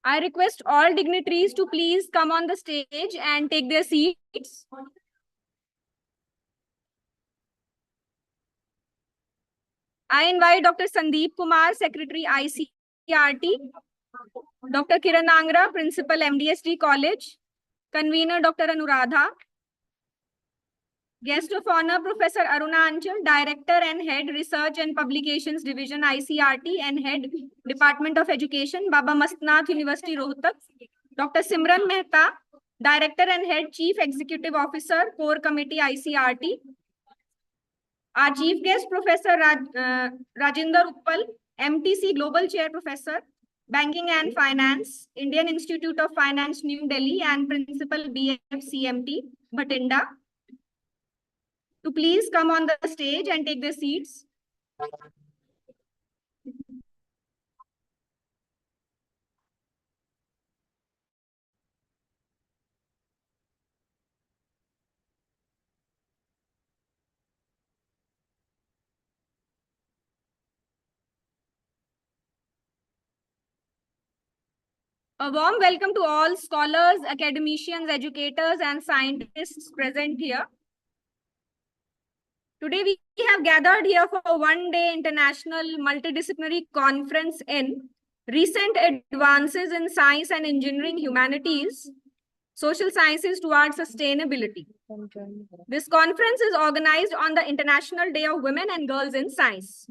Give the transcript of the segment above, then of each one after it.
I request all dignitaries to please come on the stage and take their seats. I invite Dr. Sandeep Kumar, Secretary ICERT, Dr. Kiran Angra, Principal M.D.S.D College, Convener Dr. Anuradha, Guest of Honor Professor Aruna Anchal, Director and Head Research and Publications Division ICERT and Head Department of Education, Baba Mastnath University Rohtak, Dr. Simran Mehta, Director and Head Chief Executive Officer, Core Committee ICERT. Our Chief Guest Professor Rajinder Uppal, MTC Global Chair Professor, Banking and Finance, Indian Institute of Finance, New Delhi, and Principal BFCMT, Bhatinda, to please come on the stage and take their seats. A warm welcome to all scholars, academicians, educators, and scientists present here. Today we have gathered here for a one-day international multidisciplinary conference in recent advances in science and engineering, humanities, social sciences towards sustainability. This conference is organized on the International Day of Women and Girls in Science.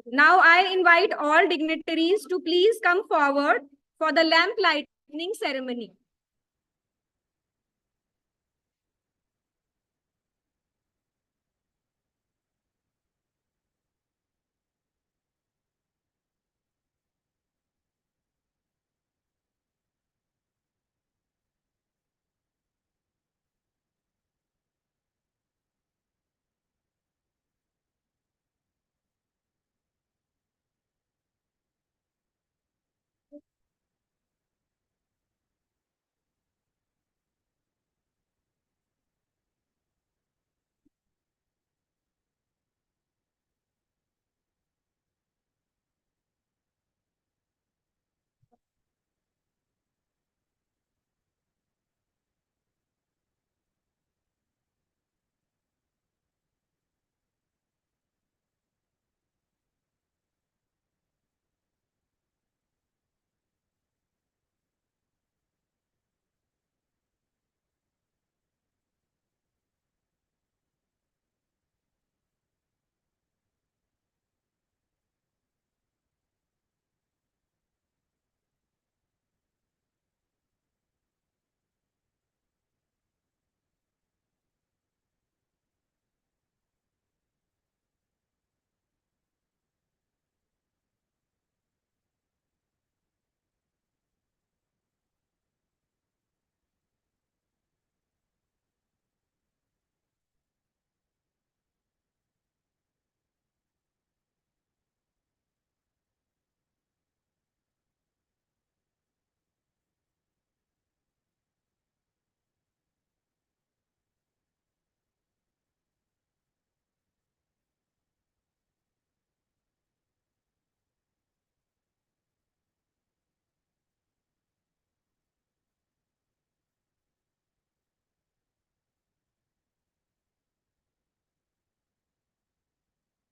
Now I invite all dignitaries to please come forward for the lamp lighting ceremony.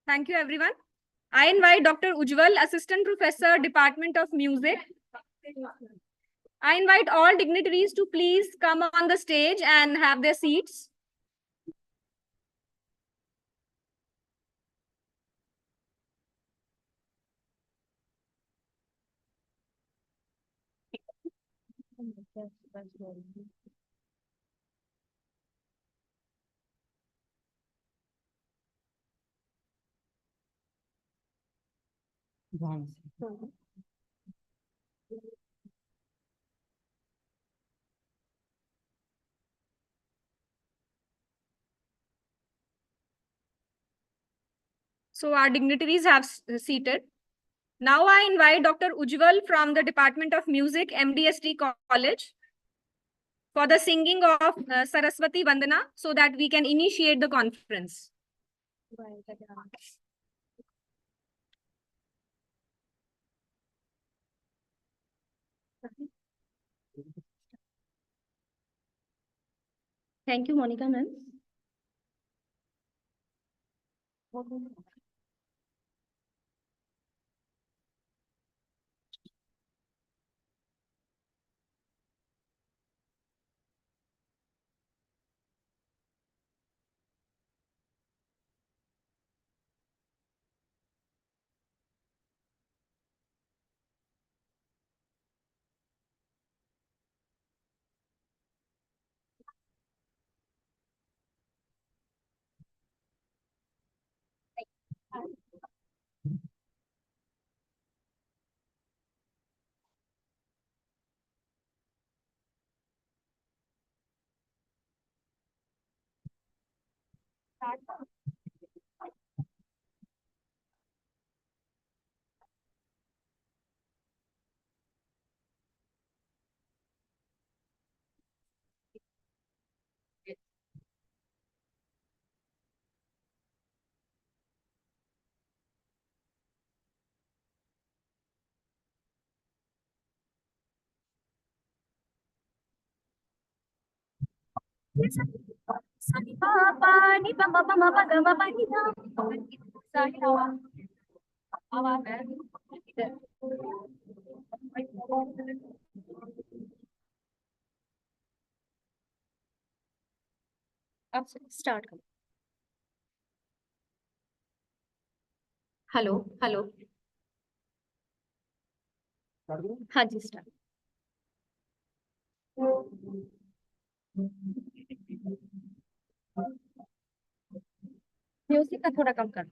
Thank you, everyone. I invite Dr. Ujjwal, Assistant Professor, Department of Music. I invite all dignitaries to please come on the stage and have their seats. So our dignitaries have seated. Now I invite Dr. Ujjwal from the Department of Music, M.D.S.D College, for the singing of Saraswati Vandana so that we can initiate the conference. Thank you Monika ma'am. अब start करो। Hello hello. हाँ जी start. Music का थोड़ा कम कर।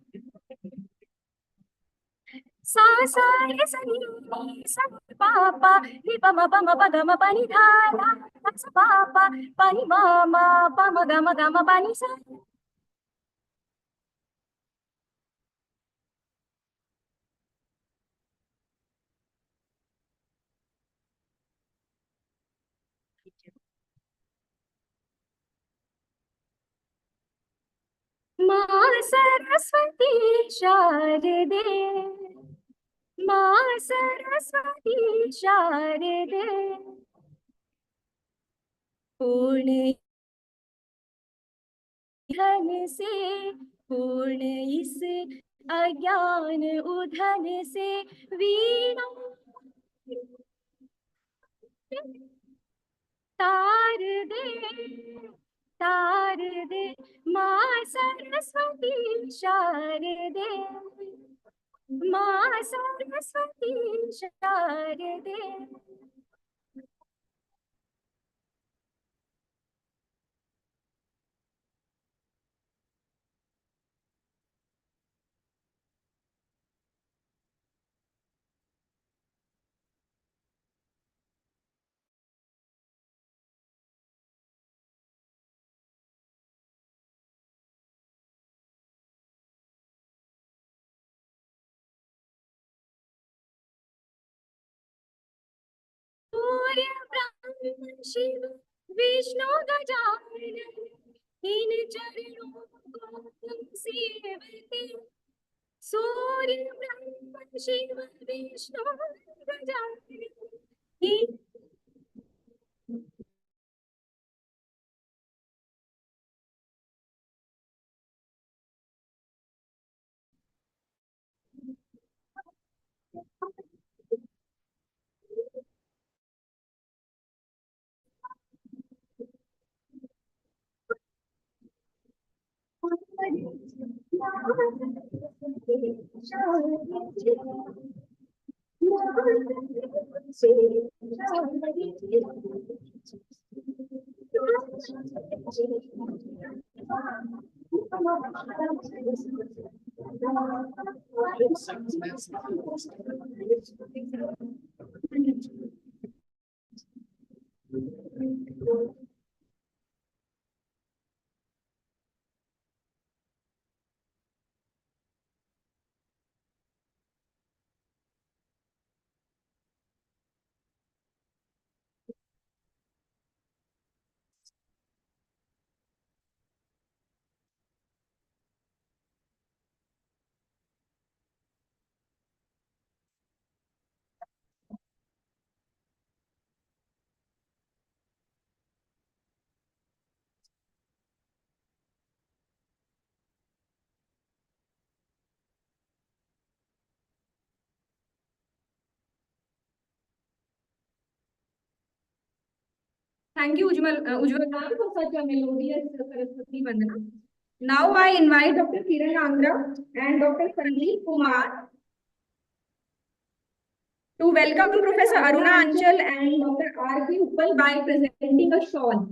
सा सा रे सा नी नी सा नी पा पा नी पा मा पा मा पा गा मा पा नी धा धा धा सा पा पा पा नी मा पा मा गा मा पा नी सा। माँ सरस्वती शारदे, माँ सरस्वती शारदे, पूर्ण धन से, पूर्ण इस अज्ञान उधन से, वीणा तार दे, तार दे, माँ सरस्वती शारदे, माँ सरस्वती शारदे। सूर्य ब्रह्म शिव विष्णु गजानन, इन चरणों को तुम सेवते। सूर्य ब्रह्म शिव विष्णु गजानन, इन Thank you, Ujjwal ma'am, for such a melodious Saraswati Vandana. Now I invite Dr. Kiran Andra and Dr. Sandeep Kumar to welcome Professor Aruna Anchal and Dr. R.P. Uppal by presenting a shawl.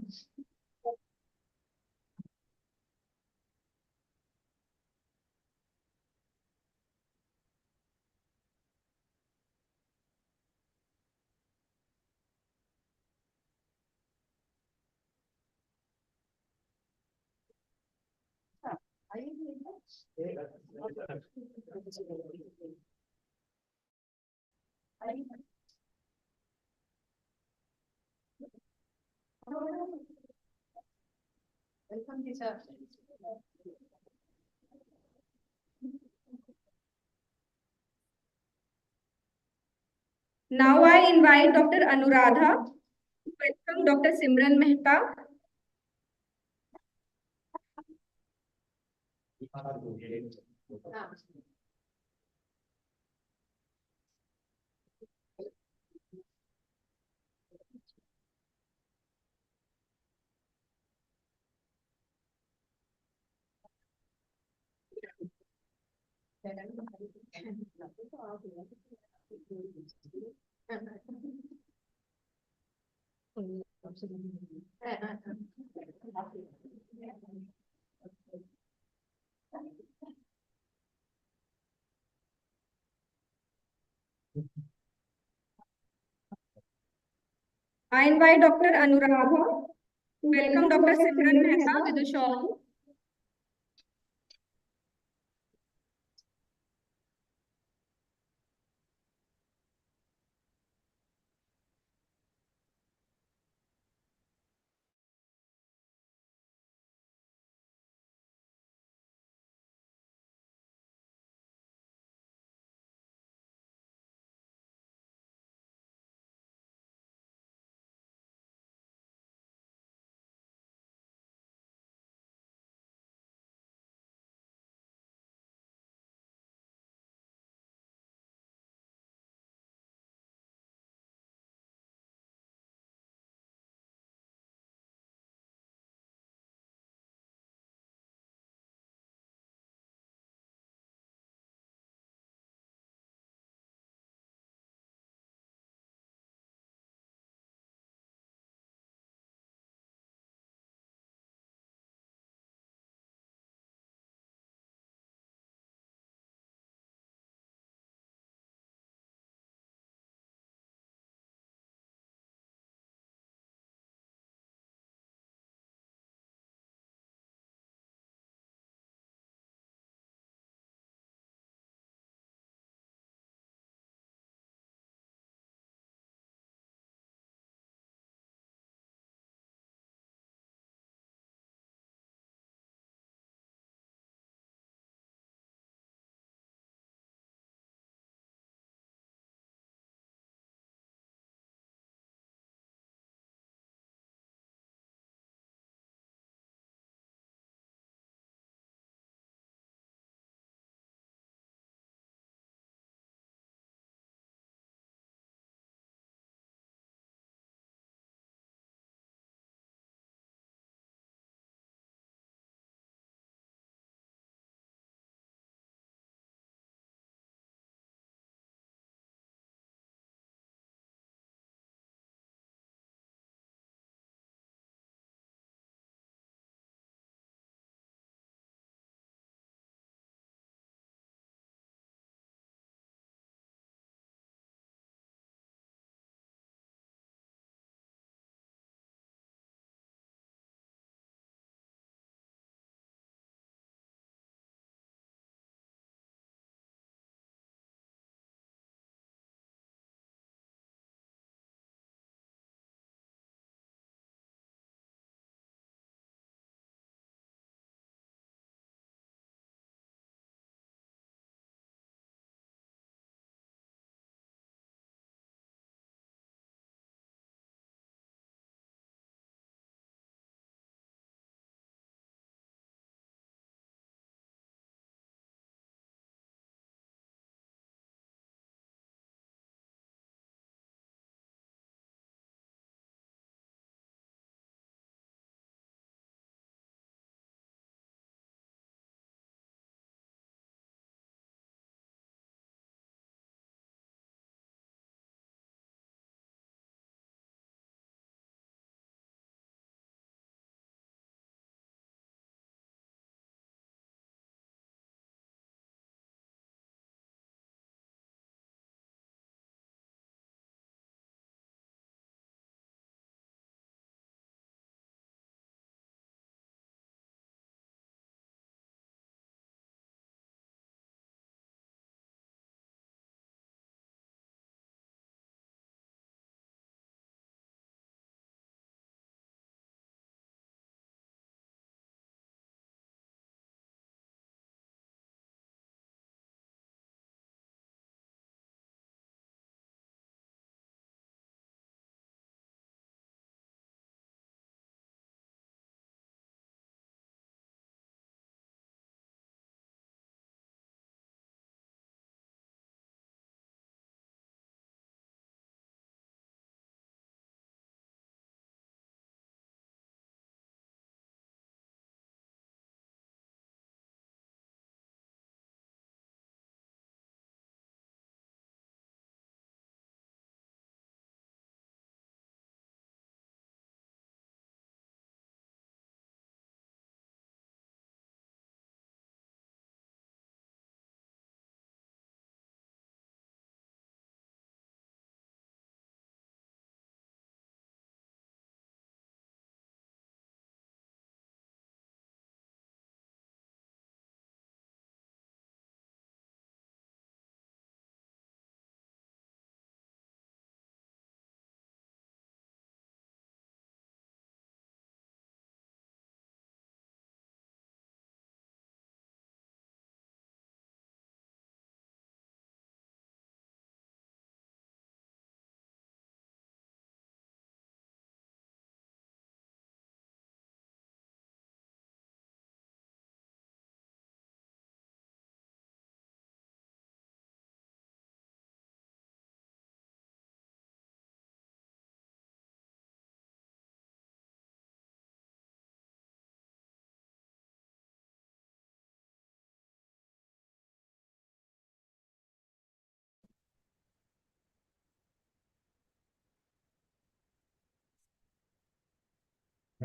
Welcome, teacher. Now I invite Dr. Anuradha to welcome Dr. Simran Mehta. I invite Dr. Anuradha to welcome Dr. Simran Mehta with a shawl.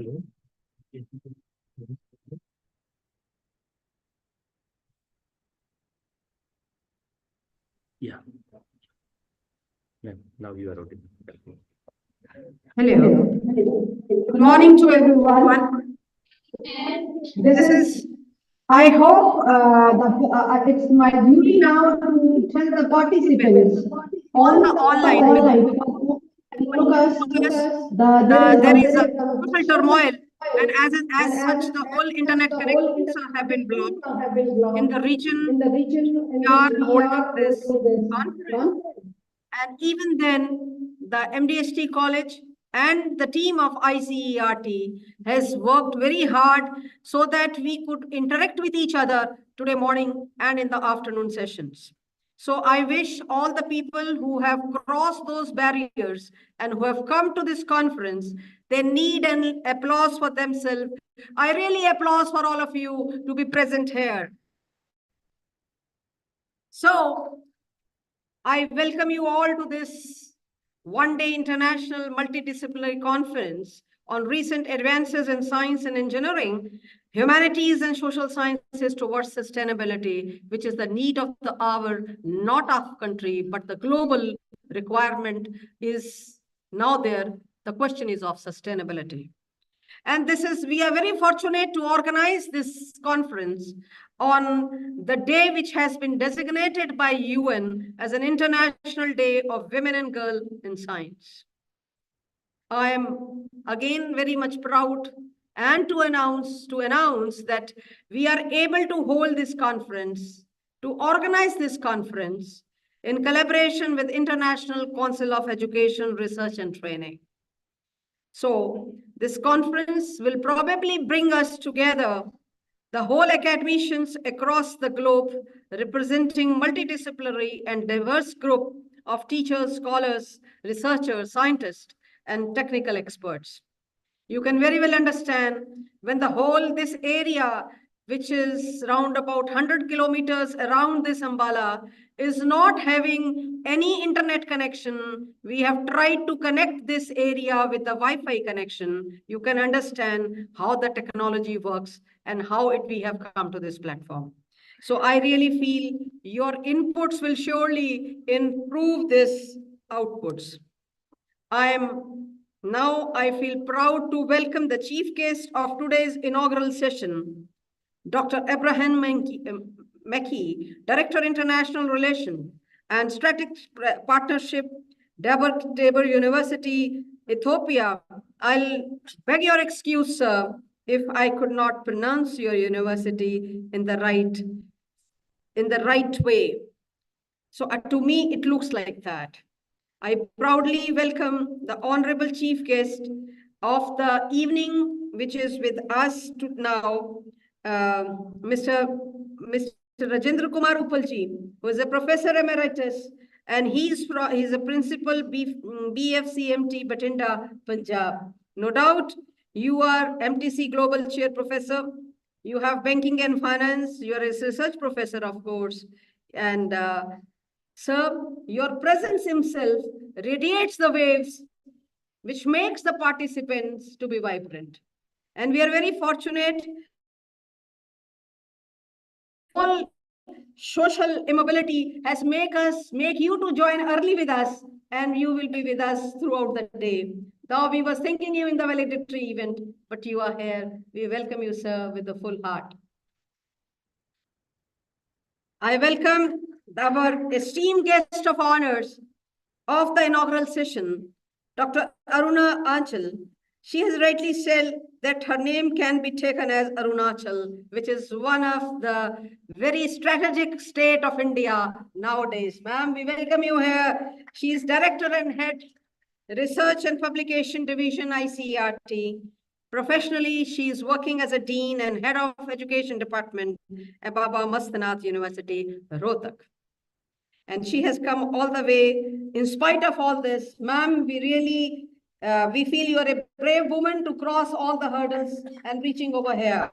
Hello. Yeah. Now you are audible. Hello. Good morning to everyone. This is, I hope it's my duty now to tell the participants on the online because There is a social social turmoil, and as such, the whole internet connections have been blocked. In the region, we are holding this conference, and even then, the M.D.S.D college and the team of ICERT has worked very hard so that we could interact with each other today morning and in the afternoon sessions. So I wish all the people who have crossed those barriers and who have come to this conference, they need an applause for themselves. I really applaud for all of you to be present here. So I welcome you all to this one-day international multidisciplinary conference on recent advances in science and engineering, humanities and social sciences towards sustainability, which is the need of the hour, not our country, but the global requirement is now there. The question is of sustainability. And we are very fortunate to organize this conference on the day which has been designated by UN as an International Day of Women and Girls in Science. I am again very much proud and to announce that we are able to hold this conference, to organize this conference in collaboration with International Council of Education, Research and Training. So this conference will probably bring us together, the whole academicians across the globe, representing multidisciplinary and diverse group of teachers, scholars, researchers, scientists, and technical experts. You can very well understand when this area, which is round about 100 kilometers around this Ambala, is not having any internet connection. We have tried to connect this area with the Wi-Fi connection. You can understand how the technology works and how we have come to this platform. So I really feel your inputs will surely improve this outputs. I feel proud to welcome the chief guest of today's inaugural session, Dr. Abraham Mackey, Director International Relations and Strategic Partnership, Tabor University, Ethiopia. I'll beg your excuse, sir, if I could not pronounce your university in the right way. So to me, it looks like that. I proudly welcome the honorable chief guest of the evening, which is with us now, Mr. Rajendra Kumar Uppalji, who is a professor emeritus, and he's a principal BFCMT Batinda, Punjab. No doubt, you are MTC Global Chair Professor. You have banking and finance. You are a research professor, of course, and sir, your presence himself radiates the waves which makes the participants to be vibrant. And we are very fortunate. All social immobility has make you to join early with us, and you will be with us throughout the day. Though we was thinking you in the valedictory event, but you are here. We welcome you, sir, with a full heart. I welcome our esteemed guest of honors of the inaugural session, Dr. Aruna Anchal. She has rightly said that her name can be taken as Arunachal, which is one of the very strategic state of India nowadays. Ma'am, we welcome you here. She is Director and Head, Research and Publication Division, ICERT. Professionally, she is working as a Dean and Head of Education Department at Baba Mastnath University, Rohtak. And she has come all the way in spite of all this. Ma'am, we feel you are a brave woman to cross all the hurdles and reaching over here.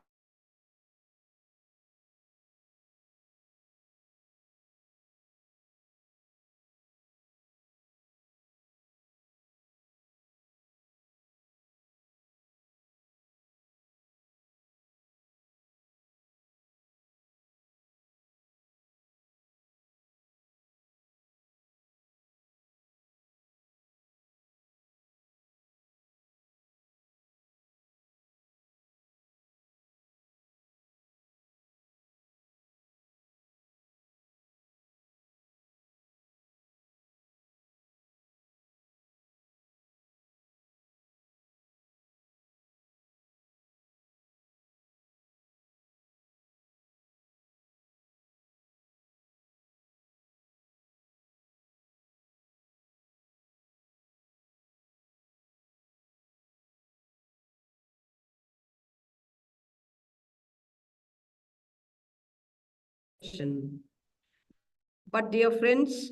But dear friends,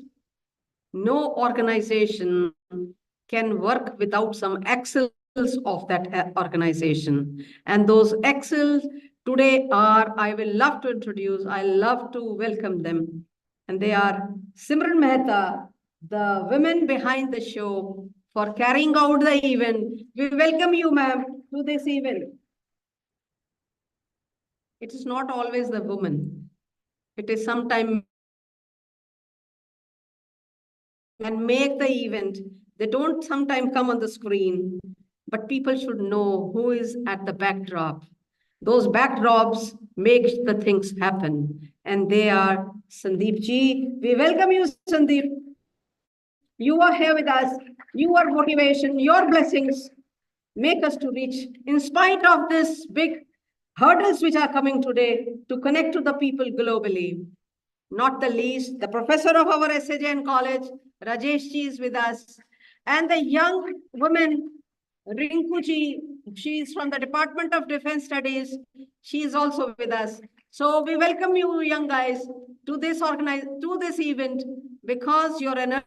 no organization can work without some excels of that organization. And those excels today are, I will love to introduce, I love to welcome them. And they are Simran Mehta, the women behind the show, for carrying out the event. We welcome you, ma'am, to this event. It is not always the woman. It is sometimes and make the event. They don't sometimes come on the screen, but people should know who is at the backdrop. Those backdrops make the things happen. And they are Sandeep ji. We welcome you, Sandeep. You are here with us. Your motivation, your blessings make us to reach, in spite of this big hurdles which are coming today, to connect to the people globally. Not the least, the professor of our SAJN college, Rajesh ji, is with us. And the young woman, Rinku ji, she is from the Department of Defense Studies. She is also with us. So we welcome you, young guys, to this event, because your energy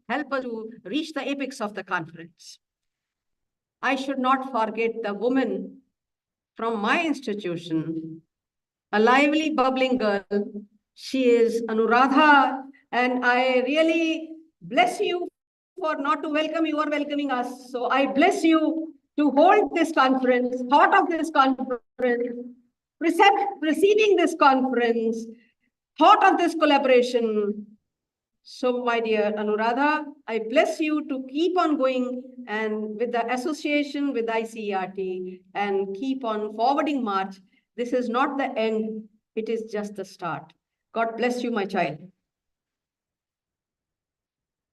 help us to reach the apex of the conference. I should not forget the woman from my institution, a lively, bubbling girl. She is Anuradha, and I really bless you for not to welcome you or welcoming us. So I bless you to hold this conference, thought of this conference, receiving this conference, thought of this collaboration. So, my dear Anuradha, I bless you to keep on going and with the association with ICERT and keep on forwarding march. This is not the end, it is just the start. God bless you, my child.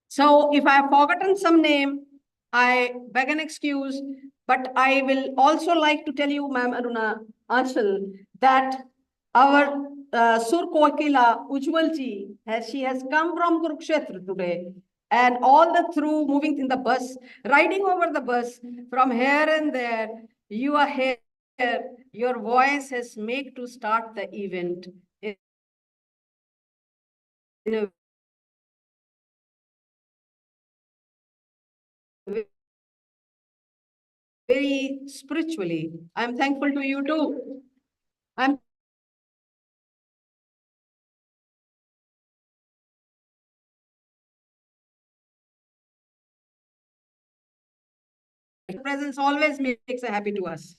So, if I have forgotten some name, I beg an excuse, but I will also like to tell you, Ma'am Aruna Anshul, that our Sur Kokila Ujwal ji, she has come from Kurukshetra today. And all the through moving in the bus, riding over the bus from here and there, you are here. Your voice has made to start the event in a very spiritually. I'm thankful to you too. I'm presence always makes a happy to us.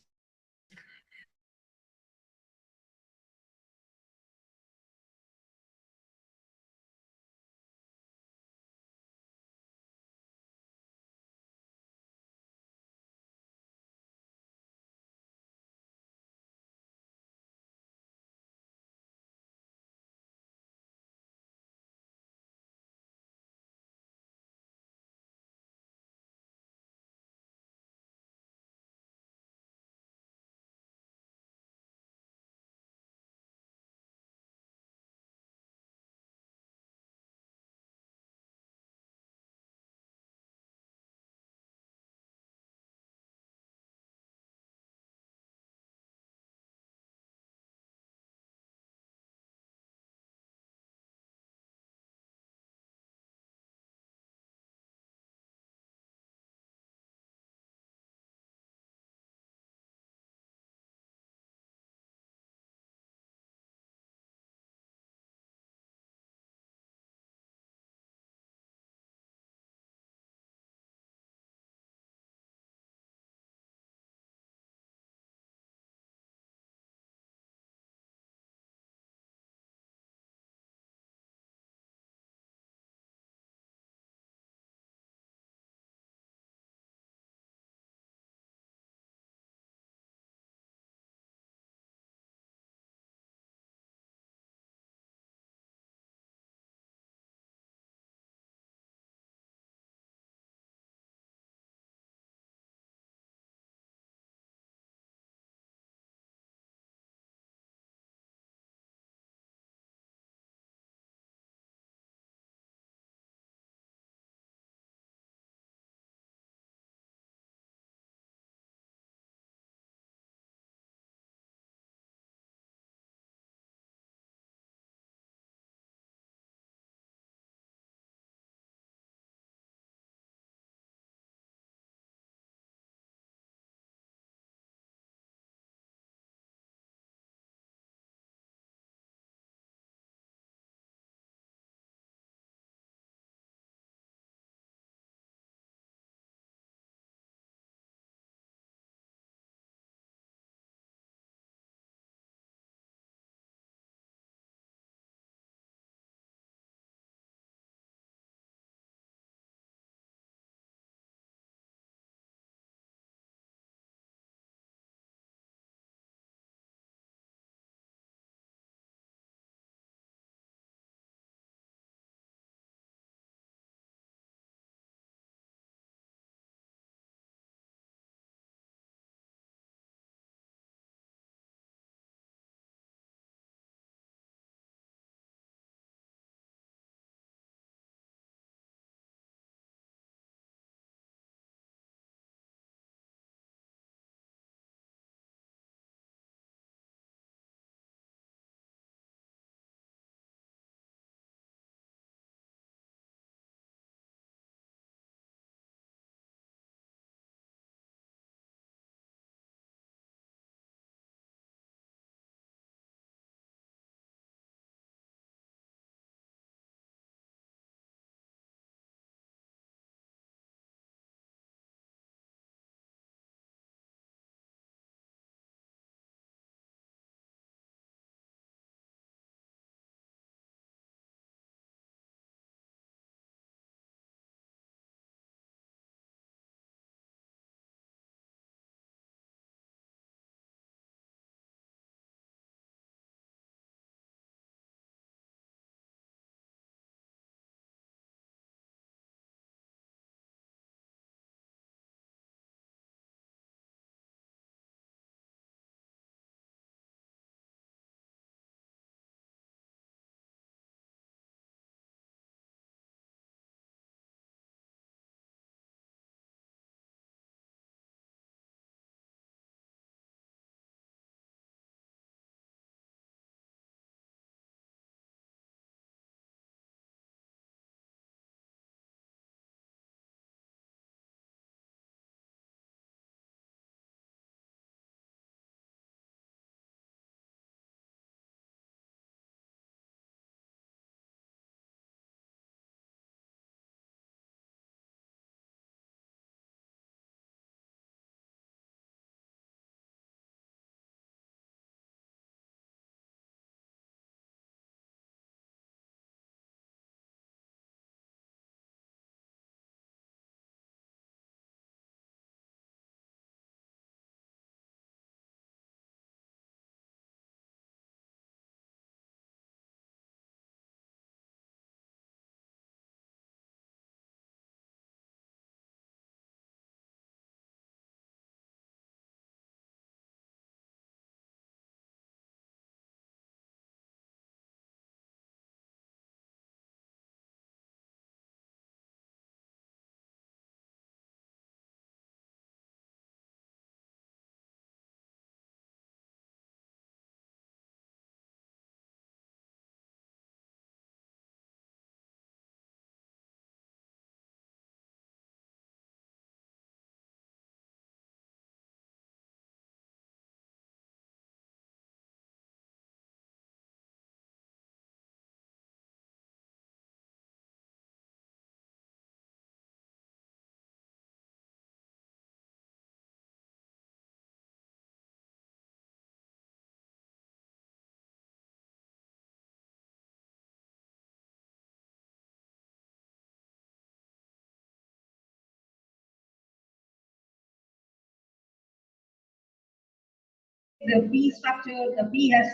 the fee structure, the fee has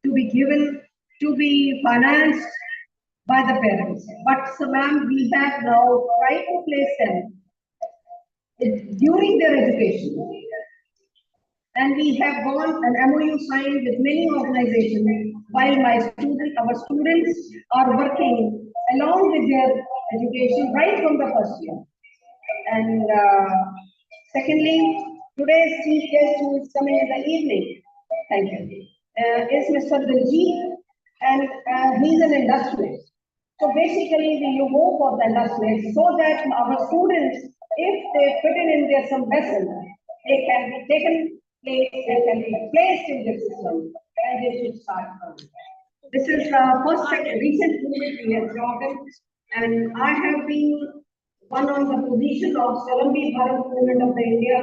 to be given, to be financed by the parents. But so ma'am, we have now tried to place them during their education. And we have gone an MOU signed with many organizations while our students are working along with their education right from the first year. And secondly, today's chief guest who is coming in the evening, thank you, is Mr. Diljit, and he's an industrialist. So basically, we hope for the industrialists so that our students, if they fit in their some lessons, they can be taken place, they can be placed in the system, and they should start from. This is the recent movement we have gotten, and I have been one on the position of Salambi Bharat movement of the India,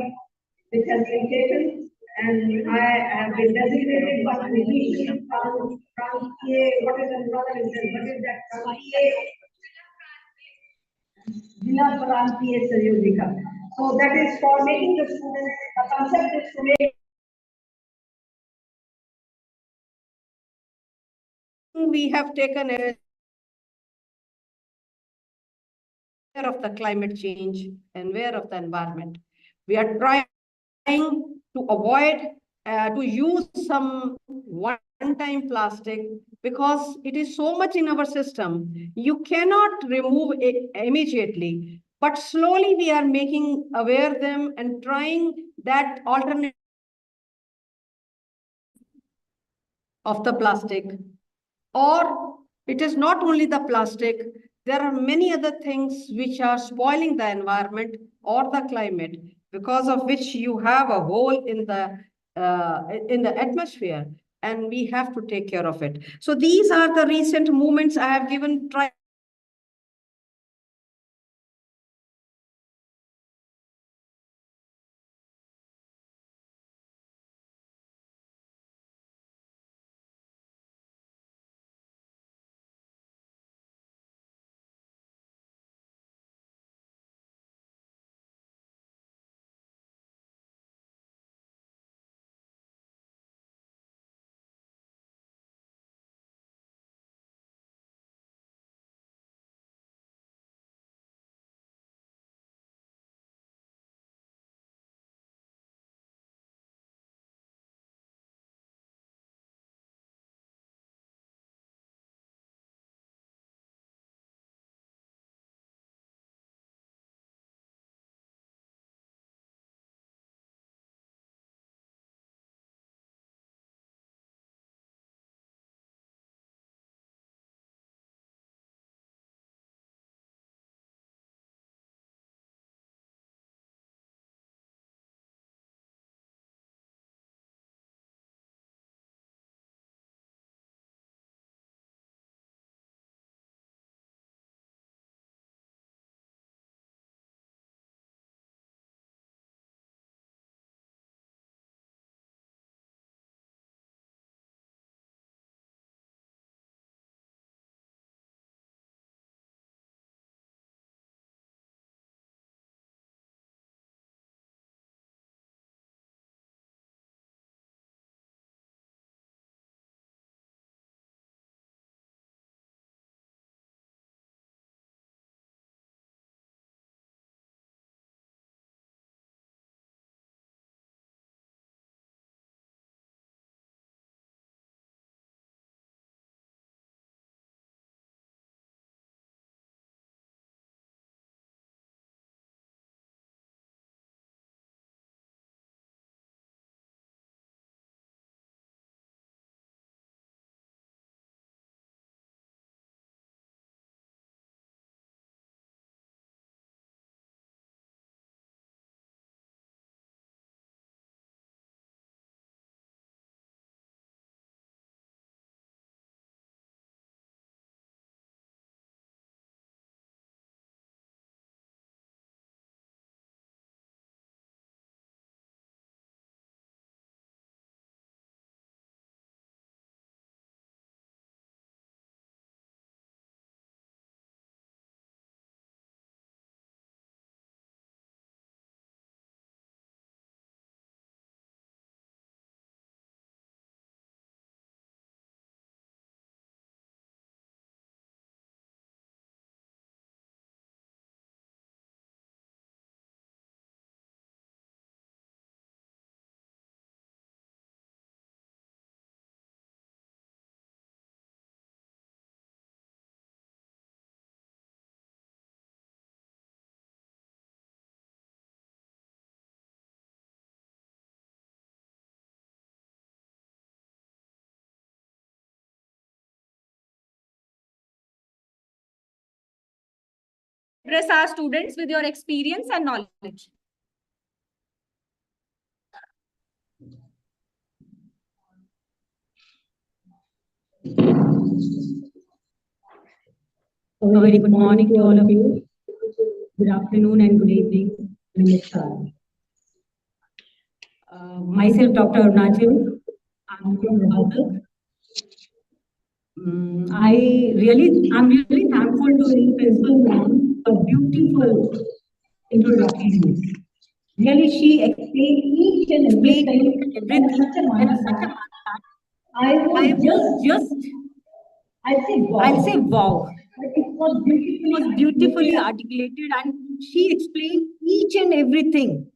which has been taken, and I have been designated by the position from what is another instance, what is that Jila Prantiya Sayojika. So that is for making the students, the concept is to make. We have taken a of the climate change and aware of the environment. We are trying to avoid to use some one-time plastic because it is so much in our system. You cannot remove it immediately, but slowly we are making aware them and trying that alternate of the plastic. Or it is not only the plastic, there are many other things which are spoiling the environment or the climate, because of which you have a hole in the atmosphere, and we have to take care of it. So these are the recent movements I have given. Address our students with your experience and knowledge. A very good morning to all of you. Good afternoon and good evening. Namaskar. Myself, Dr. Arunachal. I'm from Rohtak. I'm really thankful to the principal ma'am for beautiful introduction. Really, she explained each and everything in such a manner that I was just, I'll say wow. But it was beautifully articulated, and she explained each and everything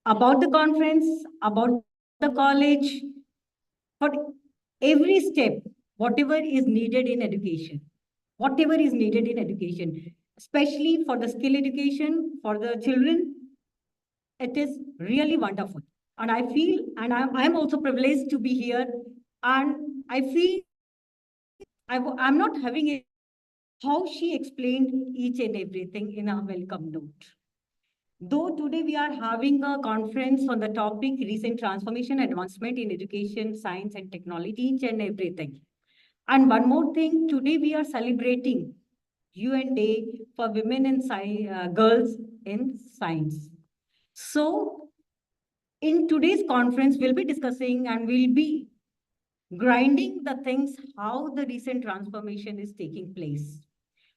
about the conference, about the college, for every step, whatever is needed in education, especially for the skill education for the children. It is really wonderful. And I feel, and I'm also privileged to be here. And I feel I'm not having a, how she explained each and everything in a welcome note. Though today we are having a conference on the topic recent transformation, advancement in education, science and technology, each and everything. And one more thing, today we are celebrating UN Day for women and girls in science. So in today's conference, we'll be discussing and we'll be grinding the things, how the recent transformation is taking place,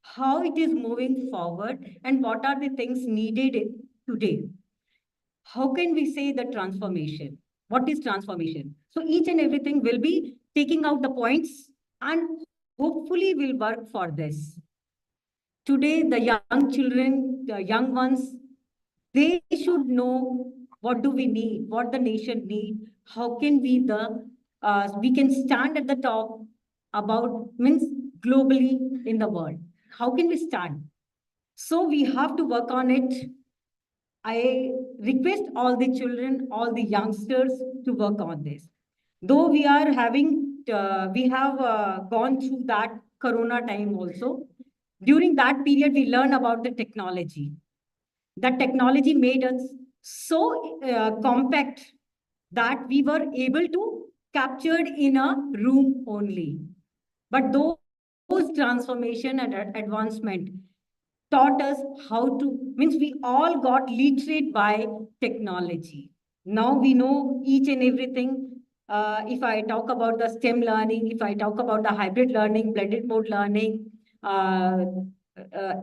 how it is moving forward, and what are the things needed today. How can we say the transformation? What is transformation? So each and everything will be taking out the points and hopefully will work for this. Today, the young children, the young ones, they should know what do we need, what the nation need, how can we can stand at the top about means globally in the world. How can we stand? So we have to work on it. I request all the children, all the youngsters to work on this. Though we are having, we have gone through that Corona time also. During that period, we learn about the technology. That technology made us so compact that we were able to captured in a room only. But those transformation and advancement taught us how to, means we all got literate by technology. Now we know each and everything. If I talk about the STEM learning, if I talk about the hybrid learning, blended mode learning,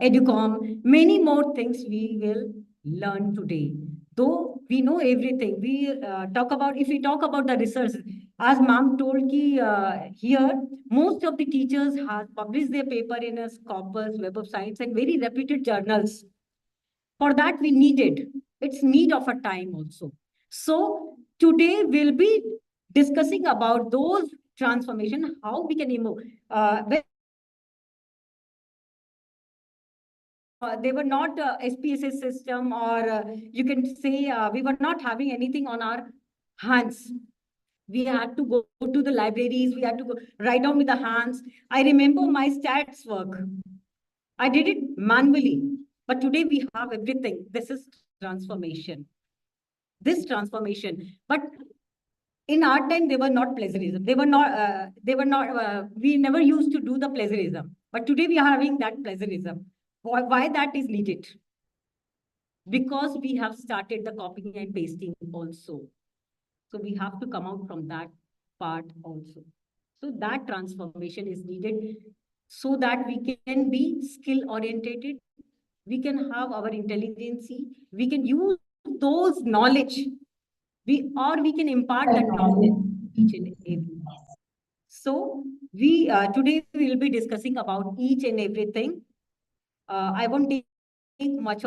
educom, many more things we will learn today. Though we know everything, if we talk about the research, as ma'am told ki, here, most of the teachers have published their paper in a Scopus, Web of Science, and very reputed journals. For that, we needed. It's need of a time also. So today we'll be discussing about those transformation, how we can move. They were not SPSS system, or you can say we were not having anything on our hands. We had to go to the libraries. We had to go write down with the hands. I remember my stats work. I did it manually, but today we have everything. This is transformation. This transformation, but in our time they were not plagiarism. They were not. We never used to do the plagiarism, but today we are having that plagiarism. Why that is needed? Because we have started the copying and pasting also. So we have to come out from that part also. So that transformation is needed so that we can be skill orientated. We can have our intelligence. We can use those knowledge. We can impart that knowledge each and every. So we today we will be discussing about each and everything. I won't take much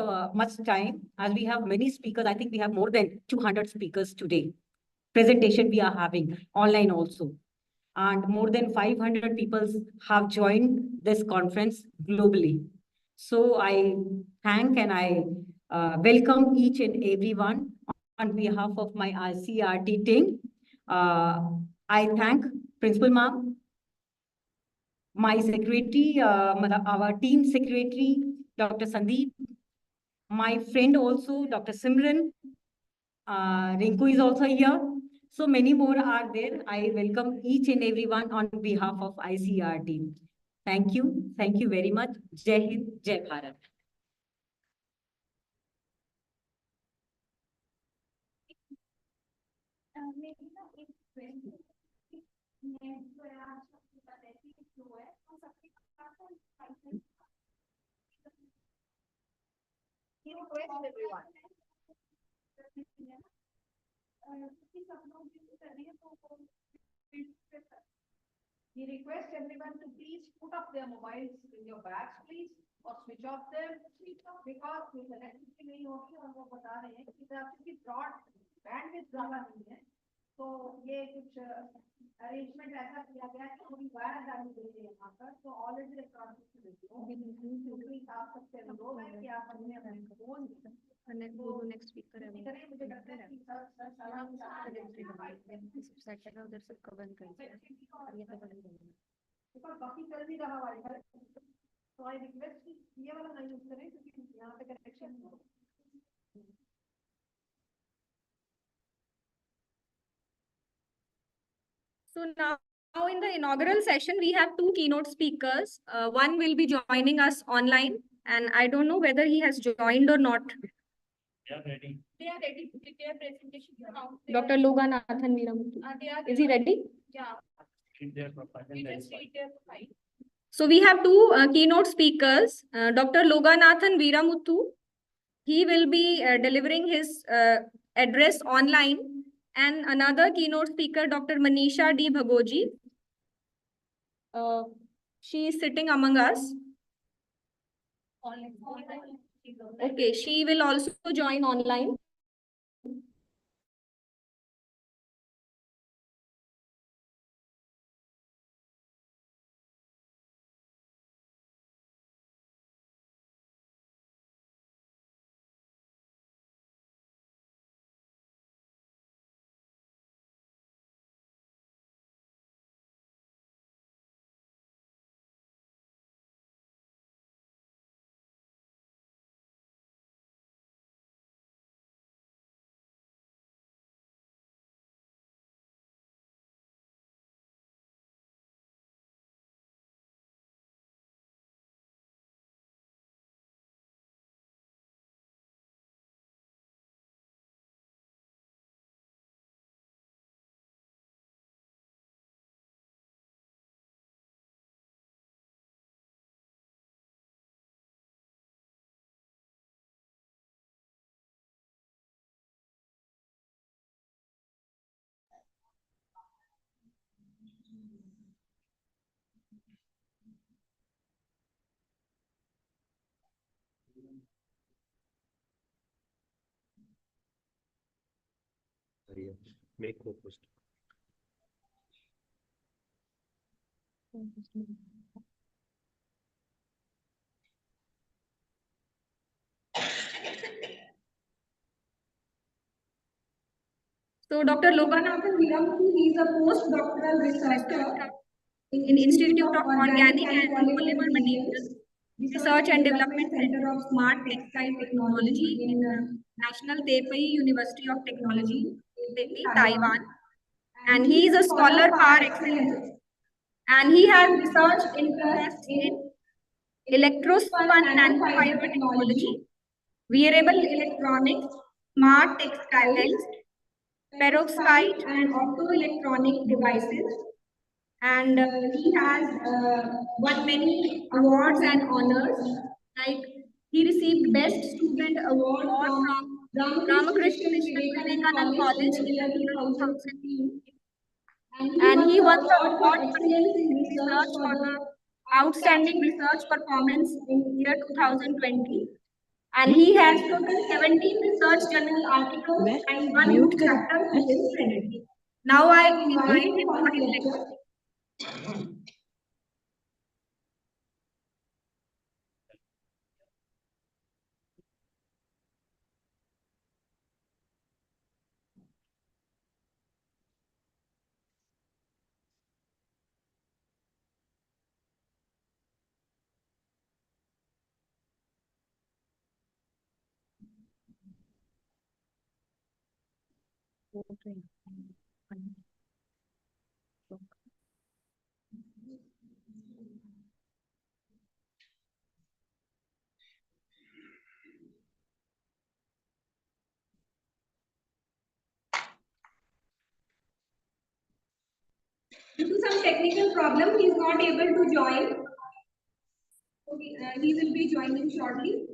time as we have many speakers. I think we have more than 200 speakers today. Presentation we are having online also. And more than 500 people have joined this conference globally. So I thank and I welcome each and everyone on behalf of my ICERT team. I thank Principal Ma'am, my secretary, our team secretary, Dr. Sandeep, my friend also, Dr. Simran, Rinku is also here. So many more are there. I welcome each and everyone on behalf of ICERT. Thank you. Thank you very much. Jai Hind, Jai Bharat. We request everyone to please put up their mobiles in your bags, please, or switch off them, because electricity नहीं होती और वो बता रहे हैं कि आपकी broad bandwidth ज़्यादा नहीं है, तो ये कुछ arrangement ऐसा किया गया है कि थोड़ी वायर डाली गई है यहाँ पर, तो already electronic क्योंकि आप सबसे अनुरोध है कि आप अपने फोन नेक्स्ट स्पीकर है मुझे लगता है कि सर उधर से कवर कर बिकॉज बाकी चल नहीं रहा वाईफाई, तो आई रिक्वेस्ट कि ये वाला ना यूज करें क्योंकि यहाँ पे connection So now in the inaugural session, we have two keynote speakers. One will be joining us online, and I don't know whether he has joined or not. They are ready. They are ready to prepare presentation. Dr. Loganathan Veeramuthu. Is he ready? Yeah. Read their profile and verify. So we have two keynote speakers. Dr. Loganathan Veeramuthu. He will be delivering his address online. And another keynote speaker, Dr. Manisha D. Bhagoji. She is sitting among us. Okay, she will also join online. Make co-host. So Dr. Loganathan Veeramuthu, he is a postdoctoral researcher in Institute of Organic and Polymer Materials Research and Development Center of Smart Textile Technology in National Taipei University of Technology, Taipei, Taiwan. And he is a scholar par excellence. And he has research interests in electrospun nanofiber technology, wearable electronics, smart textiles, perovskite and optoelectronic devices. And he has won many awards and honors. Like he received Best Student Award from Ramakrishna Mission Vivekanand College in the year 2015. And he won the award for excellence in research for the outstanding research performance in year 2020. And he has total 17 research journal articles and one book chapter to his credit. Now I invite him for his lecture. Due to some technical problem, he is not able to join. Okay, he will be joining shortly.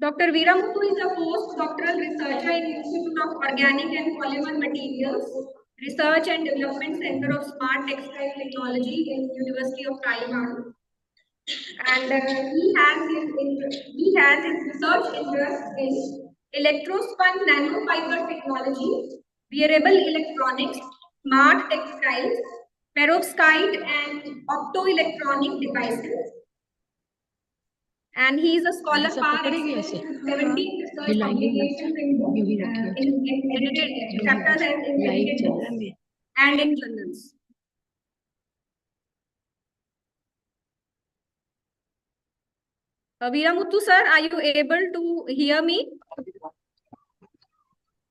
Dr. Veeramuthu is a postdoctoral researcher in Institute of Organic and Polymer Materials, Research and Development Center of Smart Textile Technology in University of Taiwan. And he has his research interest in electrospun nanofiber technology, wearable electronics, smart textiles, perovskite and optoelectronic devices. And he is a scholar par excellence with 17 research publications in edited chapters and in edited books and in journals. Veeramuthu sir, are you able to hear me?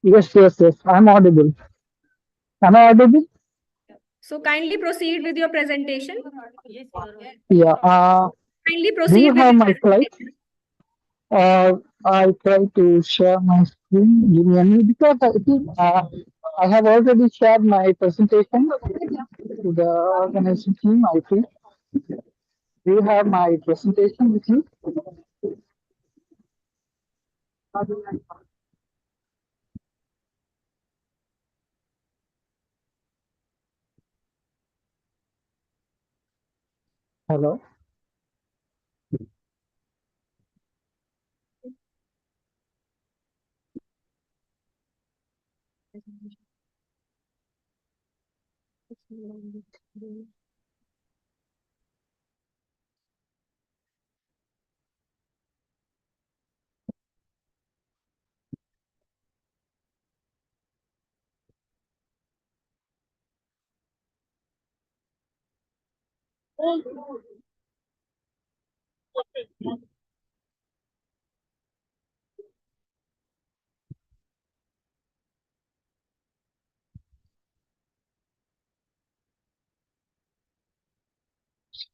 Yes, yes, yes. I'm audible. Am I audible? So kindly proceed with your presentation. Yeah. Kindly Do proceed you with have your my slides? I try to share my screen. Give me a minute because I think I have already shared my presentation to the organization team. I think. Do you have my presentation with you? Hello.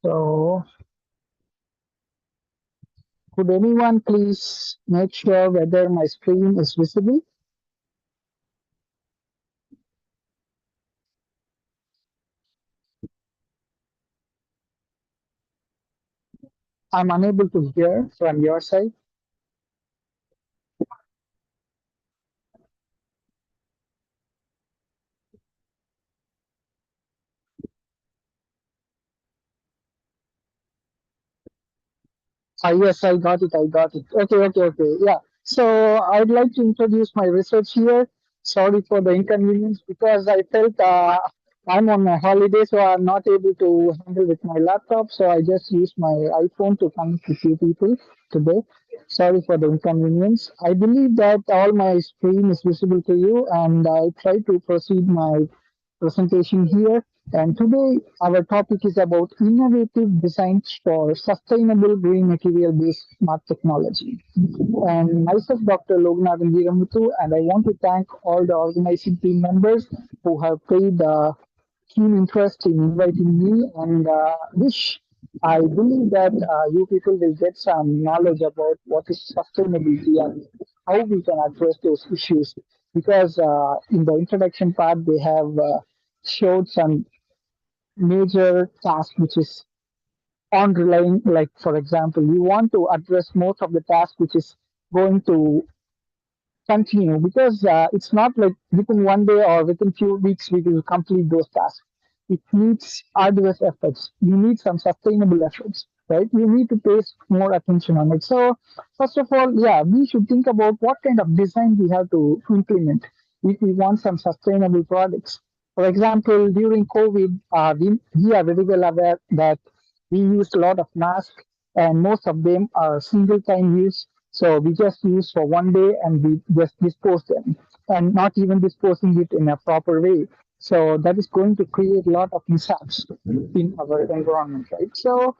So, could anyone please make sure whether my screen is visible? I'm unable to hear from your side. Yes, I got it. I got it. Okay, okay, okay. Yeah. So I'd like to introduce my research here. Sorry for the inconvenience because I felt I'm on my holiday, so I'm not able to handle with my laptop. So I just used my iPhone to connect with you people today. Sorry for the inconvenience. I believe that all my screen is visible to you, and I try to proceed my presentation here. And today our topic is about innovative designs for sustainable green material based smart technology. And myself, Dr. Loganathan Veeramuthu, and I want to thank all the organizing team members who have paid keen interest in inviting me, and wish I believe that you people will get some knowledge about what is sustainability and how we can address those issues. Because in the introduction part, they have showed some major task which is on relying, like for example, we want to address most of the task which is going to continue, because it's not like within one day or within few weeks we will complete those tasks. It needs arduous efforts. You need some sustainable efforts, right? You need to pay more attention on it. So first of all, yeah, we should think about what kind of design we have to implement if we want some sustainable products. For example, during COVID, we are very well aware that we used a lot of masks, and most of them are single time use. So we just use for one day and we just dispose them, and not even disposing it in a proper way. So that is going to create a lot of mishaps in our environment, right? So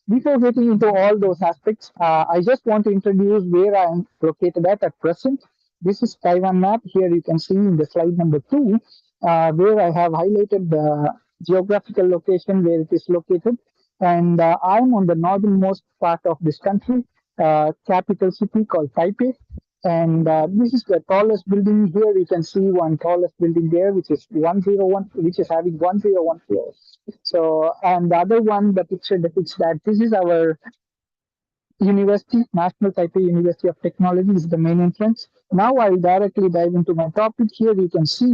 before getting into all those aspects, I just want to introduce where I am located at present. This is Taiwan map. Here you can see in the slide number 2, where I have highlighted the geographical location where it is located. And I'm on the northernmost part of this country, capital city called Taipei. And this is the tallest building. Here you can see one tallest building there, which is 101, which is having 101 floors. So, and the other one, the picture depicts that this is our university, National Taipei University of Technology, is the main entrance. Now I'll directly dive into my topic. Here you can see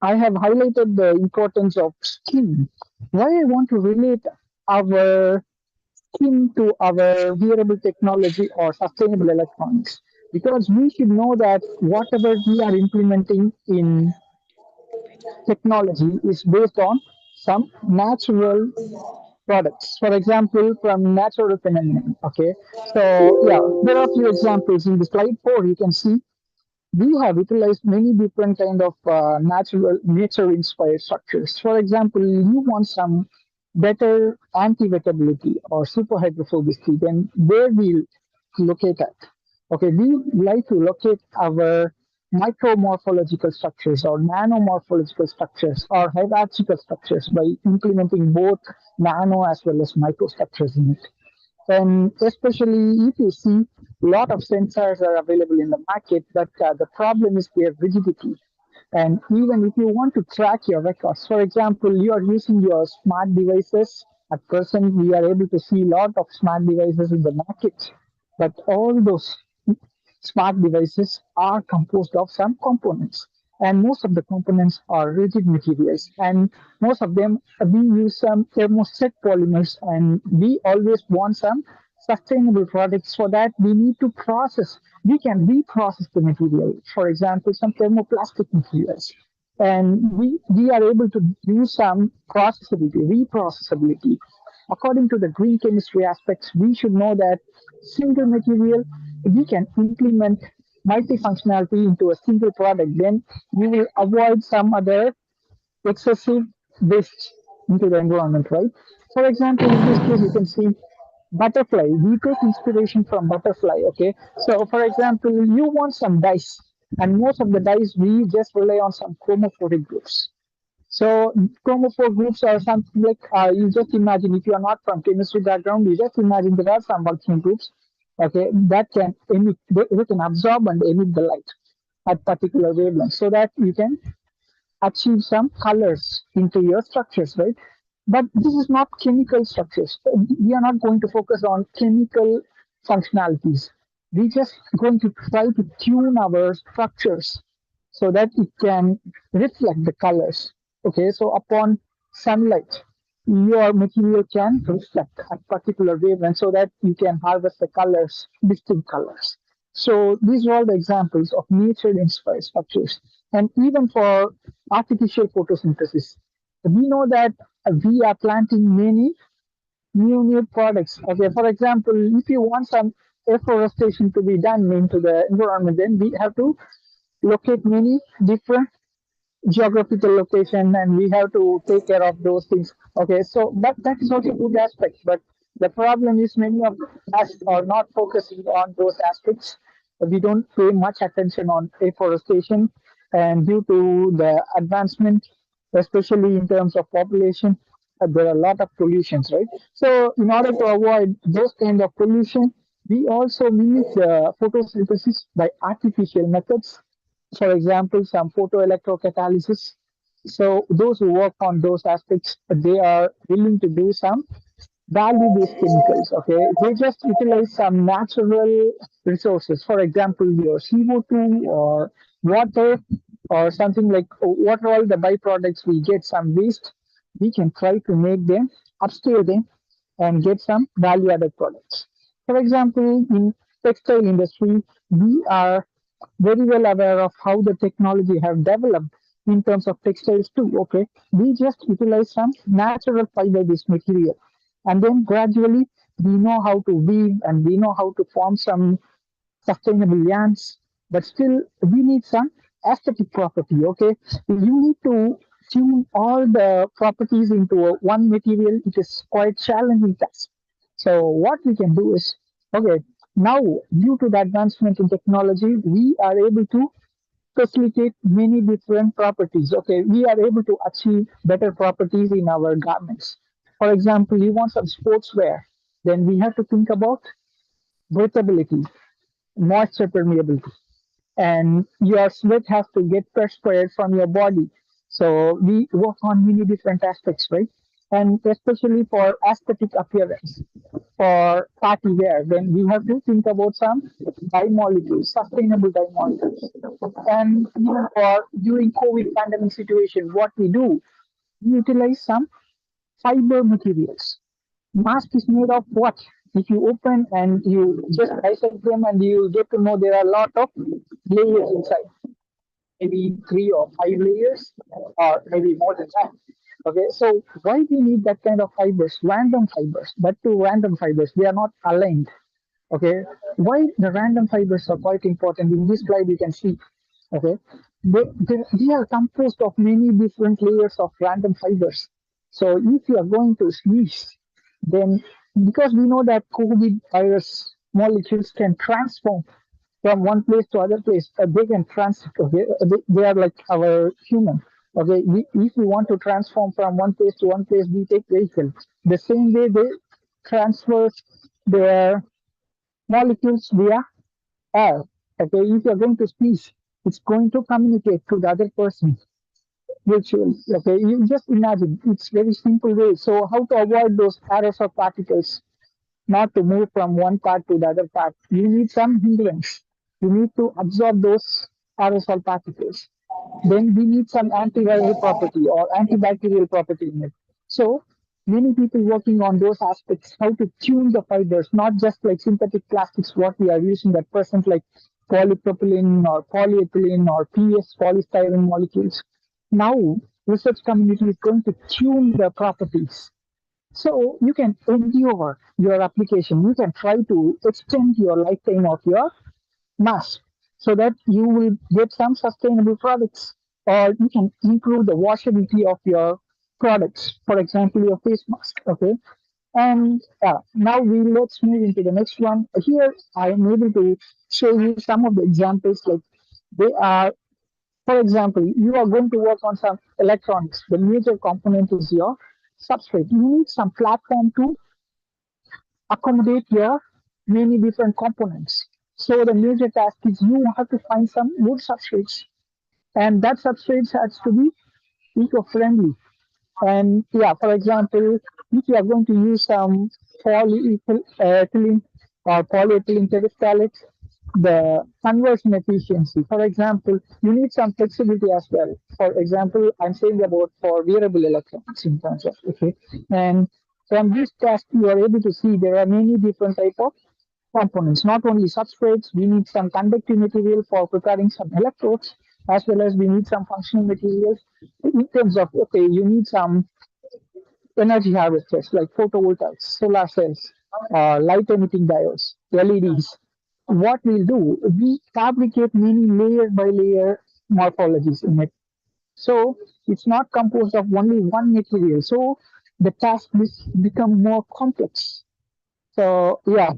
I have highlighted the importance of skin. Why I want to relate our skin to our wearable technology or sustainable electronics, because we should know that whatever we are implementing in technology is based on some natural products. For example, from natural phenomenon. Okay, so yeah, there are a few examples in the slide 4. You can see we have utilized many different kind of natural nature inspired structures. For example, you want some better anti-wettability or super hydrophobicity, then where we locate at? Okay, we like to locate our micromorphological structures or nanomorphological structures or hierarchical structures by implementing both nano as well as microstructures in it. And especially if you see a lot of sensors are available in the market, but the problem is their rigidity. And even if you want to track your records, for example, you are using your smart devices. At present, we are able to see a lot of smart devices in the market, but all those smart devices are composed of some components, and most of the components are rigid materials, and most of them we use some thermoset polymers, and we always want some sustainable products. For that we need to process, we can reprocess the material, for example some thermoplastic materials, and we are able to use some processability, reprocessability. According to the green chemistry aspects, we should know that single material, we can implement multifunctionality into a single product, then we will avoid some other excessive waste into the environment, right? For example, in this case, you can see butterfly. We take inspiration from butterfly, okay? So, for example, you want some dyes, and most of the dyes, we just rely on some chromophoric groups. So chromophore groups are something like you just imagine, if you are not from chemistry background, you just imagine there are some functional groups, okay, that can emit, they can absorb and emit the light at particular wavelengths, so that you can achieve some colors into your structures, right? But this is not chemical structures. We are not going to focus on chemical functionalities. We just going to try to tune our structures so that it can reflect the colors. Okay, so upon sunlight, your material can reflect at particular wavelength so that you can harvest the colors, distinct colors. So these are all the examples of nature inspired structures. And even for artificial photosynthesis, we know that we are planting many new products. Okay, for example, if you want some afforestation to be done into the environment, then we have to locate many different geographical location, and we have to take care of those things. Okay, so but that is also a good aspect. But the problem is many of us are not focusing on those aspects. We don't pay much attention on afforestation, and due to the advancement, especially in terms of population, there are a lot of pollutions, right? So in order to avoid those kind of pollution, we also mimic photosynthesis by artificial methods, for example, some photoelectrocatalysis. So those who work on those aspects, they are willing to do some value-based chemicals. Okay, they just utilize some natural resources. For example, your CO2 or water or something like what are all the byproducts we get some waste. We can try to make them, upscale them, and get some value-added products. For example, in textile industry, we are very well aware of how the technology have developed in terms of textiles too. Okay, we just utilize some natural fiber-based material, and then gradually we know how to weave and we know how to form some sustainable yarns, but still we need some aesthetic property. Okay, you need to tune all the properties into one material. It is quite challenging task. So what we can do is, okay, now due to the advancement in technology, we are able to facilitate many different properties. Okay, we are able to achieve better properties in our garments. For example, you want some sportswear, then we have to think about breathability, moisture permeability, and your sweat has to get perspired from your body. So we work on many different aspects, right? And especially for aesthetic appearance, for party wear, then we have to think about some dye molecules, sustainable dye molecules. And even for during COVID pandemic situation, what we do, we utilize some fiber materials. Mask is made of what? If you open and you just dissect them and you get to know there are a lot of layers inside, maybe 3 or 5 layers, or maybe more than that. Okay, so why do you need that kind of fibers? Random fibers, but to random fibers, they are not aligned. Okay, why the random fibers are quite important? In this slide, you can see. Okay, they are composed of many different layers of random fibers. So if you are going to sneeze, then because we know that COVID virus molecules can transform from one place to other place, they can transit. Okay, they are like our human. Okay, if we want to transform from one place to one place, we take vehicle. The same way they transfer their molecules via air. Okay, if you're going to speak, it's going to communicate to the other person virtually. Okay, you just imagine it's very simple way. So how to avoid those aerosol particles not to move from one part to the other part? You need some hindrance. You need to absorb those aerosol particles. Then we need some antiviral property or antibacterial property in it. So many people working on those aspects, how to tune the fibers, not just like synthetic plastics, what we are using at present, like polypropylene or polyethylene or PS polystyrene molecules. Now research community is going to tune the properties, so you can endure your application. You can try to extend your lifetime of your mask so that you will get some sustainable products, or you can improve the washability of your products. For example, your face mask. Okay. And now let's move into the next one. Here I am able to show you some of the examples. Like they are, for example, you are going to work on some electronics. The major component is your substrate. You need some platform to accommodate your many different components. So the major task is you have to find some good substrates, and that substrates has to be eco-friendly. And yeah, for example, if you are going to use some polyethylene or polyethylene terephthalate, the conversion efficiency, for example, you need some flexibility as well. For example, I'm saying about for wearable electronics in terms of, okay. And from this task, you are able to see there are many different type of components, not only substrates. We need some conductive material for preparing some electrodes, as well as we need some functional materials in terms of, okay, you need some energy harvesters like photovoltaics, solar cells, light emitting diodes, LEDs. What we'll do, we fabricate many layer by layer morphologies in it. So it's not composed of only one material. So the task become more complex. So yeah,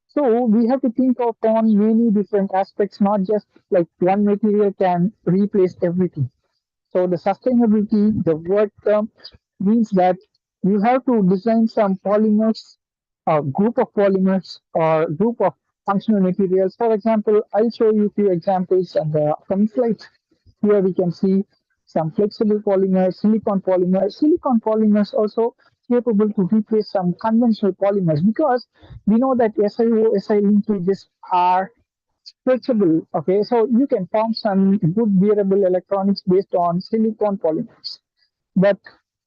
so we have to think upon many different aspects, not just like one material can replace everything. So the sustainability, the word term means that you have to design some polymers, a group of polymers or group of functional materials. For example, I'll show you a few examples on the upcoming slides. Here we can see some flexible polymers, silicon polymers. Silicon polymers also capable to replace some conventional polymers because we know that SiO, Si linkages are stretchable. Okay, so you can form some good wearable electronics based on silicon polymers. But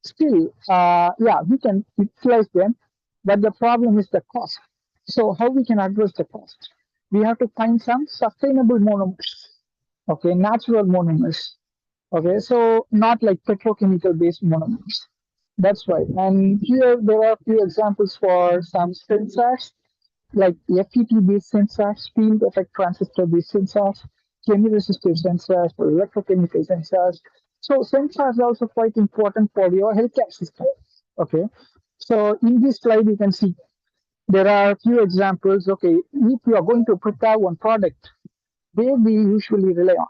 still, yeah, we can utilize them. But the problem is the cost. So how we can address the cost? We have to find some sustainable monomers. Okay, natural monomers. Okay, so not like petrochemical based monomers. That's right. And here there are a few examples for some sensors like FET-based sensors, field effect transistor-based sensors, chemiresistive sensors, or electrochemical sensors. So sensors are also quite important for your healthcare system. Okay. So in this slide, you can see there are a few examples. Okay, if you are going to prepare one product, where we usually rely on.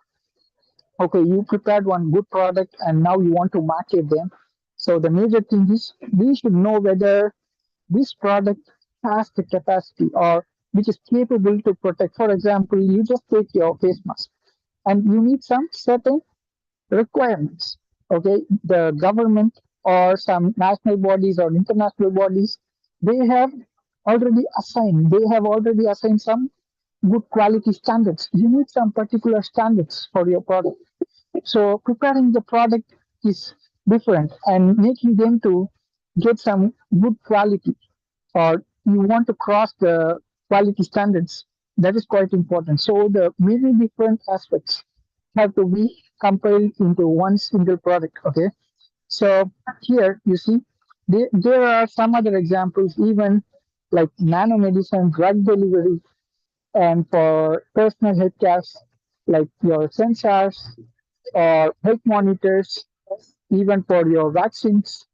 Okay, you prepared one good product and now you want to market them. So the major thing is we should know whether this product has the capacity or which is capable to protect. For example, you just take your face mask and you need some certain requirements. Okay, the government or some national bodies or international bodies, they have already assigned some good quality standards. You need some particular standards for your product. So preparing the product is different and making them to get some good quality or you want to cross the quality standards, that is quite important. So the many different aspects have to be compiled into one single product. Okay. So here you see there are some other examples, even like nanomedicine, drug delivery, and for personal health care, like your sensors or health monitors, even for your vaccines.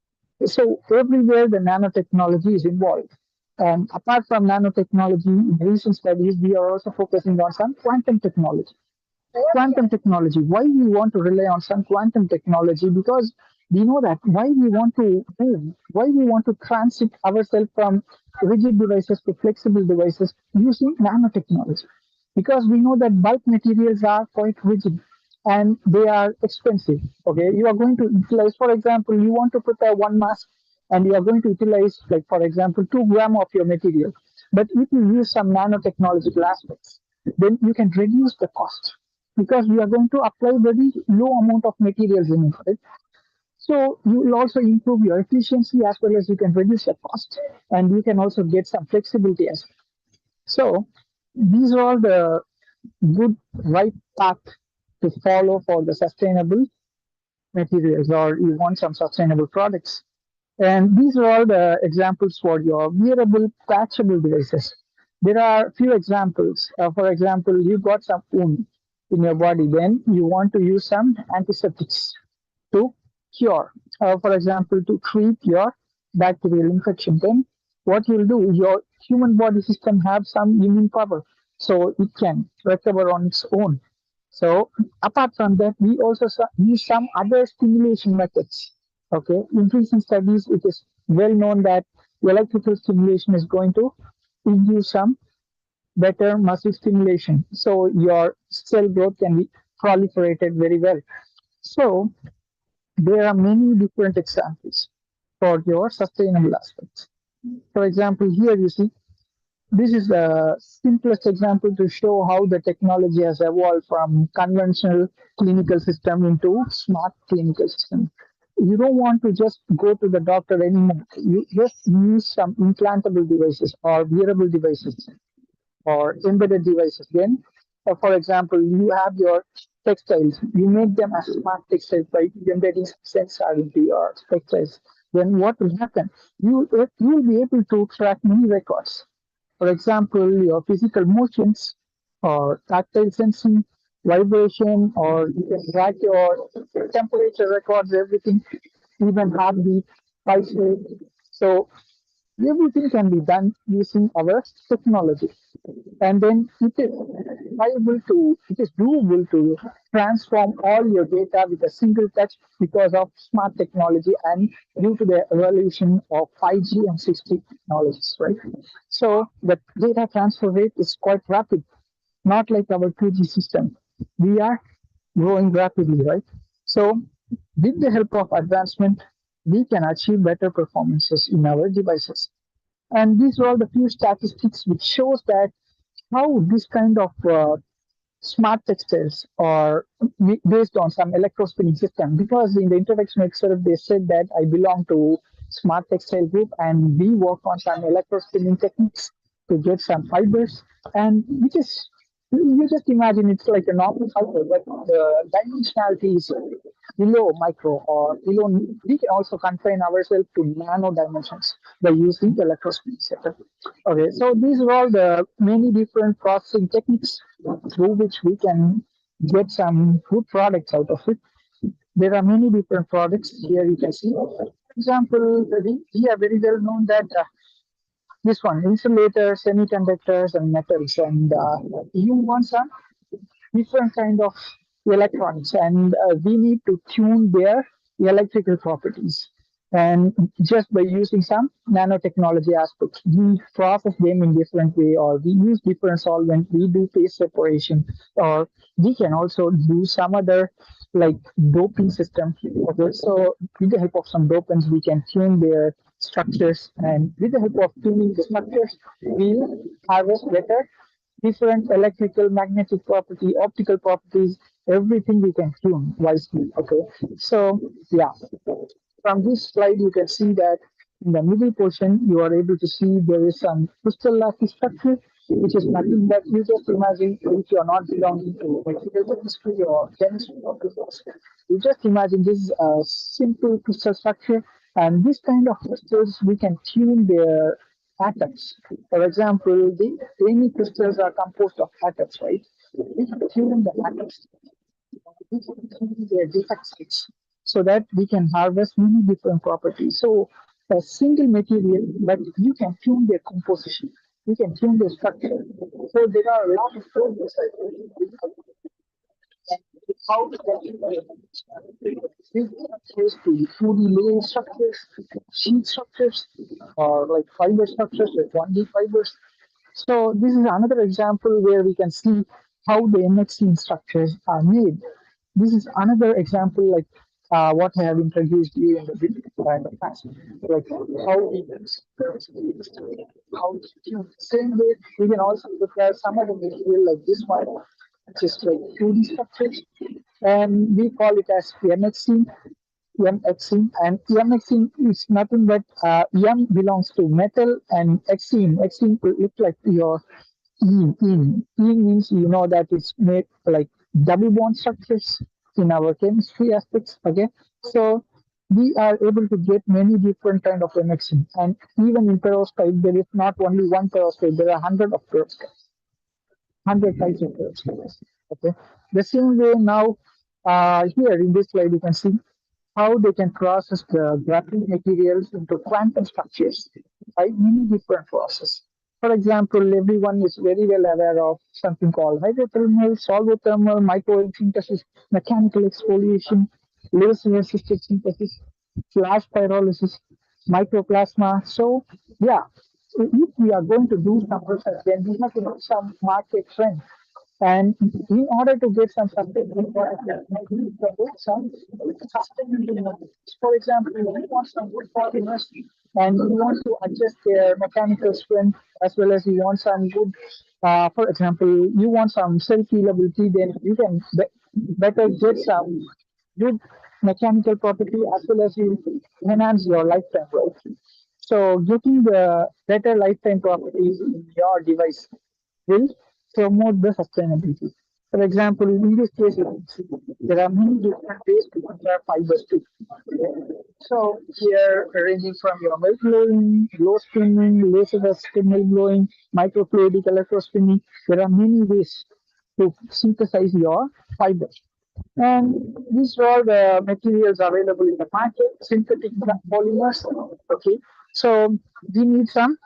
So everywhere the nanotechnology is involved. And apart from nanotechnology, in recent studies, we are also focusing on some quantum technology. Quantum technology. Why we want to rely on some quantum technology? Because we know that why we want to move, why we want to transit ourselves from rigid devices to flexible devices using nanotechnology. Because we know that bulk materials are quite rigid and they are expensive. Okay, you are going to utilize, for example, you want to prepare one mask and you are going to utilize, like for example, 2 grams of your material. But if you use some nanotechnological aspects, then you can reduce the cost because you are going to apply very low amount of materials in it, right? So you will also improve your efficiency as well as you can reduce your cost and you can also get some flexibility as well. So these are all the good right path to follow for the sustainable materials or you want some sustainable products. And these are all the examples for your wearable patchable devices. There are few examples. For example, you got some wound in your body, then you want to use some antiseptics to cure. For example, to treat your bacterial infection. Then what you'll do, your human body system have some immune power, so it can recover on its own. So apart from that, we also use some other stimulation methods. Okay, in recent studies, it is well known that electrical stimulation is going to induce some better muscle stimulation. So your cell growth can be proliferated very well. So there are many different examples for your sustainable aspects. For example, here you see this is the simplest example to show how the technology has evolved from conventional clinical system into smart clinical system. You don't want to just go to the doctor anymore. You just use some implantable devices or wearable devices or embedded devices. Then, for example, you have your textiles. You make them as smart textiles by embedding sensor into your textiles. Then what will happen? You will be able to track many records. For example, your physical motions or tactile sensing, vibration, or you can track your temperature records, everything, even heartbeat, pulse rate. So everything can be done using our technology. And then it is doable to transform all your data with a single touch because of smart technology and due to the evolution of 5G and 6G technologies, right? So the data transfer rate is quite rapid, not like our 2G system. We are growing rapidly, right? So with the help of advancement, we can achieve better performances in our devices. And these are all the few statistics which shows that how this kind of smart textiles are based on some electrospinning system. Because in the introduction itself, they said that I belong to smart textile group and we work on some electrospinning techniques to get some fibers, and which is, you just imagine it's like a normal fiber, but the dimensionality is below micro or below. We can also confine ourselves to nano dimensions by using the electrospinning setup. Okay, so these are all the many different processing techniques through which we can get some good products out of it. There are many different products here. You can see, for example, we are very well known that this one insulators, semiconductors, and metals, and you want some different kind of electronics, and we need to tune their electrical properties. And just by using some nanotechnology aspects, we process them in different way, or we use different solvent, we do phase separation, or we can also do some other like doping system. Okay, so with the help of some dopants, we can tune their structures, and with the help of tuning the structures, we'll harvest better different electrical, magnetic property, optical properties, everything we can tune wisely. Okay, so yeah, from this slide you can see that in the middle portion you are able to see there is some crystal lattice structure, which is nothing but, you just imagine, if you are not belonging to electrical chemistry or chemistry or physics, you just imagine this is a simple crystal structure, and this kind of crystals we can tune their atoms. For example, any crystals are composed of atoms, right? We can tune the atoms, we can tune their defect states, so that we can harvest many different properties. So a single material, but you can tune their composition, you can tune their structure. So there are a lot of progress how to structures to 2D layer structures, sheet structures, or like fiber structures, like 1D fibers. So this is another example where we can see how the MXC structures are made. This is another example like what I have introduced you in the video in the past, like how we how same way we can also prepare some other material like this one, which is like 2D structures, and we call it as MXC. MXing, and MXing is nothing but M belongs to metal, and Xing will look like your in means, you know, that it's made like double bond structures in our chemistry aspects. Okay, so we are able to get many different kind of MXing, and even in perovskite there is not only one perovskite, there are hundred of perovskites, 100 types of perovskites. Okay, the same way now here in this slide you can see how they can process the graphene materials into quantum structures by many different processes. For example, everyone is very well aware of something called hydrothermal, solvothermal, microwave synthesis, mechanical exfoliation, laser-assisted synthesis, flash pyrolysis, microplasma. So, yeah, if we are going to do some research, then we have to know some market trend. And in order to get some sustainable product, we need to get some sustainable knowledge. For example, you want some good polymers and you want to adjust their mechanical strength, as well as you want some good, for example, you want some self-healability, then you can better get some good mechanical property, as well as you enhance your lifetime, right? So getting the better lifetime properties in your device will promote the sustainability. For example, in this case, there are many different ways to compare fibers too. So here, ranging from your melt blowing, glow spinning, laser assisted melt blowing, microfluidic electrospinning, there are many ways to synthesize your fibers. And these are all the materials available in the market, synthetic polymers. Okay, so we need some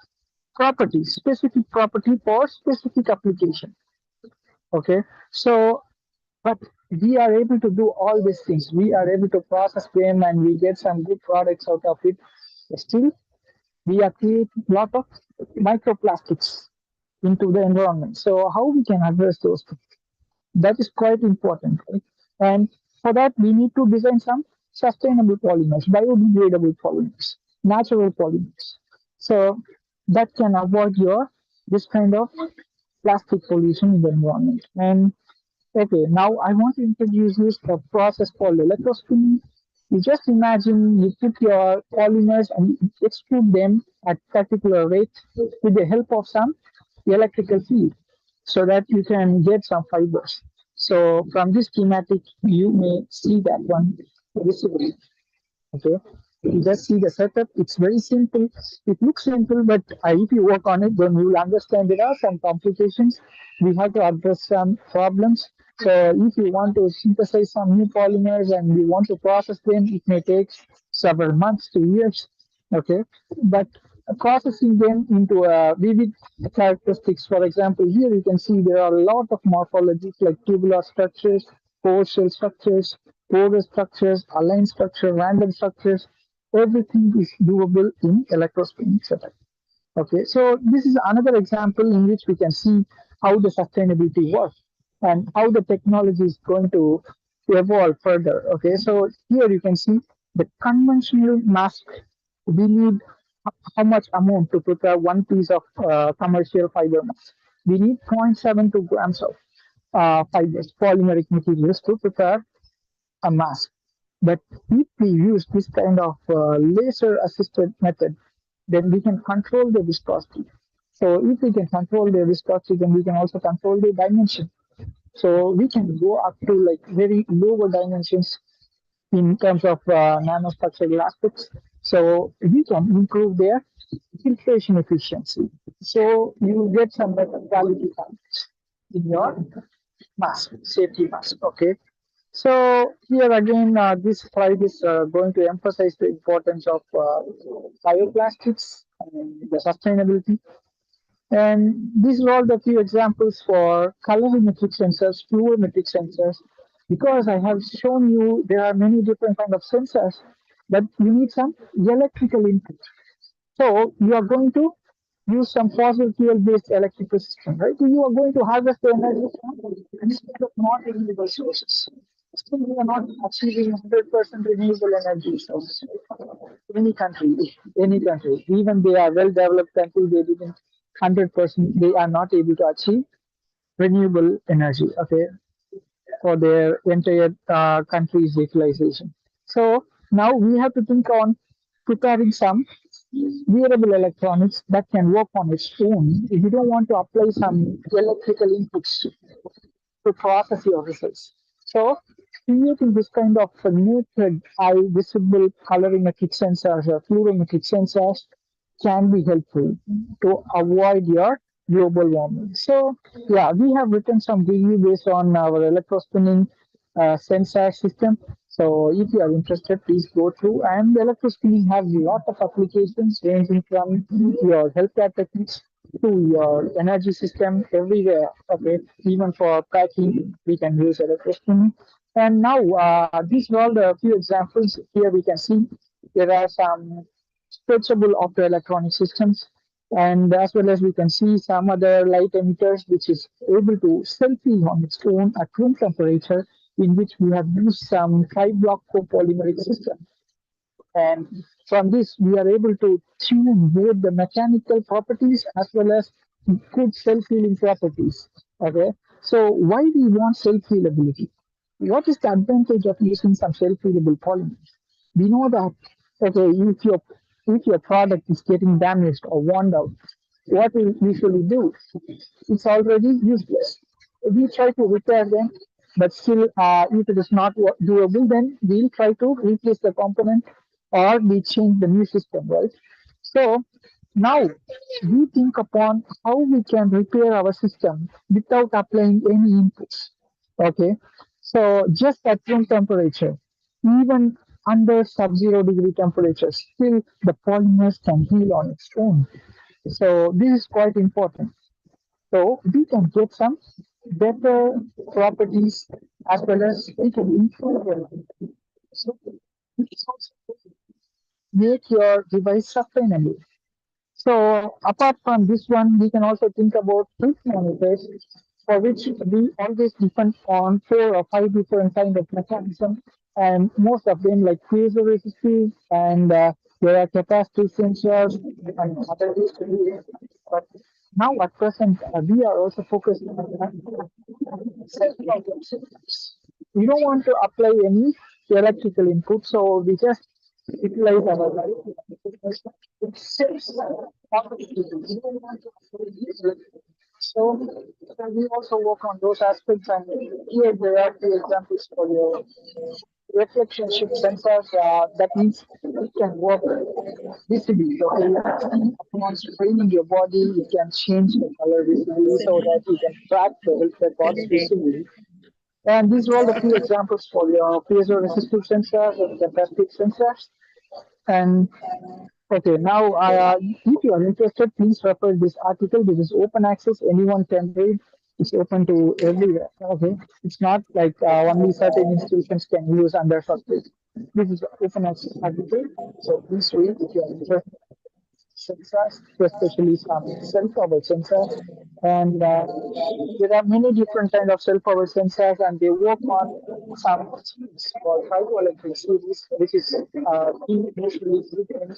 properties, specific property for specific application. Okay, so but we are able to do all these things. We are able to process them and we get some good products out of it. Still, we are creating a lot of microplastics into the environment. So how we can address those things? That is quite important, right? And for that, we need to design some sustainable polymers, biodegradable polymers, natural polymers. So that can avoid your this kind of plastic pollution in the environment. And okay, now I want to introduce you a process called electrospinning. You just imagine you put your polymers and you extrude them at particular rate with the help of some electrical field so that you can get some fibers. So from this schematic, you may see that one visibly. Okay, you just see the setup. It's very simple. It looks simple, but if you work on it, then you'll understand there are some complications. We have to address some problems. So if you want to synthesize some new polymers and you want to process them, it may take several months to years. Okay, but processing them into vivid characteristics. For example, here you can see there are a lot of morphologies like tubular structures, core shell structures, porous structures, aligned structure, random structures. Everything is doable in electrospinning setup. Okay, so this is another example in which we can see how the sustainability works and how the technology is going to evolve further. Okay, so here you can see the conventional mask. We need how much amount to prepare one piece of commercial fiber mask. We need 0.72 grams of fibers, polymeric materials to prepare a mask. But if we use this kind of laser assisted method, then we can control the viscosity. So if we can control the viscosity, then we can also control the dimension. So we can go up to like very lower dimensions in terms of nanostructural aspects. So we can improve their filtration efficiency. So you get some better quality factors in your mask, safety mask. Okay. So here again, this slide is going to emphasize the importance of bioplastics and the sustainability. And these are all the few examples for colorimetric sensors, fluorimetric sensors. Because I have shown you there are many different kind of sensors, but you need some electrical input. So you are going to use some fossil fuel based electrical system, right? So you are going to harvest the energy from instead of non-renewable sources. Still, we are not achieving 100% renewable energy sources. Any country, even they are well developed country, they didn't 100%, they are not able to achieve renewable energy. Okay, for their entire country's utilization. So now we have to think on preparing some wearable electronics that can work on its own. If you don't want to apply some electrical inputs to process your results. So creating this kind of naked eye visible colorimetric sensors or fluorometric sensors can be helpful to avoid your global warming. So yeah, we have written some review based on our electrospinning sensor system. So if you are interested, please go through. And electrospinning has a lot of applications ranging from your healthcare techniques to your energy system everywhere. Okay, even for packing, we can use electrospinning. And now these are all the few examples. Here we can see there are some stretchable optoelectronic systems, and as well as we can see some other light emitters which is able to selfie on its own at room temperature, in which we have used some tri-block copolymeric system. And from this, we are able to tune both the mechanical properties as well as good self-healing properties. Okay, so why do we want self-healability? What is the advantage of using some self-healable polymers? We know that okay, if your product is getting damaged or worn out, what we usually do? It's already useless. We try to repair them, but still, if it is not doable, then we'll try to replace the component or we change the new system, right? So Now, we think upon how we can repair our system without applying any inputs. Okay, so just at room temperature, even under sub-zero degree temperature, still the polymers can heal on its own. So this is quite important. So we can get some better properties as well as we can improve it. So it is also make your device sustainable. So apart from this one, we can also think about heat monitors, for which we always depend on 4 or 5 different kind of mechanisms, and most of them like piezoresistive and there are capacitive sensors and other distributed. But now at present, we are also focused on self-control systems. We don't want to apply any electrical input, so we just utilize our life. It saves we don't want to apply these electrical. So we also work on those aspects, and here there are two examples for your reflection shift sensors. That means it can work visibly. So once training your body, it can change the color visibly so that you can track the health records visibly. And these are all the few examples for your piezoresistive sensors and capacitive sensors. And okay, now if you are interested, please refer this article. This is open access. Anyone can read. It's open to everywhere. Okay, it's not like only certain institutions can use under subject. This is open access article. So please read if you are interested sensors, especially some self-powered sensors. And there are many different kind of self-powered sensors, and they work on some series called hydroelectric series, which is usually driven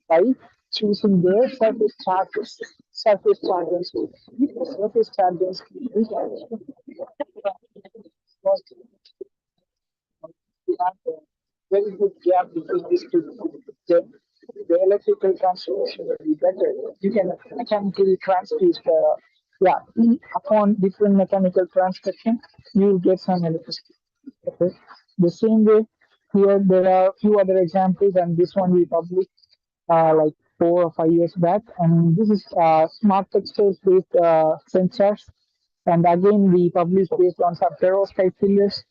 by choosing their surface charges. Surface charges. With the surface charges, we can we have a very good gap between these two. The, the electrical transmission will be better. You can mechanically transduce the, yeah, upon different mechanical transduction, you will get some electricity. Okay. The same way, here there are a few other examples, and this one we published like 4 or 5 years back. And this is smart textiles based sensors. And again, we published based on some perovskite fillers.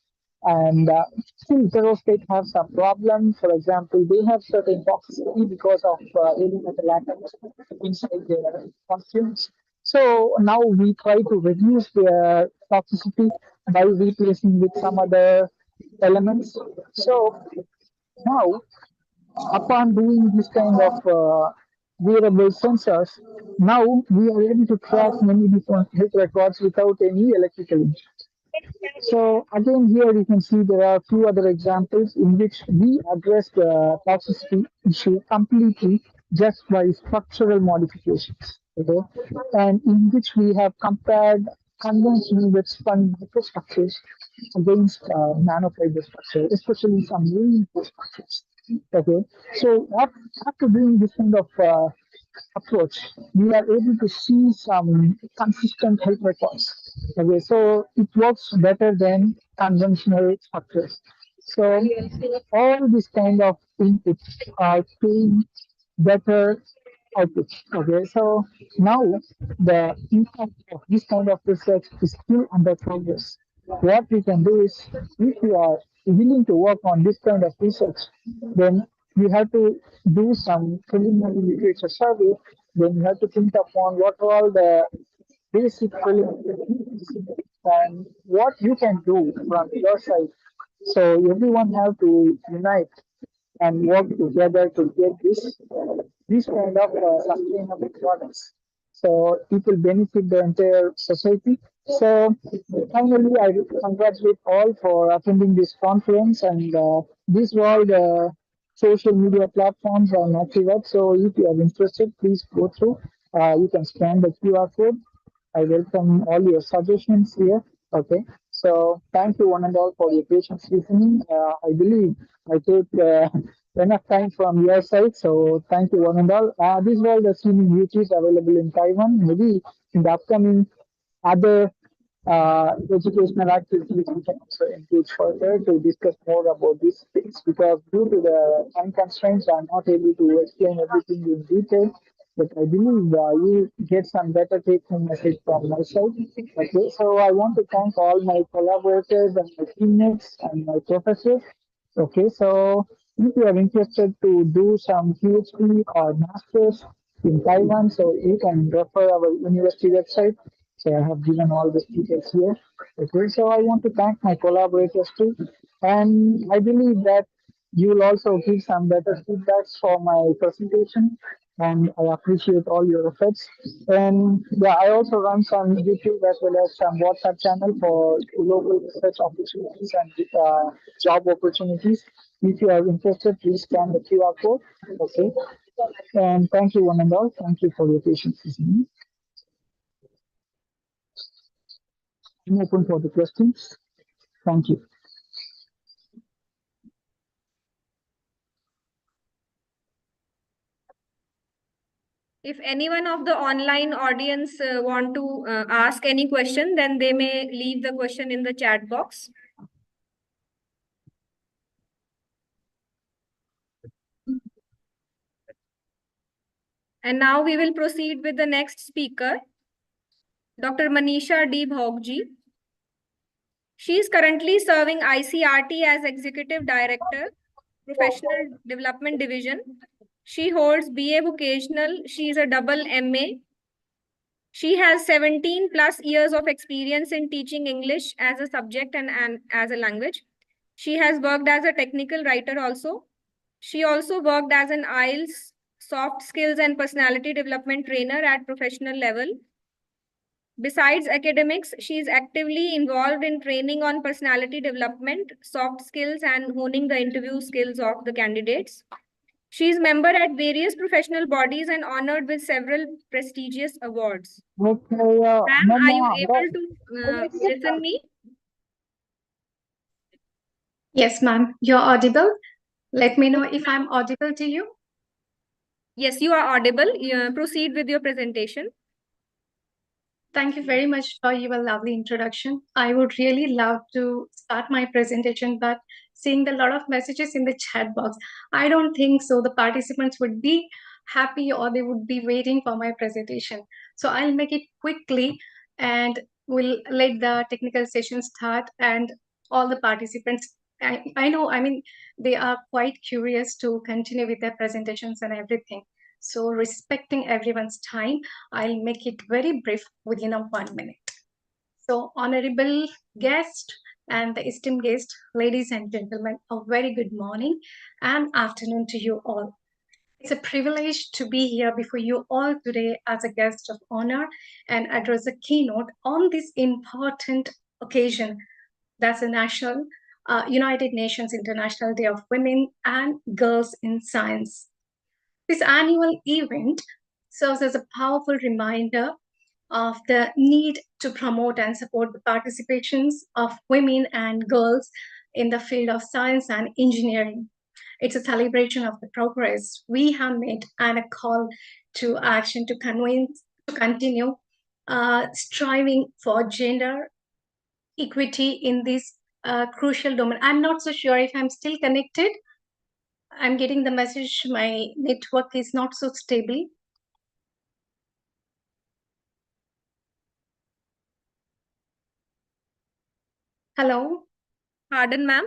And still, perovskite have some problems. For example, they have certain toxicity because of heavy metal atoms inside their costumes. So now we try to reduce their toxicity by replacing with some other elements. So now upon doing this kind of wearable sensors, now we are able to track many different health records without any electrical input. So again, here you can see there are two other examples in which we address the toxicity issue completely just by structural modifications. Okay? And in which we have compared conventional with spun microstructures against nanofiber structure, especially some reinforced structures. Okay, so after doing this kind of approach, we are able to see some consistent health records. Okay, so it works better than conventional structures. So all this kind of inputs are paying better output. Okay, so now the impact of this kind of research is still under progress. What we can do is, if you are willing to work on this kind of research, then you have to do some preliminary literature survey. Then you have to think upon what are all the basic preliminary and what you can do from your side. So everyone have to unite and work together to get this kind of sustainable products. So it will benefit the entire society. So finally, I congratulate all for attending this conference, and these were all the social media platforms on Activate. So if you are interested, please go through. You can scan the QR code. I welcome all your suggestions here. Okay. So thank you one and all for your patience listening. I believe I took enough time from your side. So thank you one and all. These were the streaming YouTubes available in Taiwan. Maybe in the upcoming other educational activities, we can also engage further to discuss more about these things, because due to the time constraints, I'm not able to explain everything in detail. but I believe you get some better take-home message from my side. Okay, so I want to thank all my collaborators and my teammates and my professors. Okay, so if you are interested to do some PhD or masters in Taiwan, so you can refer our university website. So I have given all the details here. Okay, so I want to thank my collaborators too, and I believe that you will also give some better feedbacks for my presentation, and I appreciate all your efforts. And yeah, I also run some YouTube as well as some WhatsApp channel for local research opportunities and job opportunities. If you are interested, please scan the QR code. Okay. And thank you one and all. Thank you for your patience this evening. I'm open for the questions. Thank you. If anyone of the online audience want to ask any question, then they may leave the question in the chat box. And now we will proceed with the next speaker, Dr. Manisha D. Bhogji. She is currently serving ICRT as Executive Director, Professional Development Division. She holds BA Vocational. She is a double MA. She has 17 plus years of experience in teaching English as a subject and as a language. She has worked as a technical writer also. She also worked as an IELTS, soft skills and personality development trainer at professional level. Besides academics, she is actively involved in training on personality development, soft skills, and honing the interview skills of the candidates. She is member at various professional bodies and honored with several prestigious awards. Okay, Ma'am, are you Mama, able to listen me? Yes, ma'am, you're audible. Let me know if I'm audible to you. Yes, you are audible. Proceed with your presentation. Thank you very much for your lovely introduction. I would really love to start my presentation, but seeing a lot of messages in the chat box, I don't think so the participants would be happy or they would be waiting for my presentation. So I'll make it quickly and we'll let the technical session start, and all the participants, I know, I mean, they are quite curious to continue with their presentations and everything. So respecting everyone's time, I'll make it very brief within a 1 minute. So honorable guest and the esteemed guest, ladies and gentlemen, a very good morning and afternoon to you all. It's a privilege to be here before you all today as a guest of honor and address a keynote on this important occasion. That's the United Nations International Day of Women and Girls in Science. This annual event serves as a powerful reminder of the need to promote and support the participations of women and girls in the field of science and engineering. It's a celebration of the progress we have made and a call to action to continue striving for gender equity in this crucial domain. I'm not so sure if I'm still connected. I'm getting the message my network is not so stable. Hello? Pardon, ma'am?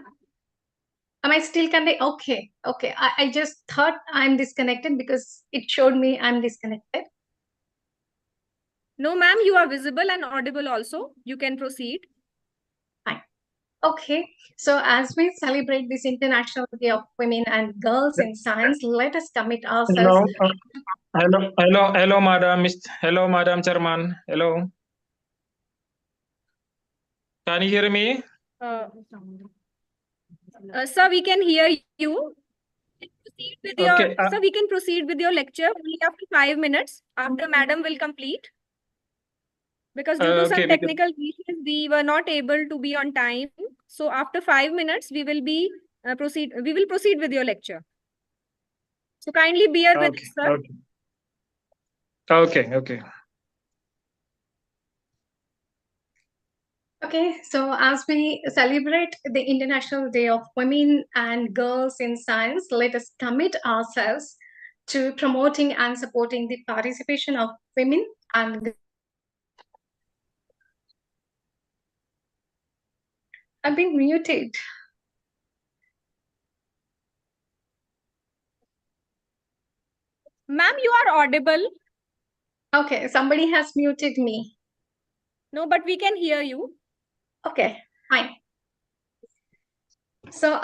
Am I still connected? Okay, okay. I just thought I'm disconnected because it showed me I'm disconnected. No, ma'am, you are visible and audible also. You can proceed. Fine. Okay, so as we celebrate this International Day of Women and Girls in Science, let us commit ourselves. Hello, Madam. Hello, Madam Chairman. Hello. Can you hear me? Sir, we can hear you. Okay, Sir, we can proceed with your lecture only after 5 minutes. After madam will complete. Because due to okay, some technical issues, we were not able to be on time. So after 5 minutes, we will be proceed with your lecture. So kindly bear with us, sir. Okay. Okay, so as we celebrate the International Day of Women and Girls in Science, let us commit ourselves to promoting and supporting the participation of women and I've been muted. Ma'am, you are audible. Okay, somebody has muted me. No, but we can hear you. Okay, fine. So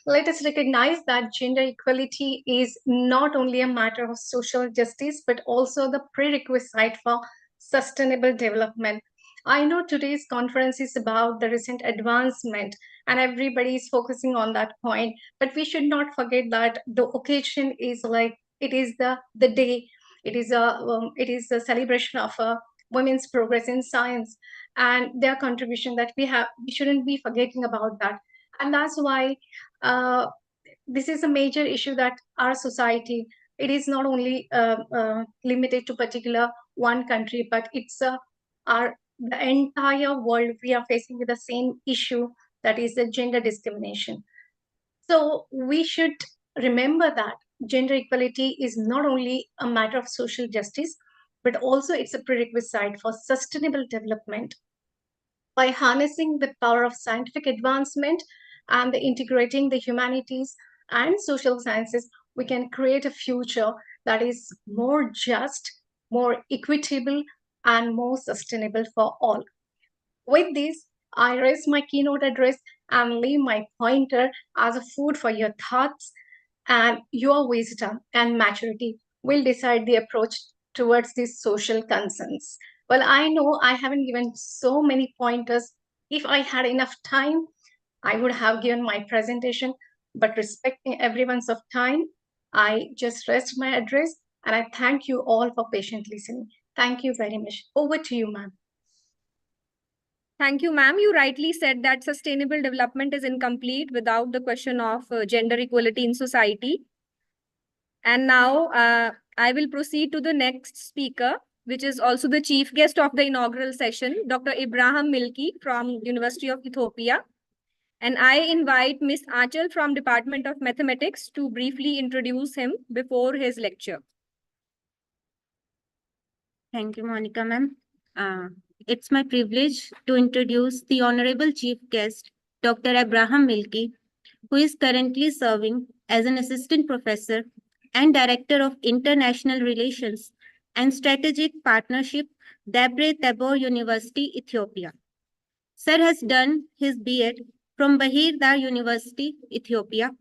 let us recognize that gender equality is not only a matter of social justice, but also the prerequisite for sustainable development. I know today's conference is about the recent advancement and everybody is focusing on that point, but we should not forget that the occasion is like, it is the day, it is a celebration of women's progress in science and their contribution that we shouldn't be forgetting about that. And that's why this is a major issue that our society, it is not only limited to particular one country, but it's the entire world. We are facing with the same issue, that is the gender discrimination. So we should remember that gender equality is not only a matter of social justice, but also it's a prerequisite for sustainable development. By harnessing the power of scientific advancement and integrating the humanities and social sciences, we can create a future that is more just, more equitable, and more sustainable for all. With this, I raise my keynote address and leave my pointer as a food for your thoughts, and your wisdom and maturity will decide the approach towards these social concerns. Well, I know I haven't given so many pointers. If I had enough time, I would have given my presentation, but respecting everyone's of time, I just rest my address and I thank you all for patiently listening. Thank you very much. Over to you, ma'am. Thank you, ma'am. You rightly said that sustainable development is incomplete without the question of gender equality in society. And now I will proceed to the next speaker, which is also the chief guest of the inaugural session, Dr. Ibrahim Milki from University of Ethiopia. And I invite Ms. Achal from Department of Mathematics to briefly introduce him before his lecture. Thank you, Monica, ma'am. It's my privilege to introduce the Honorable Chief Guest, Dr. Abraham Milki, who is currently serving as an Assistant Professor and Director of International Relations and Strategic Partnership, Debre Tabor University, Ethiopia. Sir has done his B.Ed from Bahir Dar University, Ethiopia.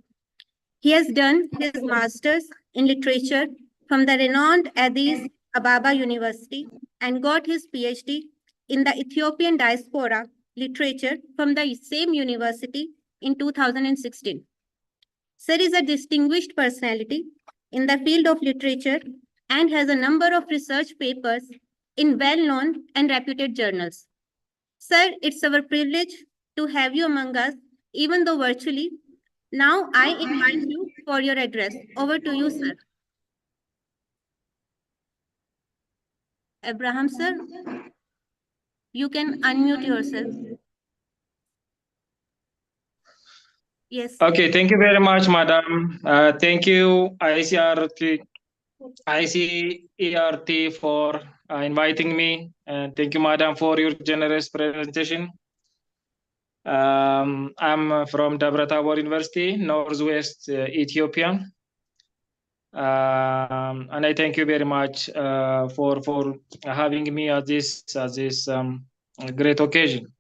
He has done his Master's in Literature from the renowned Addis Ababa University and got his PhD in the Ethiopian Diaspora Literature from the same university in 2016. Sir is a distinguished personality in the field of literature and has a number of research papers in well-known and reputed journals. Sir, it's our privilege to have you among us, even though virtually. Now I invite you for your address. Over to you, sir. Abraham, sir, you can unmute yourself. Yes. Okay, thank you very much, madam. Thank you, ICERT for inviting me. And thank you, madam, for your generous presentation. I'm from Debre Tabor University, Northwest Ethiopia. And I thank you very much for having me at this great occasion.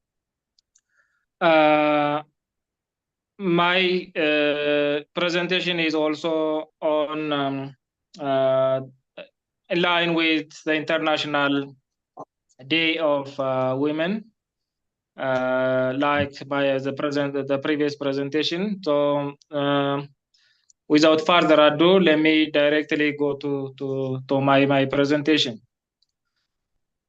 My presentation is also on in line with the International Day of Women, like the previous presentation. So without further ado, let me directly go to my presentation.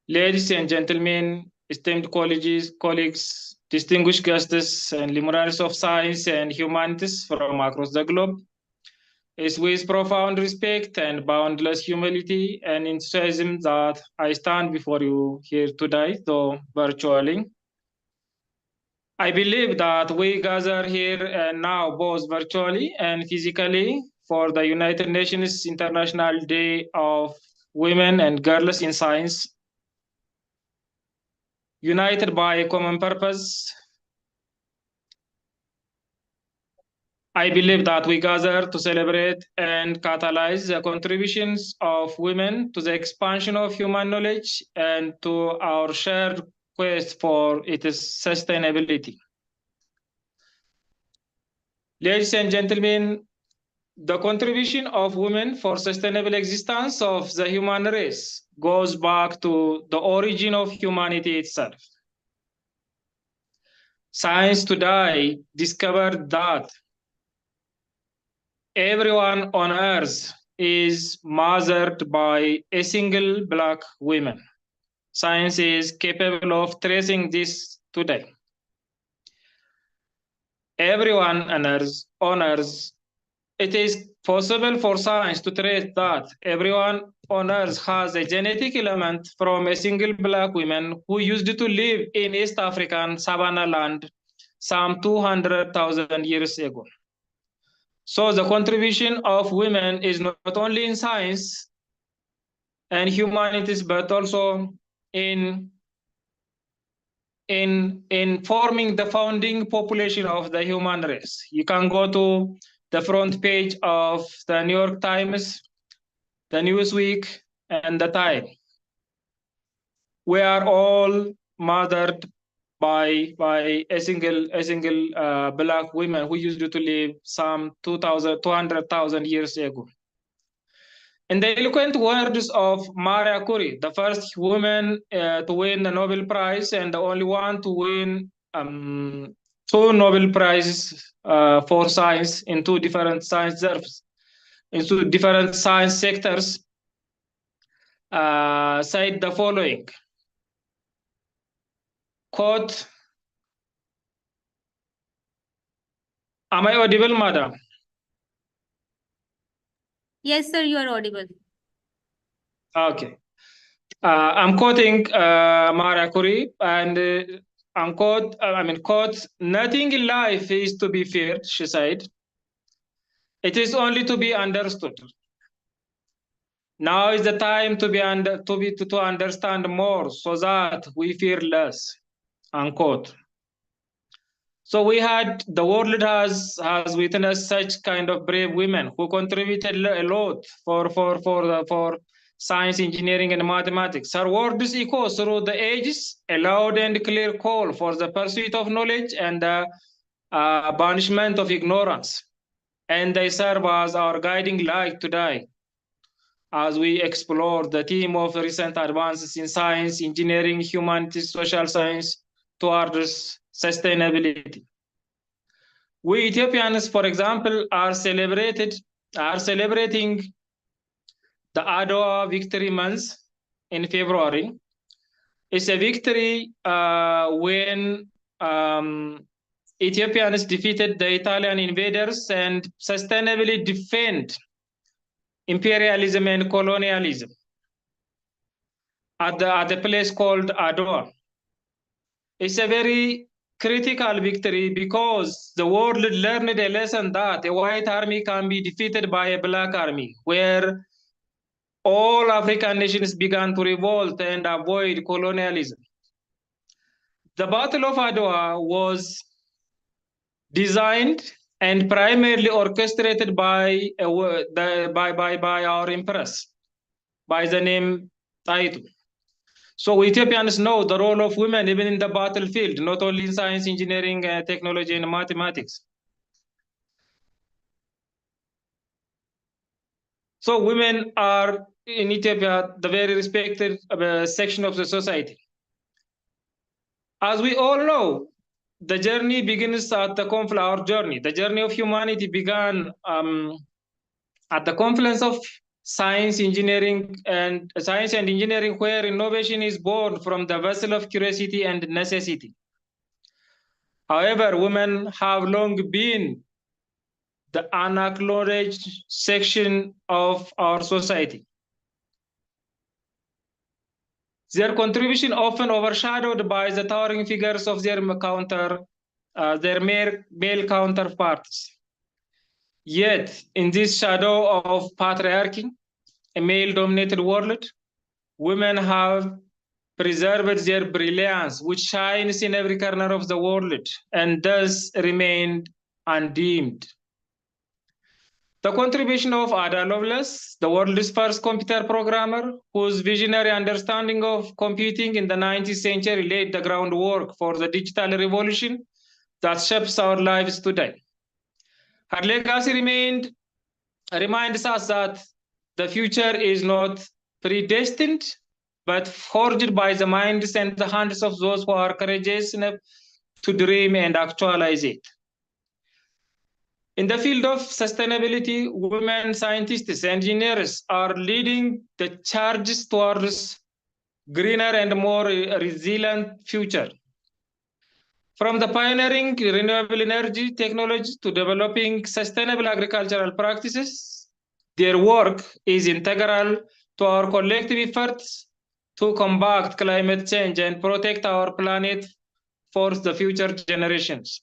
Ladies and gentlemen, esteemed colleagues, distinguished guests, and luminaries of science and humanities from across the globe, it's with profound respect and boundless humility and enthusiasm that I stand before you here today, though virtually. I believe that we gather here and now, both virtually and physically, for the United Nations International Day of Women and Girls in Science. United by a common purpose, I believe that we gather to celebrate and catalyze the contributions of women to the expansion of human knowledge and to our shared quest for its sustainability. Ladies and gentlemen, the contribution of women for sustainable existence of the human race goes back to the origin of humanity itself. Science today discovered that everyone on earth is mothered by a single Black woman. Science is capable of tracing this today. Everyone on earth, it is possible for science to trace that everyone on earth has a genetic element from a single Black woman who used to live in East African savanna land some 200,000 years ago. So the contribution of women is not only in science and humanities, but also in forming the founding population of the human race. You can go to the front page of the New York Times, the Newsweek, and the Time. We are all mothered by a single Black woman who used to live some 200,000 years ago. In the eloquent words of Maria Curie, the first woman to win the Nobel Prize and the only one to win 2 Nobel Prizes for science in 2 different science serves, in 2 different science sectors, said the following, quote, "Am I audible, madam?" Yes, sir, you are audible. Okay. I'm quoting Maria Curie, and quote, "Nothing in life is to be feared," she said. "It is only to be understood. Now is the time to understand more so that we fear less," unquote. So the world has witnessed such kind of brave women who contributed a lot for science, engineering, and mathematics. Her words echo through the ages, a loud and clear call for the pursuit of knowledge and the banishment of ignorance. And they serve as our guiding light today as we explore the theme of recent advances in science, engineering, humanities, social science towards sustainability. We Ethiopians, for example, are celebrating the Adwa Victory Month in February. It's a victory when Ethiopians defeated the Italian invaders and sustainably defend imperialism and colonialism at the place called Adwa. It's a very critical victory because the world learned a lesson that a white army can be defeated by a Black army, where all African nations began to revolt and avoid colonialism. The Battle of Adwa was designed and primarily orchestrated by our empress, by the name Taitu. So Ethiopians know the role of women even in the battlefield, not only in science, engineering, technology, and mathematics. So women are in Ethiopia the very respected section of the society. As we all know, the journey begins at the confluence. Our journey, the journey of humanity, began at the confluence of science and engineering, where innovation is born from the vessel of curiosity and necessity. However, women have long been the unacknowledged section of our society. Their contribution often overshadowed by the towering figures of their male counterparts. Yet, in this shadow of patriarchy, a male-dominated world, women have preserved their brilliance, which shines in every corner of the world, and thus remained undimmed. The contribution of Ada Lovelace, the world's first computer programmer, whose visionary understanding of computing in the 19th century laid the groundwork for the digital revolution that shapes our lives today. Her legacy reminds us that the future is not predestined, but forged by the minds and the hands of those who are courageous enough to dream and actualize it. In the field of sustainability, women scientists and engineers are leading the charges towards greener and more resilient future. From the pioneering renewable energy technology to developing sustainable agricultural practices, their work is integral to our collective efforts to combat climate change and protect our planet for the future generations.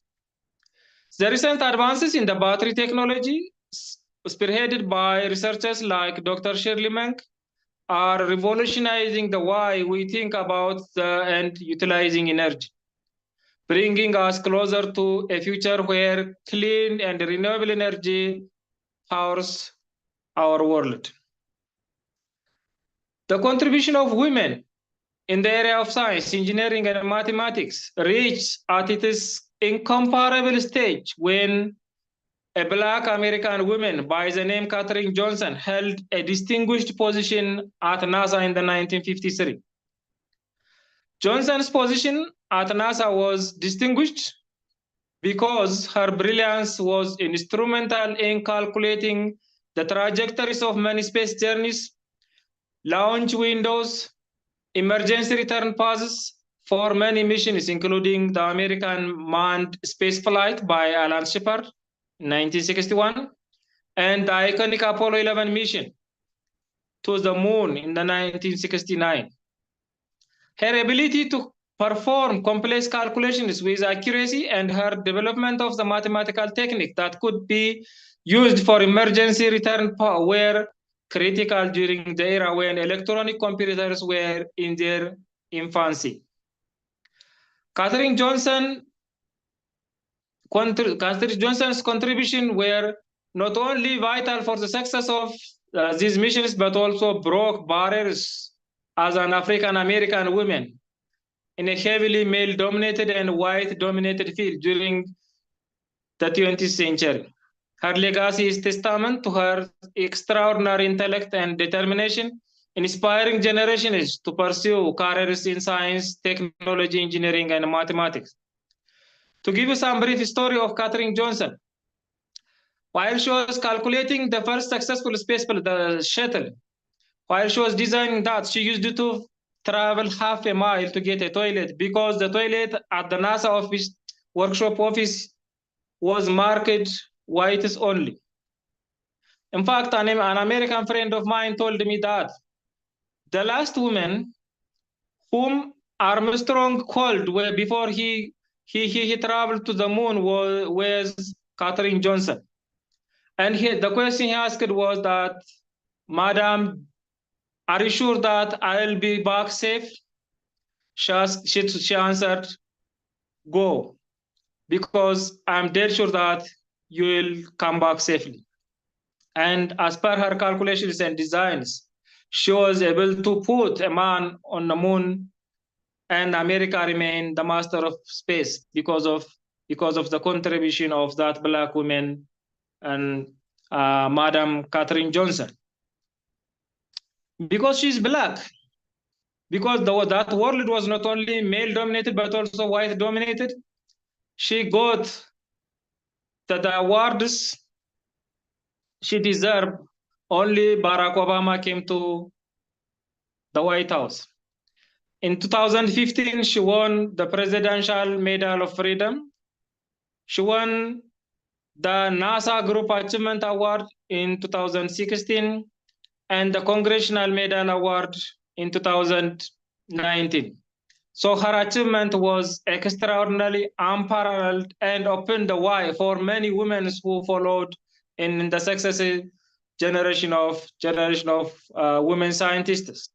The recent advances in the battery technology, spearheaded by researchers like Dr. Shirley Menk, are revolutionizing the way we think about and utilizing energy, bringing us closer to a future where clean and renewable energy powers our world. The contribution of women in the area of science, engineering, and mathematics reached at its incomparable stage when a Black American woman by the name Katherine Johnson held a distinguished position at NASA in the 1953. Johnson's position at NASA was distinguished because her brilliance was instrumental in calculating the trajectories of many space journeys, launch windows, emergency return paths for many missions, including the American manned spaceflight by Alan Shepard in 1961 and the iconic Apollo 11 mission to the moon in the 1969. Her ability to perform complex calculations with accuracy and her development of the mathematical technique that could be used for emergency return were critical during the era when electronic computers were in their infancy. Katherine Johnson's contribution were not only vital for the success of these missions, but also broke barriers as an African American woman in a heavily male-dominated and white-dominated field during the 20th century. Her legacy is testament to her extraordinary intellect and determination, inspiring generations to pursue careers in science, technology, engineering, and mathematics. To give you some brief story of Katherine Johnson, while she was calculating the first successful space the shuttle, while she was designing that, she used to travel half a mile to get a toilet because the toilet at the NASA office, workshop office, was marked whites only. In fact, an American friend of mine told me that the last woman whom Armstrong called before he traveled to the moon was Katherine Johnson. And the question he asked was that, Madam, are you sure that I'll be back safe? She answered, go, because I'm dead sure that you will come back safely. And as per her calculations and designs, she was able to put a man on the moon, and America remained the master of space because of the contribution of that Black woman and Madam Katherine Johnson. Because she's Black, because that world was not only male-dominated but also white-dominated, she got the awards she deserved. Only Barack Obama came to the White House. In 2015, she won the Presidential Medal of Freedom. She won the NASA Group Achievement Award in 2016 and the Congressional Medal Award in 2019. So her achievement was extraordinarily unparalleled and opened the way for many women who followed in the successive generation of women scientists.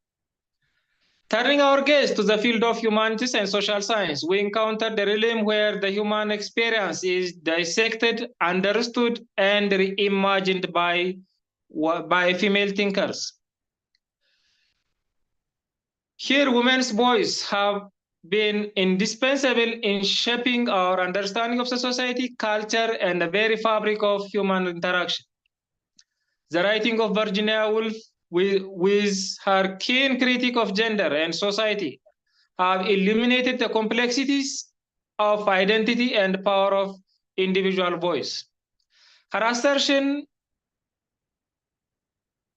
Turning our gaze to the field of humanities and social science, we encounter the realm where the human experience is dissected, understood, and reimagined by female thinkers. Here, women's voices have been indispensable in shaping our understanding of the society, culture, and the very fabric of human interaction. The writing of Virginia Woolf, with her keen critique of gender and society, have illuminated the complexities of identity and power of individual voice. Her assertion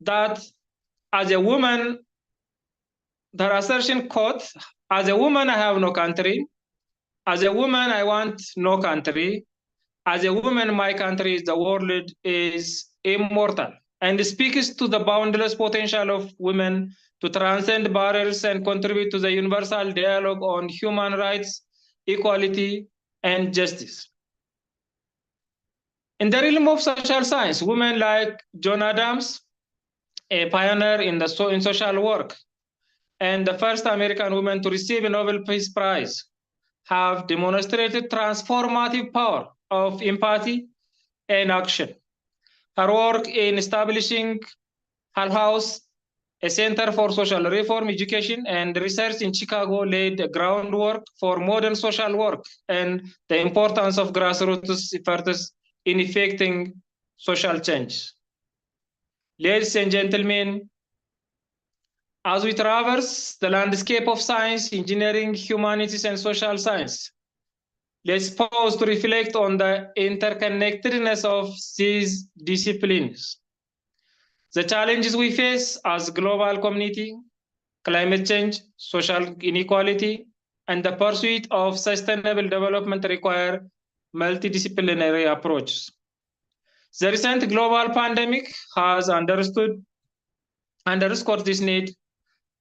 that as a woman, her assertion quote, as a woman, I have no country. As a woman, I want no country. As a woman, my country is the world is immortal, and speaks to the boundless potential of women to transcend barriers and contribute to the universal dialogue on human rights, equality, and justice. In the realm of social science, women like John Adams, a pioneer in social work, and the first American woman to receive a Nobel Peace Prize, have demonstrated transformative power of empathy and action. Her work in establishing Hull House, a center for social reform, education, and research in Chicago, laid the groundwork for modern social work and the importance of grassroots efforts in effecting social change. Ladies and gentlemen, as we traverse the landscape of science, engineering, humanities, and social science, let's pause to reflect on the interconnectedness of these disciplines. The challenges we face as a global community, climate change, social inequality, and the pursuit of sustainable development require multidisciplinary approaches. The recent global pandemic has underscored this need,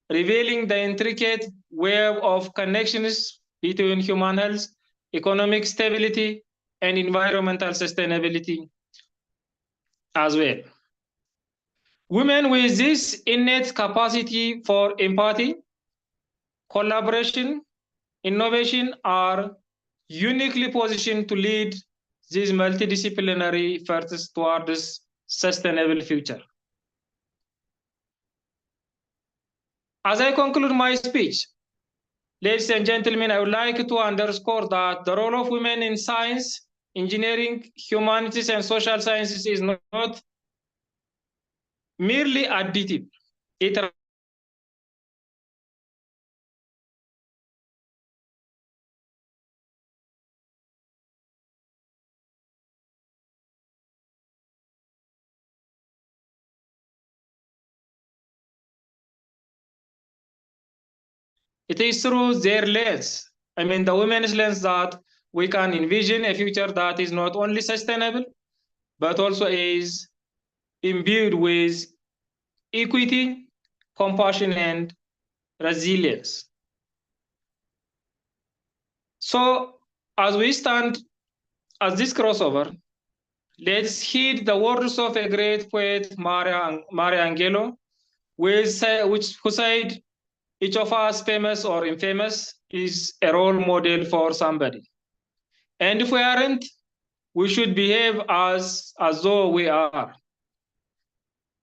revealing the intricate web of connections between human health, economic stability, and environmental sustainability as well. Women with this innate capacity for empathy, collaboration, innovation are uniquely positioned to lead these multidisciplinary efforts towards sustainable future. As I conclude my speech, ladies and gentlemen, I would like to underscore that the role of women in science, engineering, humanities, and social sciences is not merely additive. It is through their lens, the women's lens, that we can envision a future that is not only sustainable, but also is imbued with equity, compassion, and resilience. So, as we stand at this crossover, let's heed the words of a great poet, Maria Angelo, who said, each of us, famous or infamous, is a role model for somebody. And if we aren't, we should behave as though we are.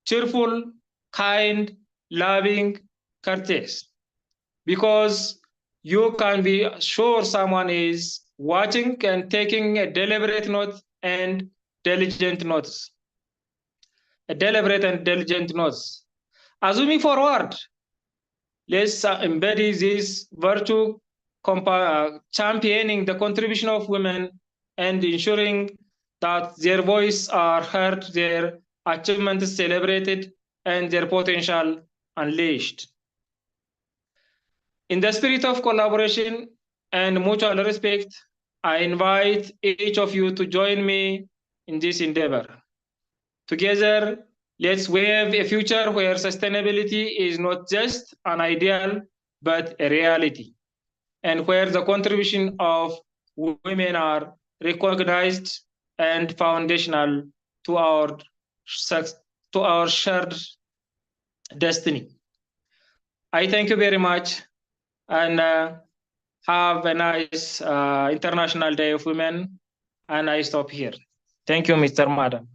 Cheerful, kind, loving, courteous. Because you can be sure someone is watching and taking a deliberate note and diligent notes. A deliberate and diligent notes. As we move forward, let's embed this virtue, championing the contribution of women and ensuring that their voices are heard, their achievements celebrated, and their potential unleashed. In the spirit of collaboration and mutual respect, I invite each of you to join me in this endeavor. Together, let's wave a future where sustainability is not just an ideal, but a reality, and where the contribution of women are recognized and foundational to our to our shared destiny. I thank you very much, and have a nice International Day of Women. And I stop here. Thank you, Mr. Madam.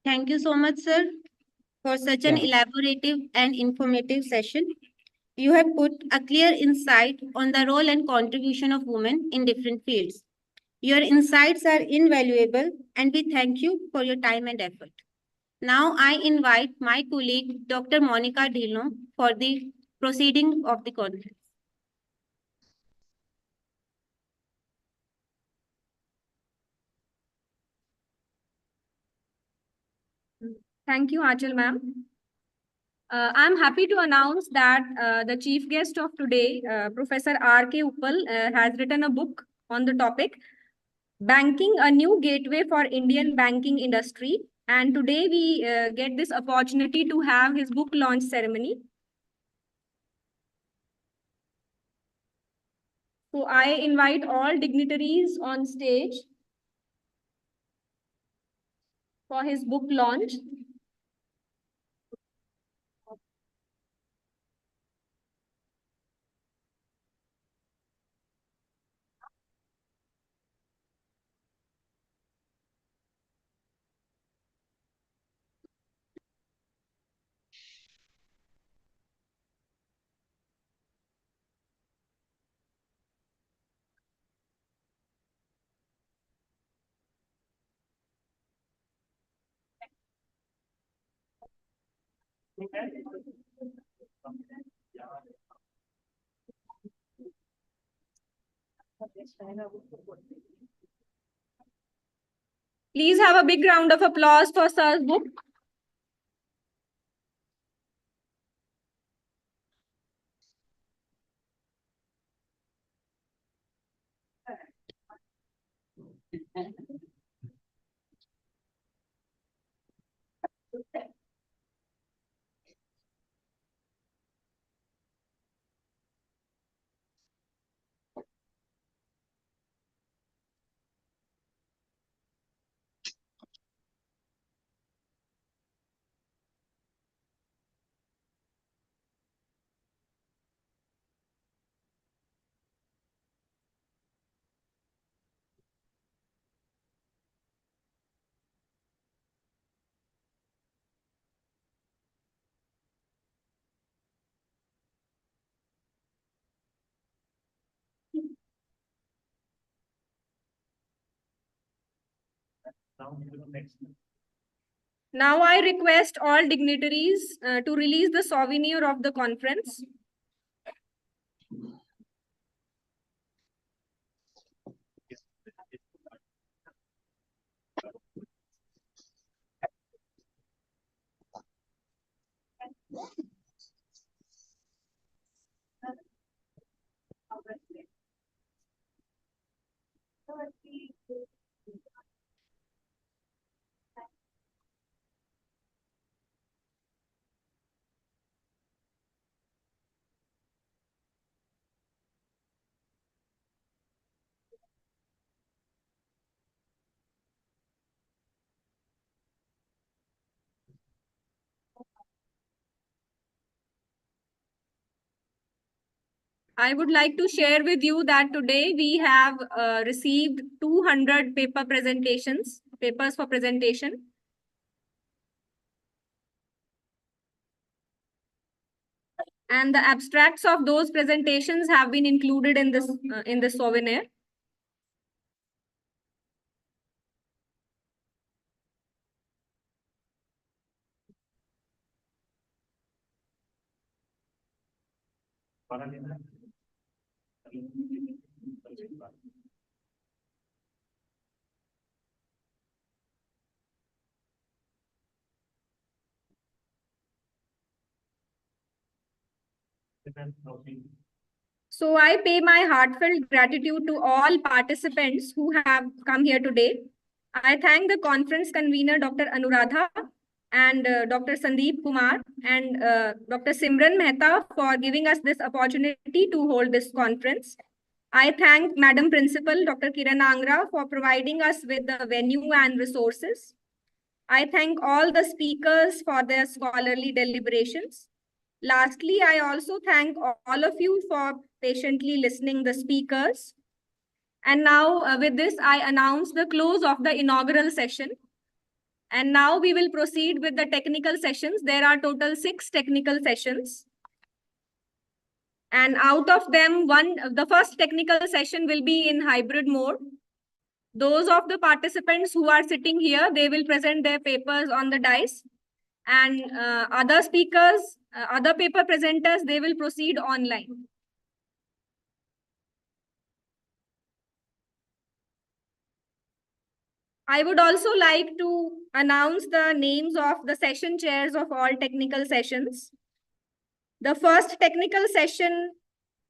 Thank you so much, sir, for such an Yeah. elaborative and informative session. You have put a clear insight on the role and contribution of women in different fields. Your insights are invaluable, and we thank you for your time and effort. Now I invite my colleague, Dr. Monica Dhillon, for the proceeding of the conference. Thank you, Achal ma'am. I'm happy to announce that the chief guest of today, Professor R.K. Uppal, has written a book on the topic, Banking, a New Gateway for Indian Banking Industry. And today we get this opportunity to have his book launch ceremony. So I invite all dignitaries on stage for his book launch. Please have a big round of applause for Sir's book. Now I request all dignitaries to release the souvenir of the conference. I would like to share with you that today we have received 200 papers for presentation. And the abstracts of those presentations have been included in this souvenir. So I pay my heartfelt gratitude to all participants who have come here today. I thank the conference convener, Dr. Anuradha, and Dr. Sandeep Kumar, and Dr. Simran Mehta for giving us this opportunity to hold this conference. I thank Madam Principal, Dr. Kiran Angra, for providing us with the venue and resources. I thank all the speakers for their scholarly deliberations. Lastly, I also thank all of you for patiently listening the speakers. And now with this, I announce the close of the inaugural session. And now we will proceed with the technical sessions. There are total 6 technical sessions. And out of them, the first technical session will be in hybrid mode. Those of the participants who are sitting here, they will present their papers on the dais. And other speakers, other paper presenters, they will proceed online. I would also like to announce the names of the session chairs of all technical sessions. The first technical session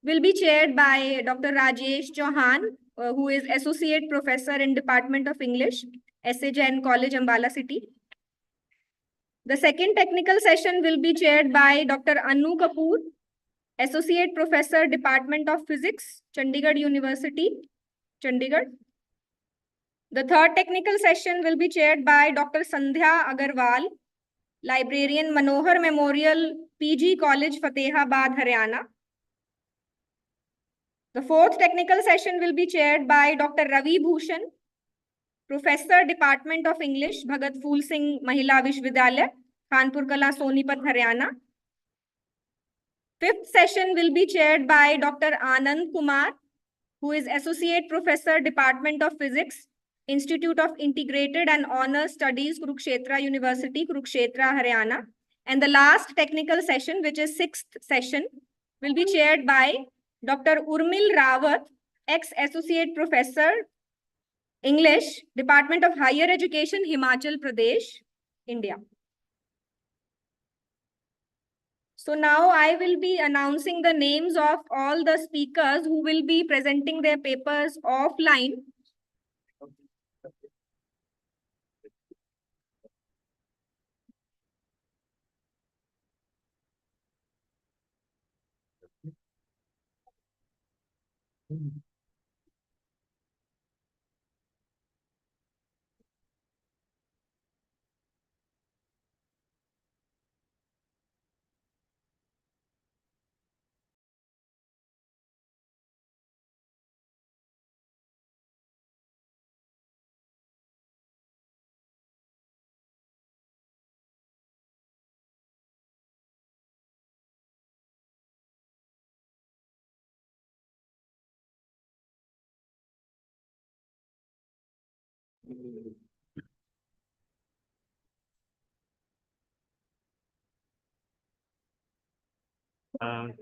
will be chaired by Dr. Rajesh Chauhan, who is Associate Professor in Department of English, SAJN College, Ambala City. The second technical session will be chaired by Dr. Anu Kapoor, Associate Professor, Department of Physics, Chandigarh University, Chandigarh. The third technical session will be chaired by Dr. Sandhya Agarwal, Librarian, Manohar Memorial, PG College, Fatehabad, Haryana. The fourth technical session will be chaired by Dr. Ravi Bhushan, Professor, Department of English, Bhagat Phool Singh Mahila Vishwavidyalaya, Kanpur Kala, Sonipat, Haryana. Fifth session will be chaired by Dr. Anand Kumar, who is Associate Professor, Department of Physics, Institute of Integrated and Honor Studies, Kurukshetra University, Kurukshetra, Haryana. And the last technical session, which is sixth session, will be chaired by Dr. Urmil Rawat, ex-Associate Professor, English, Department of Higher Education, Himachal Pradesh, India. So now I will be announcing the names of all the speakers who will be presenting their papers offline.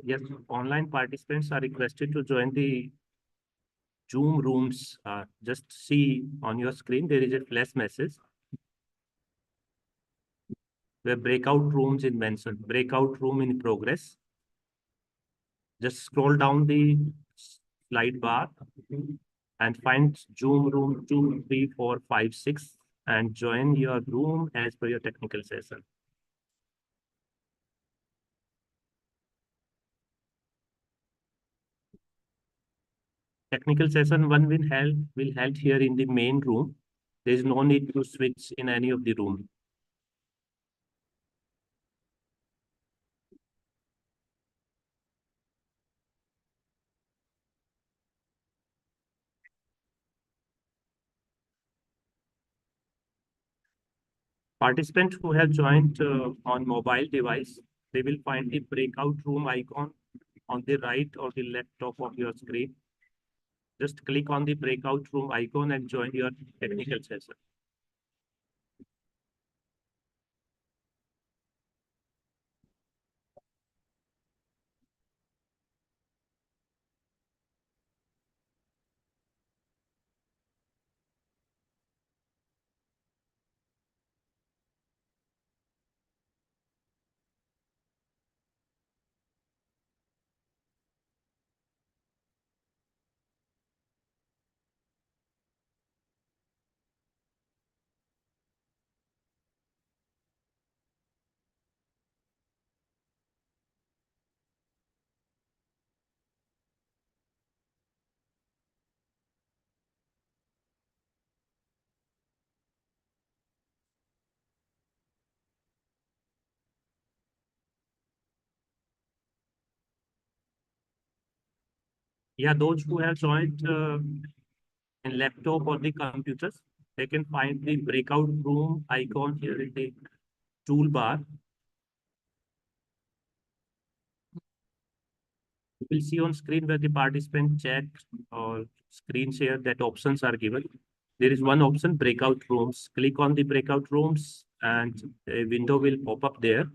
Yes, online participants are requested to join the Zoom rooms. Just see on your screen, there is a flash message where breakout rooms is mentioned, breakout room in progress. Just scroll down the slide bar and find Zoom room 2, 3, 4, 5, 6 and join your room as per your technical session. Technical session 1 will held here in the main room. There is no need to switch in any of the room. Participants who have joined on mobile device, they will find the breakout room icon on the right or the left top of your screen. Just click on the breakout room icon and join your technical session. Yeah, those who have joined in laptop or the computers, they can find the breakout room icon here in the toolbar. You will see on screen where the participant chat or screen share that options are given. There is one option, breakout rooms. Click on the breakout rooms and a window will pop up there.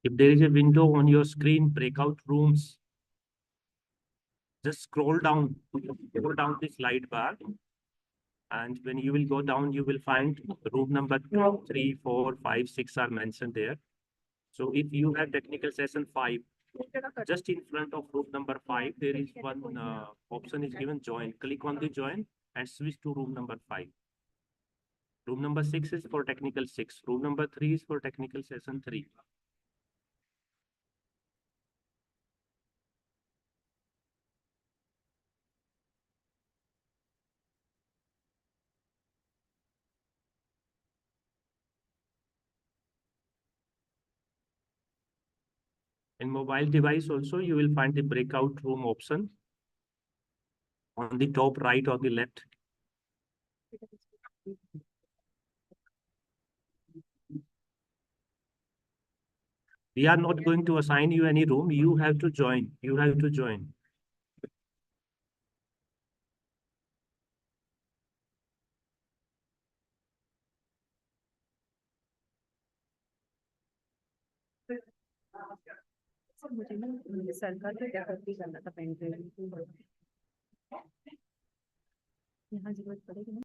If there is a window on your screen, breakout rooms, just scroll down the slide bar. And when you will go down, you will find room number 3, 4, 5, 6 are mentioned there. So if you have technical session 5, just in front of room number 5, there is one option is given join. Click on the join and switch to room number 5. Room number 6 is for technical 6. Room number 3 is for technical session 3. In mobile device also, you will find the breakout room option on the top right or the left. We are not going to assign you any room. You have to join. You have to join. मुझे ना सरकार को क्या करती करना था pen यहाँ जरूरत पड़ेगी ना।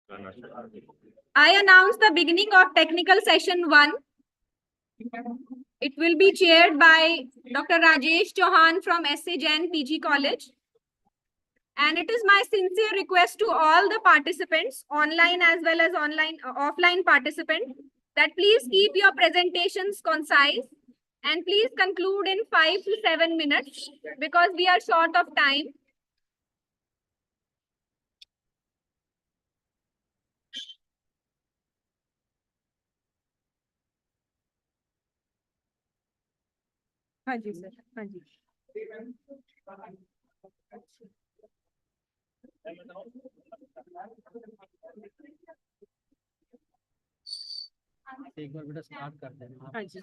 I announce the beginning of technical session 1. It will be chaired by Dr. Rajesh Chauhan from S.A. Jain PG College. And it is my sincere request to all the participants, online as well as offline participants, that please keep your presentations concise and please conclude in 5 to 7 minutes because we are short of time. हाँ जी sir, हाँ जी। एक बार बेटा start कर देना। हाँ जी,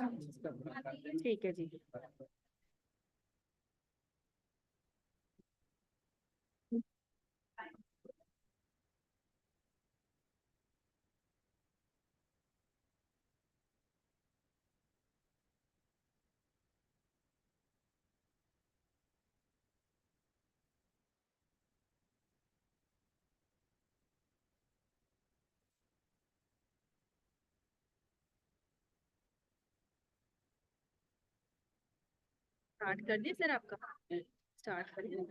ठीक है जी। Start कर दिए सर आपका? स्टार्ट कर दिया।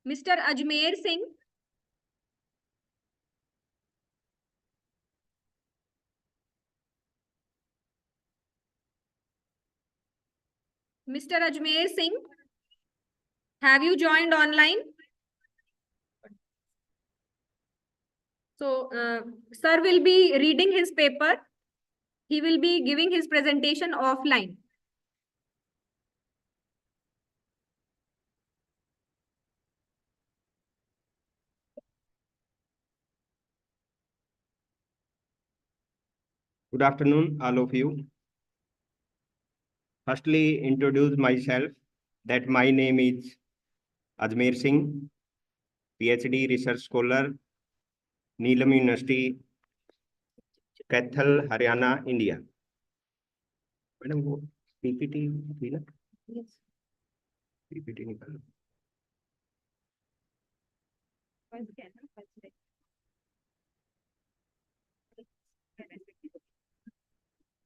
Mr. Ajmer Singh. Mr. Ajmer Singh, have you joined online? So, sir will be reading his paper. He will be giving his presentation offline. Good afternoon, all of you. Firstly, introduce myself that my name is Ajmer Singh, PhD research scholar, Neelam University, Kaithal, Haryana, India. Madam, वो PPT थी ना? Yes. PPT निकालो.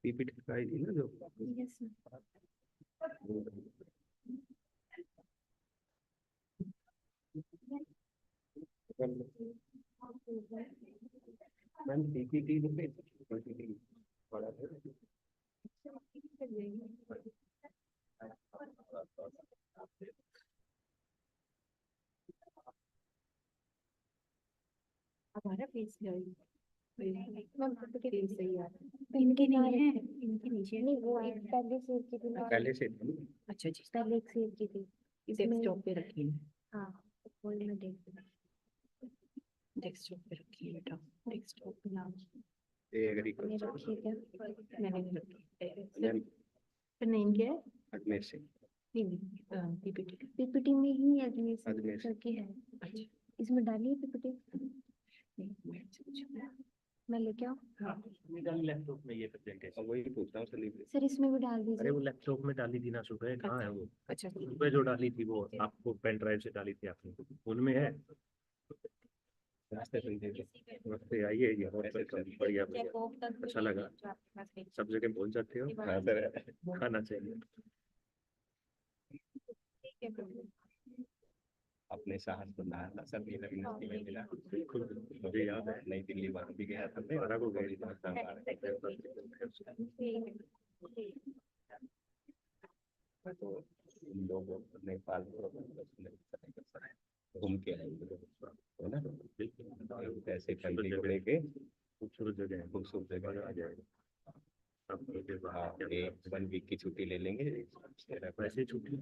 PPT दिखाई दी ना जो? Yes, sir. Ma'am PPT PPT बड़ा है. हमारा फेस सही है, इनके नहीं है, इनके नीचे नहीं, वो एक पहले सेव की थी ना, पहले से अच्छा जी, पहले एक सेव की थी, डेस्कटॉप पे रखी है। हाँ, फोल्डर में डेस्कटॉप पे रखी है बेटा, डेस्कटॉप पे नाम ये रखी है क्या? मैंने नहीं रखी। मैम फिर नेम क्या है? अजमेर से. नहीं, पीपीटी में ही एडमिशन करके है। अच्छा, इसमें डालिए पीपीटी। मैं लेके आऊँ? लैपटॉप में ये प्रेजेंटेशन वही पूछ रहा हूँ सर इसमें भी डाल अरे दीजिए। वो लैपटॉप में डाली थी ना सुबह, कहाँ है वो? अच्छा सुबह जो डाली थी वो आपको पेन ड्राइव से डाली थी आपने, उनमें है। नमस्ते, आइए आइए, बहुत बढ़िया बढ़िया, अच्छा लगा। सब जगह बोल जाते हो। हाँ सर, खाना चाहिए। अपने साहस बनाया था सर, यूनिवर्सिटी में मिला। बिल्कुल, मुझे याद है। नई दिल्ली वहाँ भी गया था, सारा को गए तो लोग नेपाल घूम के आएंगे, है ना? ऐसे फैमिली को लेके खूबसूरत जगह है, खूबसूरत जगह आ जाएगा। हाँ, एक 1 वीक की छुट्टी ले लेंगे। वैसे छुट्टी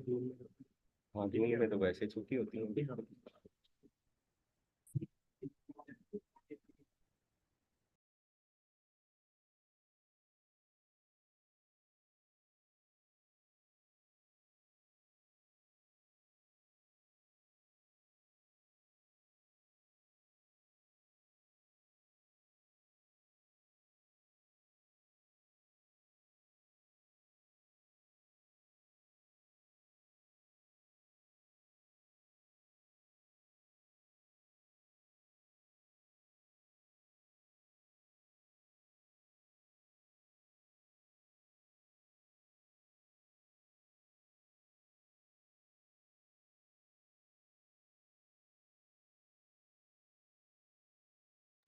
हाँ, जून में तो वैसे छुट्टी होती है।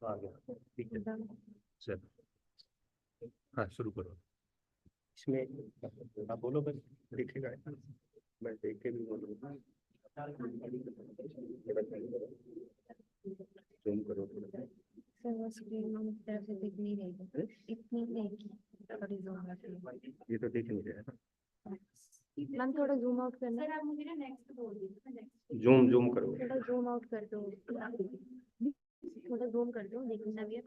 आ गया, ठीक है सर। हाँ, शुरू करो। इसमें आप बोलो, बस दिखेगा, मैं देख के भी बोलूँगा। जूम करो थोड़ा। सर वो स्क्रीन में मेरी तरफ से दिख नहीं रही, इतनी नहीं थोड़ी जूम आउट। ये तो दिख नहीं रहा है ना। मैम थोड़ा जूम आउट करना। सर आप मुझे ना नेक्स्ट बोल दीजिए। जूम जूम करो। थोड़ा जूम आउट कर दो, थोड़ा जूम कर दो, देखना भी है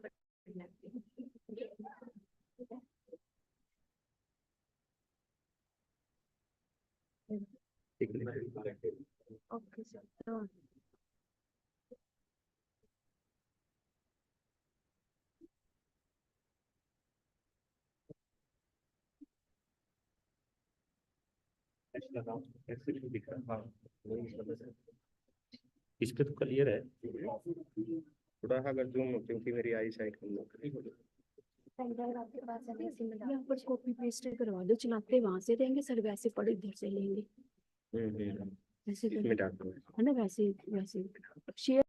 ओके सर। तो ऐसे भी दिख रहा है। हाँ, इस पे तो क्लियर है। थोड़ा अगर जूम, क्योंकि मेरी आई साइड कम हो। पेनड्राइव आपके पास है, इसी में यहाँ पर कॉपी पेस्ट करवा दो, चलाते वहां से देंगे सर, वैसे पढ़े इधर से लेंगे। वैसे इसमें डाल दो। है ना, वैसे वैसे share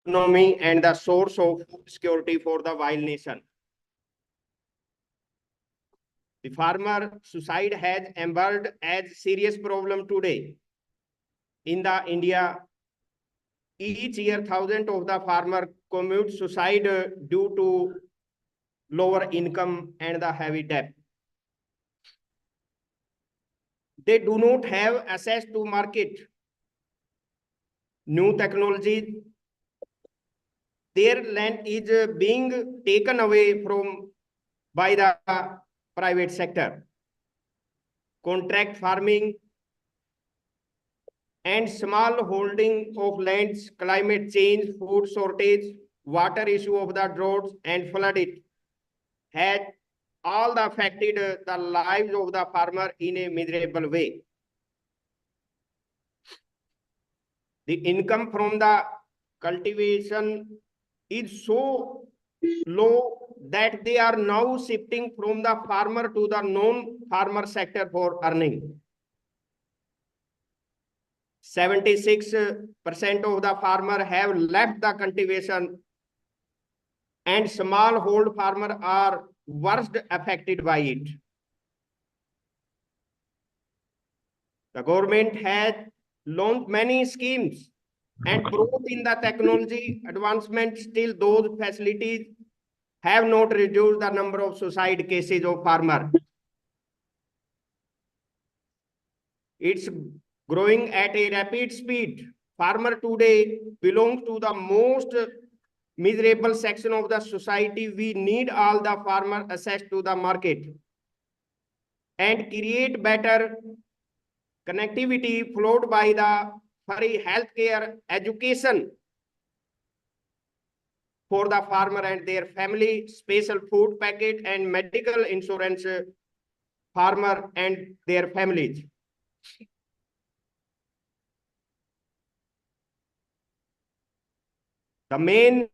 Economy and the source of food security for the wild nation. The farmer suicide has emerged as serious problem today. In the India, each year thousands of the farmer commit suicide due to lower income and the heavy debt. They do not have access to market, new technology. Their land is being taken away from by the private sector. Contract farming and small holding of lands, climate change, food shortage, water issue of the droughts and flooded had all the affected the lives of the farmer in a miserable way. The income from the cultivation is so low that they are now shifting from the farmer to the non-farmer sector for earning. 76% of the farmer have left the cultivation and small hold farmer are worst affected by it. The government has launched many schemes and brought in the technology advancement. Still those facilities have not reduced the number of suicide cases of farmer. It's growing at a rapid speed. Farmer today belongs to the most miserable section of the society. We need all the farmer access to the market and create better connectivity followed by the free healthcare education for the farmer and their family, special food packet and medical insurance farmer and their families. The main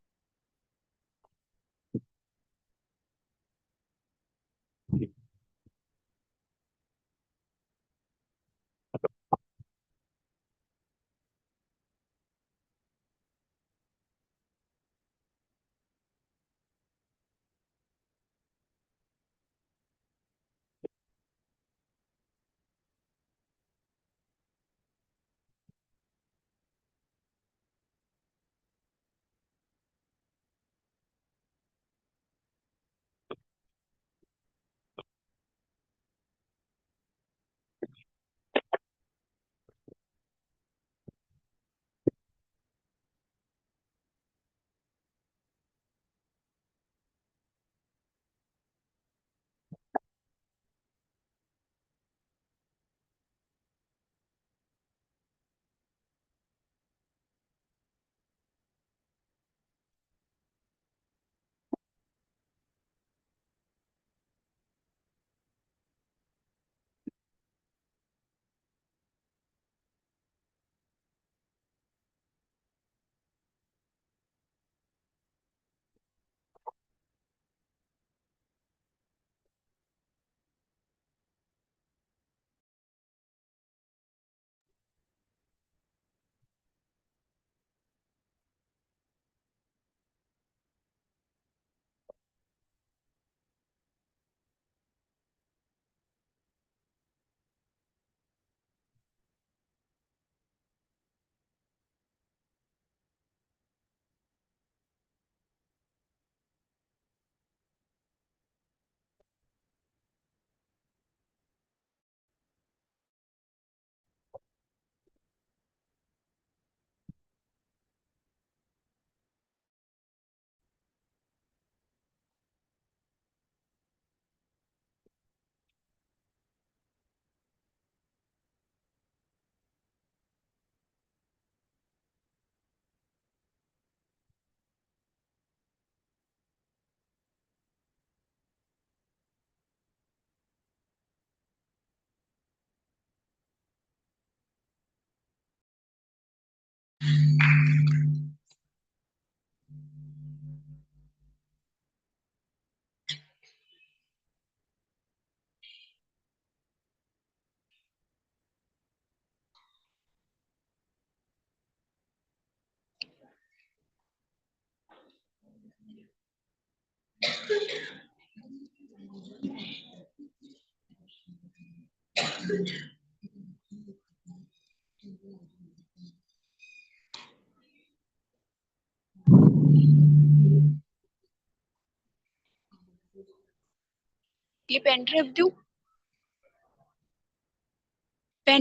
ये pen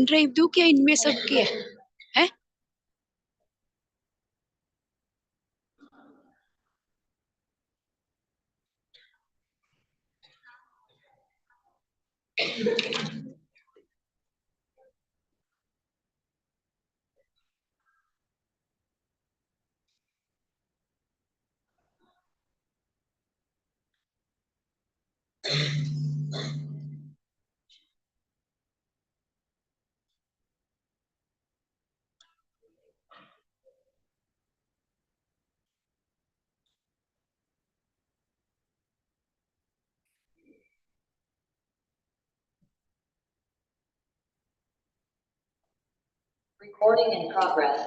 drive दूं क्या इनमें सबके है? Recording in progress.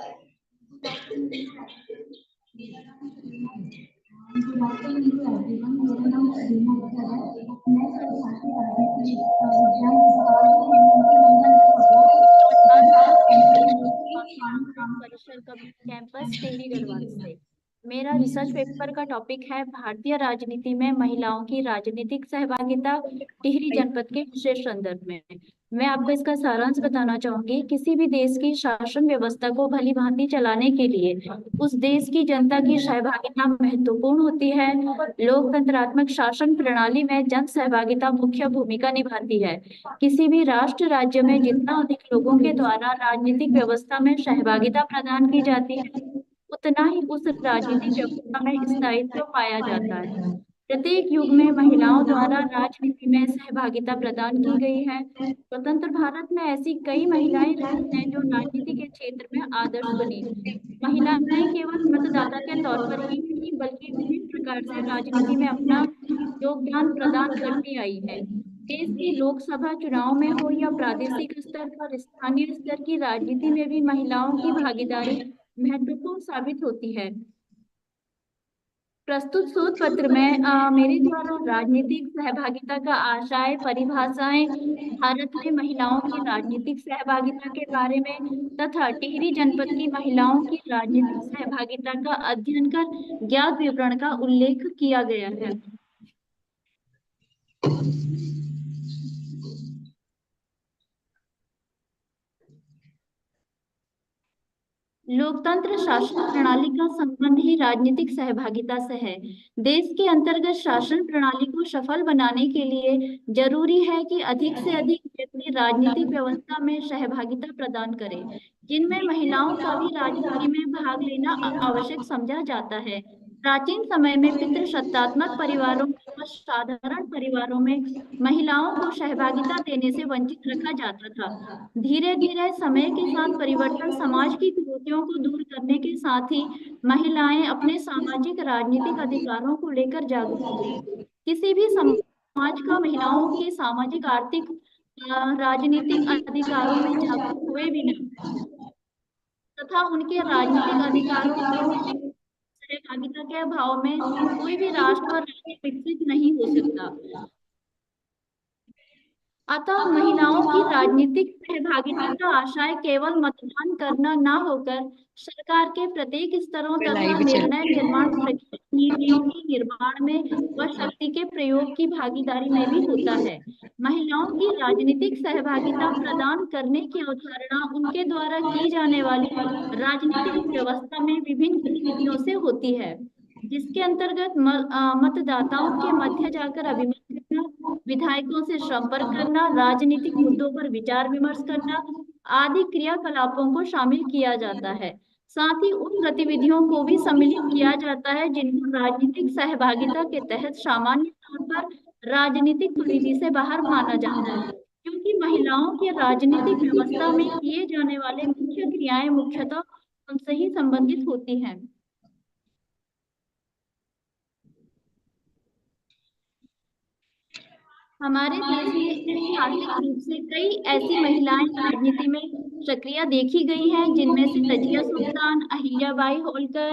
परिसर campus Tehri Garhwal से। मेरा research paper का टॉपिक है भारतीय राजनीति में महिलाओं की राजनीतिक सहभागिता टिहरी जनपद के विशेष संदर्भ में। मैं आपको इसका सारांश बताना चाहूंगी। किसी भी देश की शासन व्यवस्था को भली भांति चलाने के लिए उस देश की जनता की सहभागिता महत्वपूर्ण होती है। लोकतंत्रात्मक शासन प्रणाली में जन सहभागिता मुख्य भूमिका निभाती है। किसी भी राष्ट्र राज्य में जितना अधिक लोगों के द्वारा राजनीतिक व्यवस्था में सहभागिता प्रदान की जाती है, उतना ही उस राजनीतिक व्यवस्था में स्थायित्व पाया जाता है। प्रत्येक युग में महिलाओं द्वारा राजनीति में सहभागिता प्रदान की गई है। स्वतंत्र भारत में ऐसी कई महिलाएं रही हैं जो राजनीति के क्षेत्र में आदर्श बनी। महिलाएं केवल मतदाता के तौर पर ही नहीं बल्कि विभिन्न प्रकार से राजनीति में अपना योगदान प्रदान करती आई है। देश की लोकसभा चुनाव में हो या प्रादेशिक स्तर पर स्थानीय स्तर की राजनीति में भी महिलाओं की भागीदारी महत्वपूर्ण साबित होती है। प्रस्तुत शोध पत्र में मेरे द्वारा राजनीतिक सहभागिता का आशय, परिभाषाएं, भारत में महिलाओं की राजनीतिक सहभागिता के बारे में तथा टिहरी जनपद की महिलाओं की राजनीतिक सहभागिता का अध्ययन कर ज्ञात विवरण का उल्लेख किया गया है। लोकतंत्र शासन प्रणाली का संबंध ही राजनीतिक सहभागिता से है। देश के अंतर्गत शासन प्रणाली को सफल बनाने के लिए जरूरी है कि अधिक से अधिक व्यक्ति राजनीतिक व्यवस्था में सहभागिता प्रदान करें, जिनमें महिलाओं का भी राजनीति में भाग लेना आवश्यक समझा जाता है। प्राचीन समय में पितृसत्तात्मक परिवारों व साधारण परिवारों में महिलाओं को सहभागिता देने से वंचित रखा जाता था। धीरे धीरे समय के साथ परिवर्तन समाज की कुरीतियों को दूर करने के साथ ही महिलाएं अपने सामाजिक राजनीतिक अधिकारों को लेकर जागरूक हुई। किसी भी समाज का महिलाओं के सामाजिक आर्थिक राजनीतिक अधिकारों में जागरूक हुए बिना तथा उनके राजनीतिक अधिकारों को सहभागिता के अभाव में कोई भी राष्ट्र व राज्य विकसित नहीं हो सकता। अतः महिलाओं की राजनीतिक सहभागिता का आशय केवल मतदान करना न होकर सरकार के प्रत्येक स्तरों तथा निर्णय निर्माण प्रक्रिया नीतियों के निर्माण में व शक्ति के प्रयोग की भागीदारी में भी होता है। महिलाओं की राजनीतिक सहभागिता प्रदान करने की अवधारणा उनके द्वारा की जाने वाली राजनीतिक व्यवस्था में विभिन्न गतिविधियों से होती है, जिसके अंतर्गत मतदाताओं के मध्य जाकर अभिमत करना, विधायकों से संपर्क करना, राजनीतिक मुद्दों पर विचार विमर्श करना आदि क्रियाकलापों को शामिल किया जाता है। साथ ही उन गतिविधियों को भी सम्मिलित किया जाता है जिनको राजनीतिक सहभागिता के तहत सामान्य तौर पर राजनीतिक परिधि से बाहर माना जाता है, क्योंकि महिलाओं के राजनीतिक व्यवस्था में किए जाने वाले मुख्य क्रियाएं मुख्यतः उनसे ही संबंधित होती हैं। हमारे देश में ऐतिहासिक रूप से कई ऐसी महिलाएं राजनीति में सक्रिय देखी गई हैं, जिनमें से रजिया सुल्तान, अहिल्याबाई होलकर,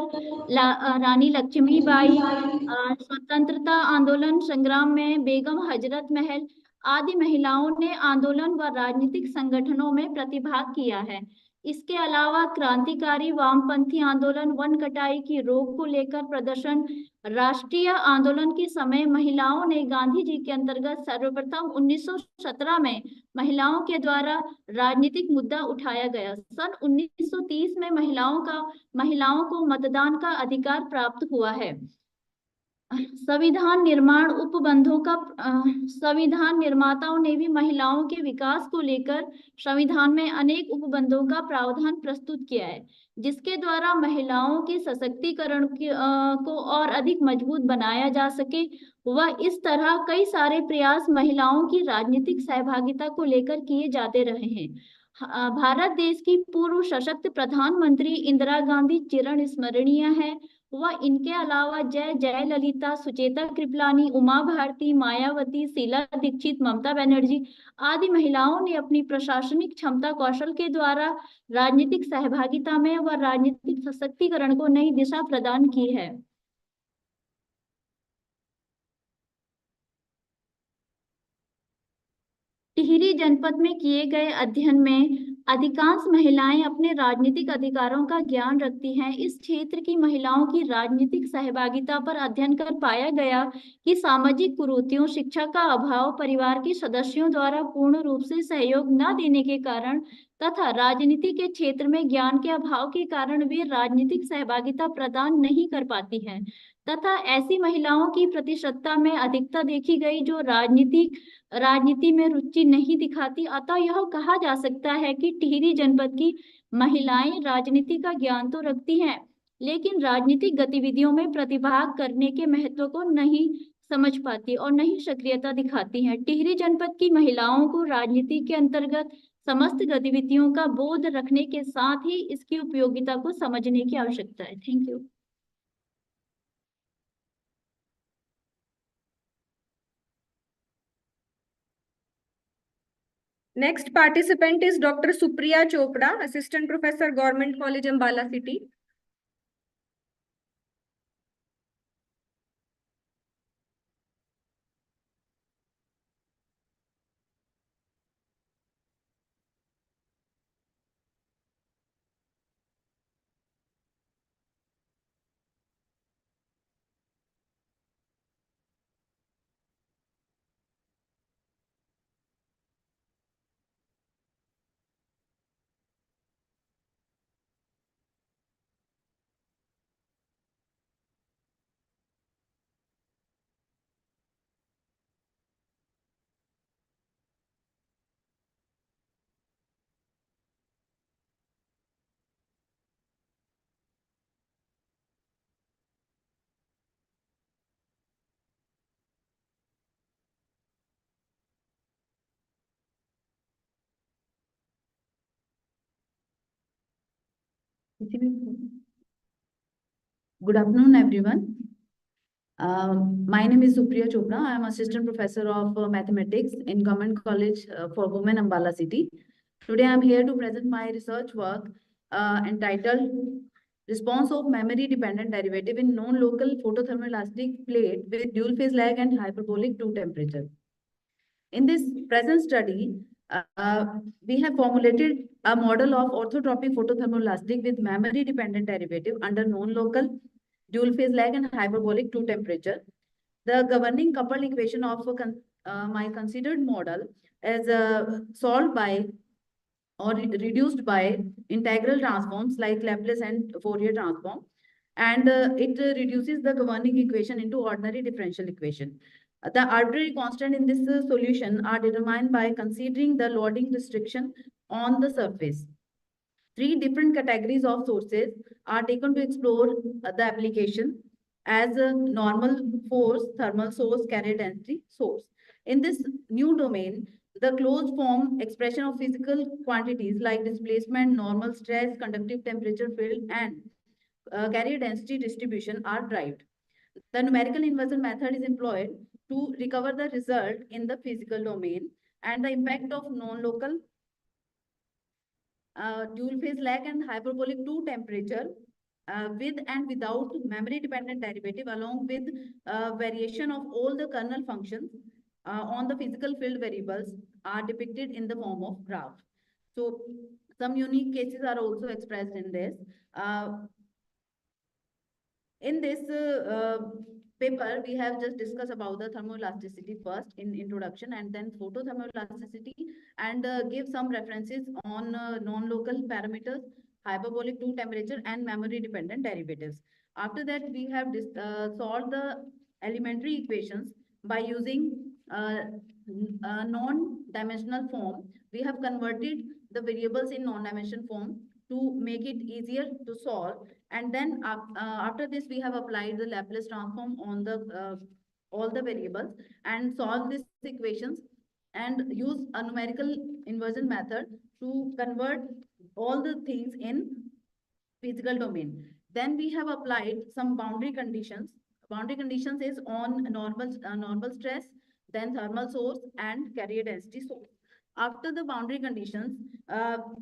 रानी लक्ष्मीबाई, स्वतंत्रता आंदोलन संग्राम में बेगम हजरत महल आदि महिलाओं ने आंदोलन व राजनीतिक संगठनों में प्रतिभाग किया है। इसके अलावा क्रांतिकारी वामपंथी आंदोलन, वन कटाई की रोक को लेकर प्रदर्शन, राष्ट्रीय आंदोलन के समय महिलाओं ने गांधी जी के अंतर्गत सर्वप्रथम 1917 में महिलाओं के द्वारा राजनीतिक मुद्दा उठाया गया। सन 1930 में महिलाओं को मतदान का अधिकार प्राप्त हुआ है। संविधान निर्माण उपबंधों का संविधान निर्माताओं ने भी महिलाओं के विकास को लेकर संविधान में अनेक उपबंधों का प्रावधान प्रस्तुत किया है, जिसके द्वारा महिलाओं के सशक्तिकरण को और अधिक मजबूत बनाया जा सके। वह इस तरह कई सारे प्रयास महिलाओं की राजनीतिक सहभागिता को लेकर किए जाते रहे हैं। भारत देश की पूर्व सशक्त प्रधानमंत्री इंदिरा गांधी चिर स्मरणीय है। वह इनके अलावा जयललिता, सुचेता कृपलानी, उमा भारती, मायावती, शीला दीक्षित, ममता बनर्जी आदि महिलाओं ने अपनी प्रशासनिक क्षमता कौशल के द्वारा राजनीतिक सहभागिता में व राजनीतिक सशक्तिकरण को नई दिशा प्रदान की है। टिहरी जनपद में किए गए अध्ययन में अधिकांश महिलाएं अपने राजनीतिक अधिकारों का ज्ञान रखती हैं। इस क्षेत्र की महिलाओं की राजनीतिक सहभागिता पर अध्ययन कर पाया गया कि सामाजिक कुरीतियों, शिक्षा का अभाव, परिवार के सदस्यों द्वारा पूर्ण रूप से सहयोग न देने के कारण तथा राजनीति के क्षेत्र में ज्ञान के अभाव के कारण वे राजनीतिक सहभागिता प्रदान नहीं कर पाती हैं तथा ऐसी महिलाओं की प्रतिशतता में अधिकता देखी गई जो राजनीति में रुचि नहीं दिखाती। अतः यह कहा जा सकता है कि टिहरी जनपद की महिलाएं राजनीति का ज्ञान तो रखती हैं, लेकिन राजनीतिक गतिविधियों में प्रतिभाग करने के महत्व को नहीं समझ पाती और नहीं सक्रियता दिखाती हैं। टिहरी जनपद की महिलाओं को राजनीति के अंतर्गत समस्त गतिविधियों का बोध रखने के साथ ही इसकी उपयोगिता को समझने की आवश्यकता है। Thank you. Next participant is Dr. Supriya Chopra, Assistant Professor, Government College, Ambala City. Good afternoon, everyone. My name is Supriya Chopra. I am Assistant Professor of Mathematics in Government College for Women, Ambala City. Today, I am here to present my research work entitled Response of Memory-Dependent Derivative in Non-Local Photothermoelastic Plate with Dual Phase Lag and Hyperbolic 2 Temperature. In this present study, we have formulated a model of orthotropic photothermoelastic with memory-dependent derivative under non-local, dual phase lag and hyperbolic 2 temperature. The governing coupled equation of my considered model is solved by or reduced by integral transforms like Laplace and Fourier transform, and it reduces the governing equation into ordinary differential equation. The arbitrary constant in this solution are determined by considering the loading restriction on the surface. 3 different categories of sources are taken to explore the application as a normal force, thermal source, carrier density source. In this new domain, the closed form expression of physical quantities like displacement, normal stress, conductive temperature field, and carrier density distribution are derived. The numerical inversion method is employed to recover the result in the physical domain and the impact of non-local dual phase lag and hyperbolic 2 temperature with and without memory dependent derivative along with variation of all the kernel functions on the physical field variables are depicted in the form of graph. So some unique cases are also expressed in this. In this paper, we have just discussed about the thermoelasticity first in introduction and then photothermoelasticity and give some references on non-local parameters, hyperbolic 2 temperature and memory dependent derivatives. After that, we have solved the elementary equations by using non-dimensional form. We have converted the variables in non-dimensional form to make it easier to solve. And then after this, we have applied the Laplace transform on the all the variables and solve these equations and use a numerical inversion method to convert all the things in physical domain. Then we have applied some boundary conditions. Boundary conditions is on normal stress, then thermal source and carrier density source. After the boundary conditions,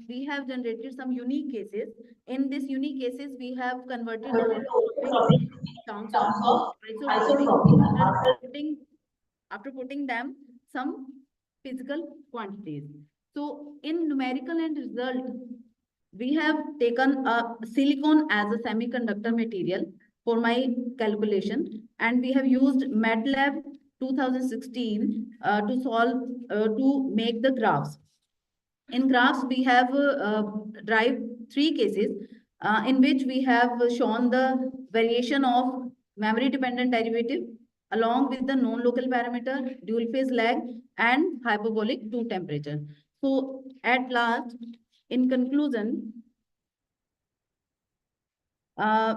we have generated some unique cases. In these unique cases, we have converted terms of isotropic after putting them some physical quantities. So in numerical end result, we have taken a silicon as a semiconductor material for my calculation, and we have used MATLAB 2016 to solve to make the graphs. In graphs, we have derived 3 cases in which we have shown the variation of memory dependent derivative along with the non-local parameter, dual phase lag and hyperbolic 2 temperature. So at last, in conclusion,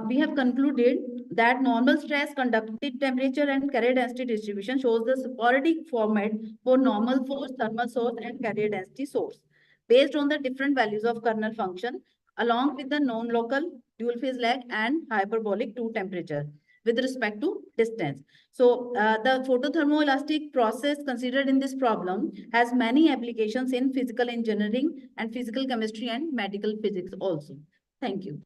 we have concluded that normal stress, conductive temperature, and carrier density distribution shows the sporadic format for normal force, thermal source, and carrier density source based on the different values of kernel function, along with the non-local dual phase lag and hyperbolic 2 temperature with respect to distance. So the photothermoelastic process considered in this problem has many applications in physical engineering and physical chemistry and medical physics also. Thank you.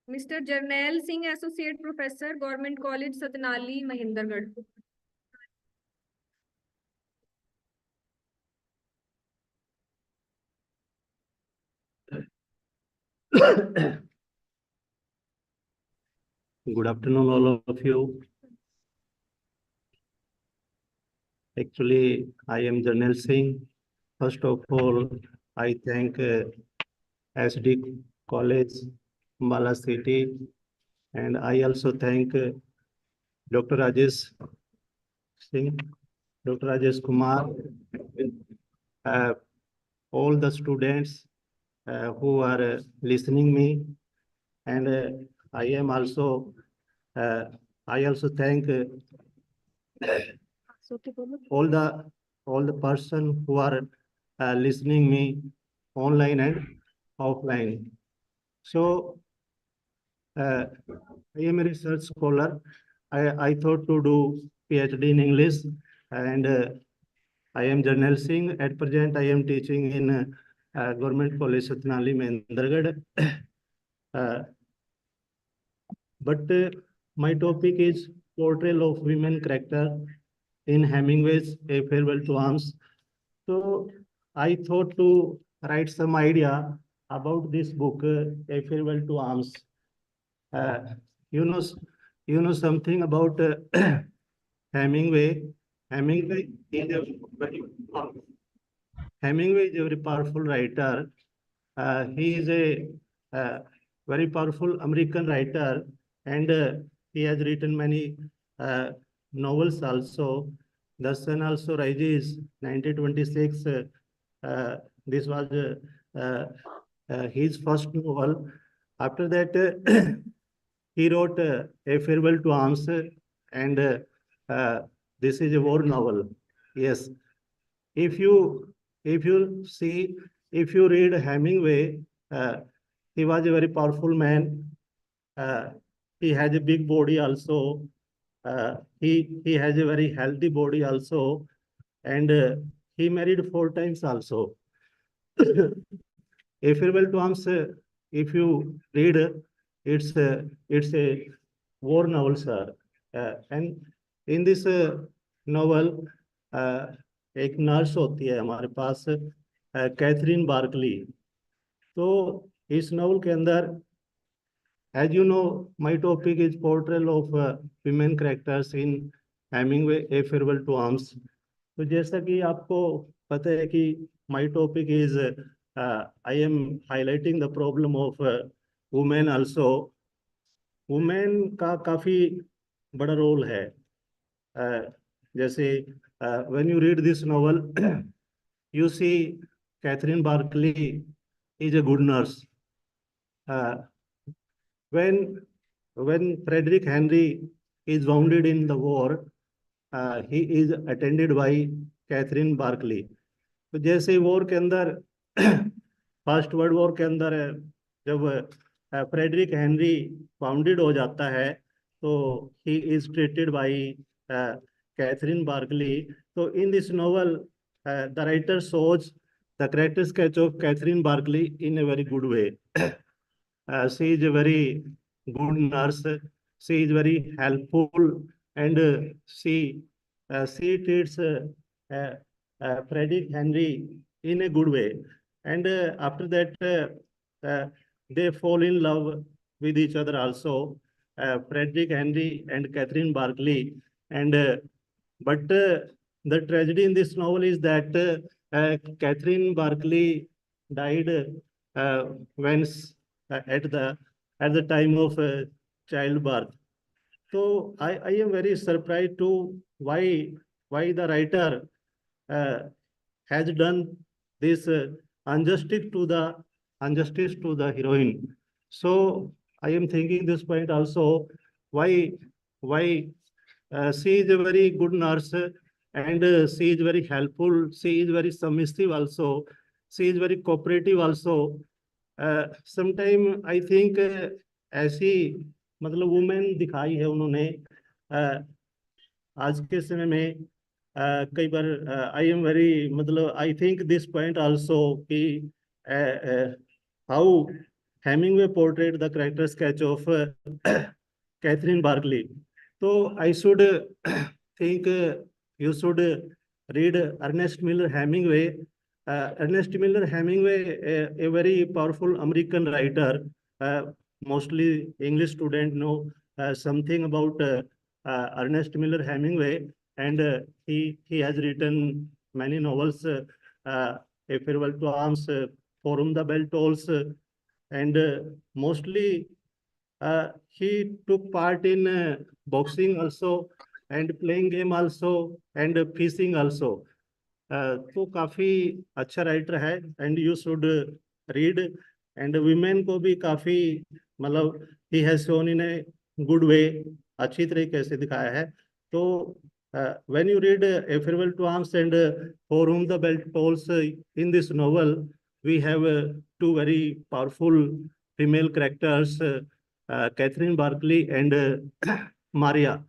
Mr. Jarnail Singh, Associate Professor, Government College, Satanali, Mahendragarh. Good afternoon, all of you. Actually, I am Jarnail Singh. First of all, I thank SD College, Ambala City, and I also thank Dr. Rajesh Singh, Dr. Rajesh Kumar, all the students who are listening me, and I also thank all the person who are listening me online and offline. So I am a research scholar. I thought to do PhD in English, and I am Jarnail Singh. At present, I am teaching in Government College Satanali, Mahendragarh. But my topic is portrayal of women character in Hemingway's A Farewell to Arms. So I thought to write some idea about this book, A Farewell to Arms. You know something about Hemingway. Hemingway is a very powerful writer. He is a very powerful American writer, and he has written many novels also. The Sun Also Rises, 1926. This was his first novel. After that, he wrote A Farewell to Arms, and this is a war novel. Yes, if you read Hemingway, he was a very powerful man. He has a big body also. He has a very healthy body also, and he married 4 times also. A farewell to arms, if you read, it's a war novel, sir. And in this novel, एक nurse होती है हमारे पास, Catherine Barkley. तो इस novel के अंदर, as you know, my topic is portrayal of women characters in Hemingway, A Farewell to Arms. तो जैसा कि आपको पता है कि my topic is I am highlighting the problem of women also. Women का काफी बड़ा रोल है. जैसे when you read this novel, you see Catherine Barclay is a good nurse. When Frederick Henry is wounded in the war, he is attended by Catherine Barclay. तो जैसे war के अंदर, first world war के अंदर, जब Frederick Henry bounded हो जाता है, तो he is treated by Catherine Barkley. तो in this novel the writer shows the character sketch of Catherine Barclay in a very good way. She is a very good nurse. She is very helpful, and she treats Frederick Henry in a good way. And after that, they fall in love with each other also, Frederick Henry and Catherine Barclay. And but the tragedy in this novel is that Catherine Barclay died when at the time of childbirth. So I am very surprised to why the writer has done this injustice to the heroine. So I am thinking this point also, why she is a very good nurse, and she is very helpful. She is very submissive also. She is very cooperative also. Sometime I think ऐसी मतलब women दिखाई है उन्होंने आज के समय में. कई बार आई एम वेरी मतलब I think this point also कि how Hemingway portrait the character sketch of Catherine Barkley. तो I should think you should read Ernest Miller Hemingway. Ernest Miller Hemingway, a very powerful American writer. Mostly English students know something about Ernest Miller Hemingway, and he has written many novels. A Farewell to Arms, For Whom the Bell Tolls, and mostly he took part in boxing also, and playing game also, and fishing also. तो काफी अच्छा writer है, and you should read. And women को भी काफी मतलब he has shown in a good way, अच्छी तरीके से दिखाया है. तो when you read A Farewell to Arms and For Whom the Bell Tolls, in this novel we have two very powerful female characters, Catherine Barclay and Maria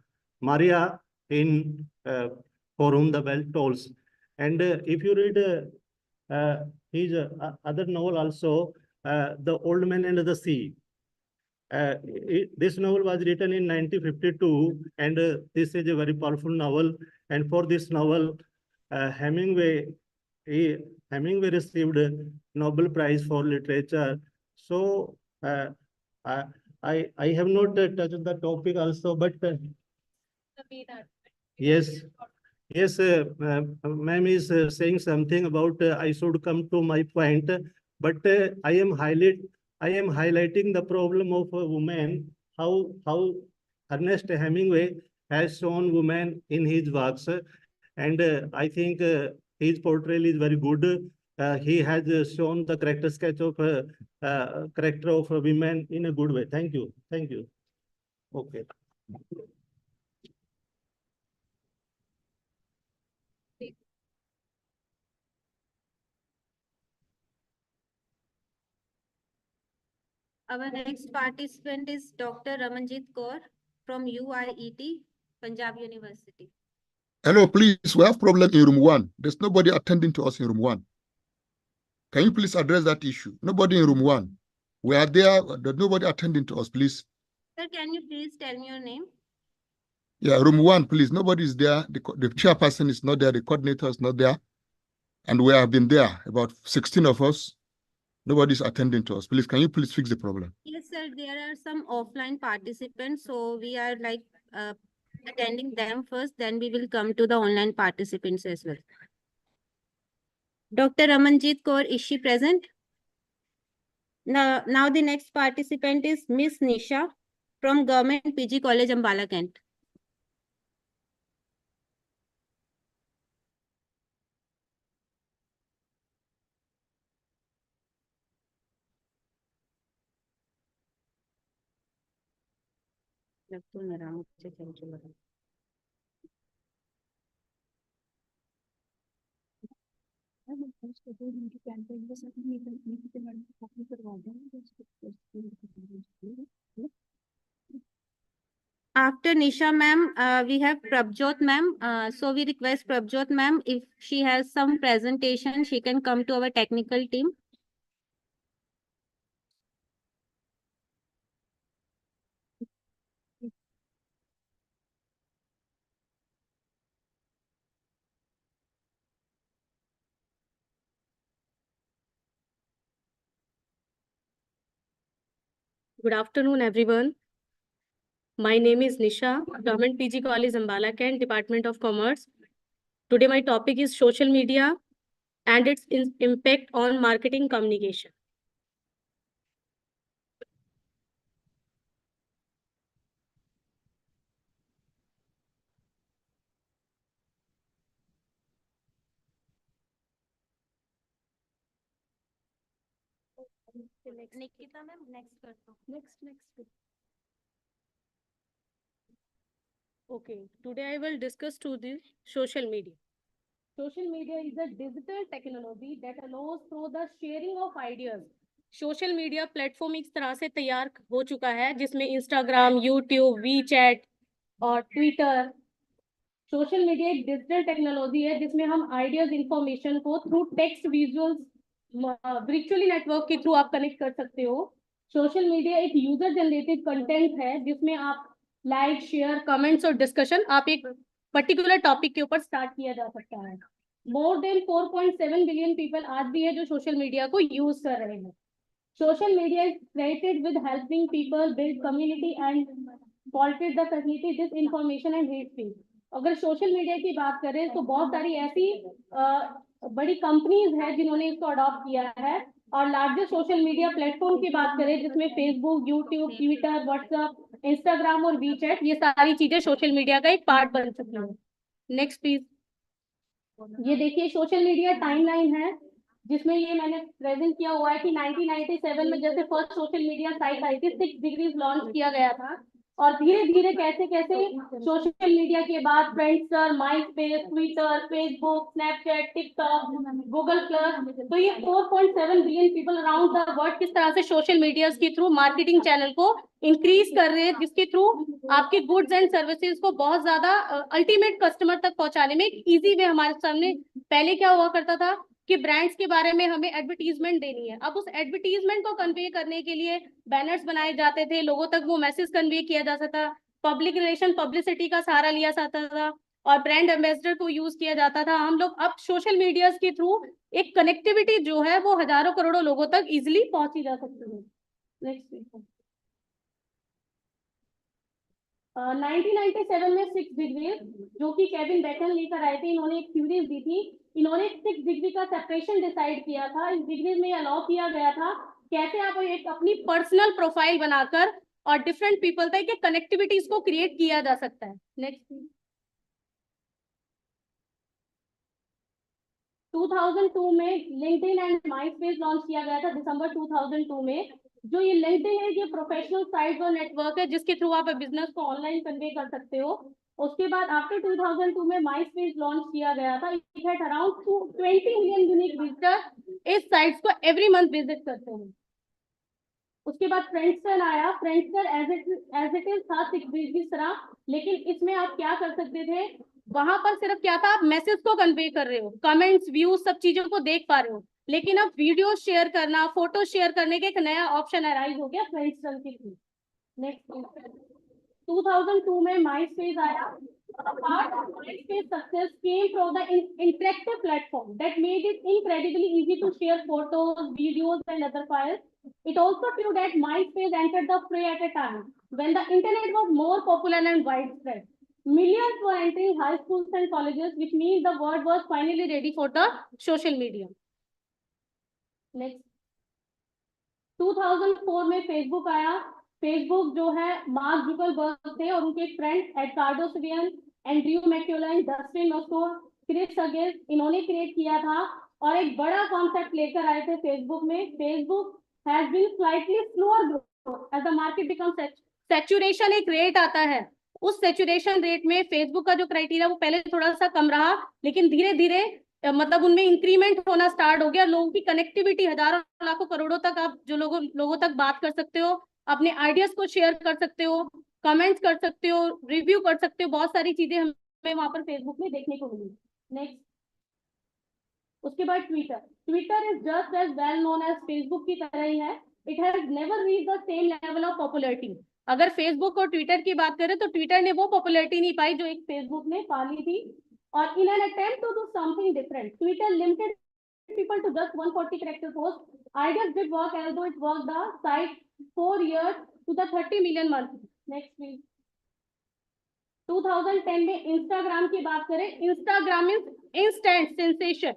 in For Whom the Bell Tolls. And if you read his other novel also, The Old Man and the Sea. This novel was written in 1952, and this is a very powerful novel. And for this novel, Hemingway received Nobel Prize for Literature. So I have not touched the topic also, but yes. Yes, ma'am is saying something about I should come to my point, but I am highlighting the problem of a woman, how Ernest Hemingway has shown women in his works, and I think his portrayal is very good. He has shown the character sketch of character of women in a good way. Thank you. Okay. Our next participant is Dr. Ramanjit Kaur from UIET, Punjab University. Hello, please. We have problem in room 1. There's nobody attending to us in room 1. Can you please address that issue? Nobody in room 1. We are there. There's nobody attending to us, please. Sir, can you please tell me your name? Yeah, room 1, please. Nobody is there. The chairperson is not there. The coordinator is not there. And we have been there, about 16 of us. Nobody's attending to us. Please, can you please fix the problem? Yes, sir. There are some offline participants, so we are like attending them first, then we will come to the online participants as well. Dr. Ramanjit Kaur, is she present? Now the next participant is Miss Nisha from Government PG College, Ambala, Kent. After Nisha ma'am, we have Prabjot ma'am. So we request Prabjot ma'am, if she has some presentation, she can come to our technical team. Good afternoon, everyone. My name is Nisha, Government PG College, Ambala, Kent, Department of Commerce. Today, my topic is social media and its impact on marketing communication. Nikita ma'am, next. Okay, today I will discuss to the social media. Social media is a digital technology that allows through the sharing of ideas. Social media platform इस तरह से तैयार हो चुका है जिसमें Instagram, YouTube, WeChat और Twitter. Social media एक डिजिटल टेक्नोलॉजी है जिसमें हम आइडियाज, इंफॉर्मेशन को through text, visuals, virtually network के थ्रू आप कनेक्ट कर सकते हो। सोशल मीडिया एक यूजर जनरेटेड कंटेंट है जिसमें आप लाइक, शेयर, कमेंट्स और डिस्कशन आप एक पर्टिकुलर टॉपिक के ऊपर स्टार्ट किया जा सकता है। मोर देन 4.7 बिलियन पीपल आज भी है जो सोशल मीडिया को यूज कर रहे हैं। Social media is created with helping people build community and politics the facility this information and hate speech. अगर सोशल मीडिया की बात करें तो बहुत सारी ऐसी बड़ी कंपनीज हैं जिन्होंने इसको अडॉप्ट किया है। और लार्जेस्ट सोशल मीडिया प्लेटफॉर्म की बात करें जिसमें Facebook, YouTube, Twitter, WhatsApp, Instagram और वीचैट, ये सारी चीजें सोशल मीडिया का एक पार्ट बन चुकी हैं। Next please. ये देखिए सोशल मीडिया टाइमलाइन है जिसमें ये मैंने प्रेजेंट किया हुआ है कि 1997 में जैसे फर्स्ट सोशल मीडिया साइट आई थी, 6 डिग्रीज लॉन्च किया गया था और धीरे धीरे कैसे कैसे सोशल मीडिया के बाद Friendster, Myspace, Twitter, Facebook, Snapchat, TikTok, Google plus, तो ये 4.7 billion people around the world किस तरह से सोशल मीडिया के थ्रू मार्केटिंग चैनल को इंक्रीज कर रहे हैं, जिसके थ्रू आपके गुड्स एंड सर्विसेज को बहुत ज्यादा अल्टीमेट कस्टमर तक पहुंचाने में एक इजी वे हमारे सामने। पहले क्या हुआ करता था कि ब्रांड्स के बारे में हमें एडवर्टीजमेंट देनी है, अब उस एडवर्टीजमेंट को कन्वे करने के लिए बैनर्स बनाए जाते थे, लोगों तक वो मैसेज कन्वे किया जा सकता, पब्लिक रिलेशन, पब्लिसिटी का सहारा लिया जाता था और ब्रांड एम्बेसडर को यूज किया जाता था। हम लोग अब सोशल मीडिया के थ्रू एक कनेक्टिविटी जो है वो हजारों करोड़ों लोगों तक इजिली पहुंची जा सकती है। नेक्स्ट। 1997 में 6 डिग्री जो कि केविन बेकन लेकर आए थे, इन्होंने एक थ्योरी दी थी। इन्होंने 6 डिग्री का सेपरेशन डिसाइड किया था। इस डिग्री में अलाउ किया गया था कैसे आप एक अपनी पर्सनल प्रोफाइल बनाकर और डिफरेंट पीपल तक एक कनेक्टिविटीज को क्रिएट किया जा सकता है। नेक्स्ट। 2002 में लिंक्डइन एंड माइस्पेस लॉन्च किया गया था दिसंबर 2002 में। जो ये लिंक्डइन है ये प्रोफेशनल साइट और नेटवर्क है जिसके थ्रू आप बिजनेस को ऑनलाइन कन्वे कर सकते हो। उसके बाद आफ्टर 2002 में माइस्पेस लॉन्च किया गया था। It had around 20 million unique visitor इस साइट्स को एवरी मंथ विजिट करते हैं। उसके बाद फ्रेंडस्टर आया। फ्रेंडस्टर एज इट इज था जिस तरह, लेकिन इसमें आप क्या कर सकते थे, वहां पर सिर्फ क्या था, आप मैसेज को कन्वे कर रहे हो, कमेंट्स, व्यूज, सब चीजों को देख पा रहे हो, लेकिन अब वीडियो शेयर करना, फोटो शेयर करने का एक नया ऑप्शन अराइज हो गया फ्रेंडस्टर के लिए। नेक्स्ट 2002 में माइस्पेस आया। A part of MySpace success came from the interactive platform that made it incredibly easy to share photos, videos, and other files. It also true that MySpace entered the fray at a time when the internet was more popular and widespread. Millions were entering high schools and colleges, which means the world was finally ready for the social media. Next, 2004 में Facebook आया। Facebook जो है mark Zuckerberg थे और उनके friend Eduardo Saverin, Andrew McCollum, Dustin Moskovitz, Chris अगेल, इन्होंने create किया था और एक बड़ा कॉन्सेप्ट लेकर आए थे फेसबुक में। Facebook has been slightly slower growth as the market become saturation. एक रेट आता है, उस सैचुरेशन रेट में फेसबुक का जो क्राइटेरिया वो पहले थोड़ा सा कम रहा, लेकिन धीरे धीरे मतलब उनमें इंक्रीमेंट होना स्टार्ट हो गया। लोगों की कनेक्टिविटी हजारों लाखों करोड़ों तक आप जो लोगों तक बात कर सकते हो, अपने आइडियाज को शेयर कर सकते हो, कमेंट्स कर सकते हो, रिव्यू कर सकते हो, बहुत सारी चीजें हमें वहां पर फेसबुक में देखने को मिली। नेक्स्ट, उसके बाद Twitter is just as well known as Facebook की तरह ही है। It has never reached the same level of popularity. अगर फेसबुक और ट्विटर की बात करें तो ट्विटर ने वो पॉपुलैरिटी नहीं पाई जो एक फेसबुक ने पा ली थी। और in an attempt to do something different, Twitter limited people to just 140 character posts. Ideas did work, although it worked the site 4 years to the 30 million monthly. Next please. 2010 में Instagram की बात करें, Instagram is instant sensation,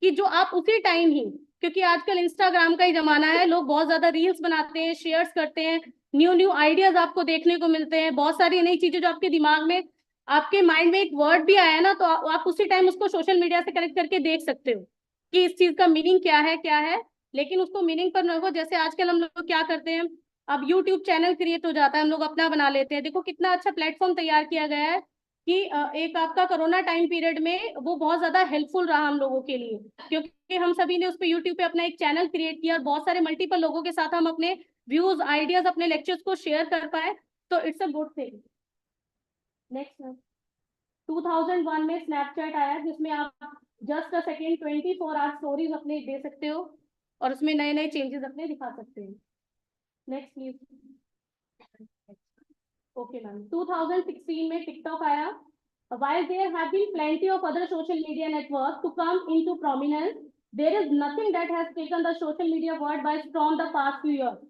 कि जो आप उसी time ही, क्योंकि आजकल इंस्टाग्राम का ही जमाना है, लोग बहुत ज्यादा रील्स बनाते हैं, शेयर्स करते हैं, न्यू आइडियाज आपको देखने को मिलते हैं, बहुत सारी नई चीजें जो आपके दिमाग में, आपके माइंड में एक वर्ड भी आया ना, तो आप उसी टाइम उसको सोशल मीडिया से कनेक्ट करके देख सकते हो कि इस चीज का मीनिंग क्या है, लेकिन उसको मीनिंग पर न हो। जैसे आजकल हम लोग क्या करते हैं, अब यूट्यूब चैनल क्रिएट हो जाता है, हम लोग अपना बना लेते हैं। देखो कितना अच्छा प्लेटफॉर्म तैयार किया गया है कि एक आपका कोरोना टाइम पीरियड में वो बहुत ज्यादा हेल्पफुल रहा हम लोगों के लिए, क्योंकि हम सभी ने उस पर यूट्यूब पे अपना एक चैनल क्रिएट किया और बहुत सारे मल्टीपल लोगों के साथ हम अपने व्यूज, आइडियाज, अपने लेक्चर्स को शेयर कर पाए, तो it's a good thing. Next, 2001 में स्नैपचैट आया, जिसमें आप just a second 24 hour stories अपने दे सकते हो और उसमें नए नए चेंजेस अपने दिखा सकते हो। Next please. ओके मैम, 2016 में टिकटॉक आया। While there have been plenty of other social media networks to come into prominence, there is nothing that has taken the social media world by storm the past few years.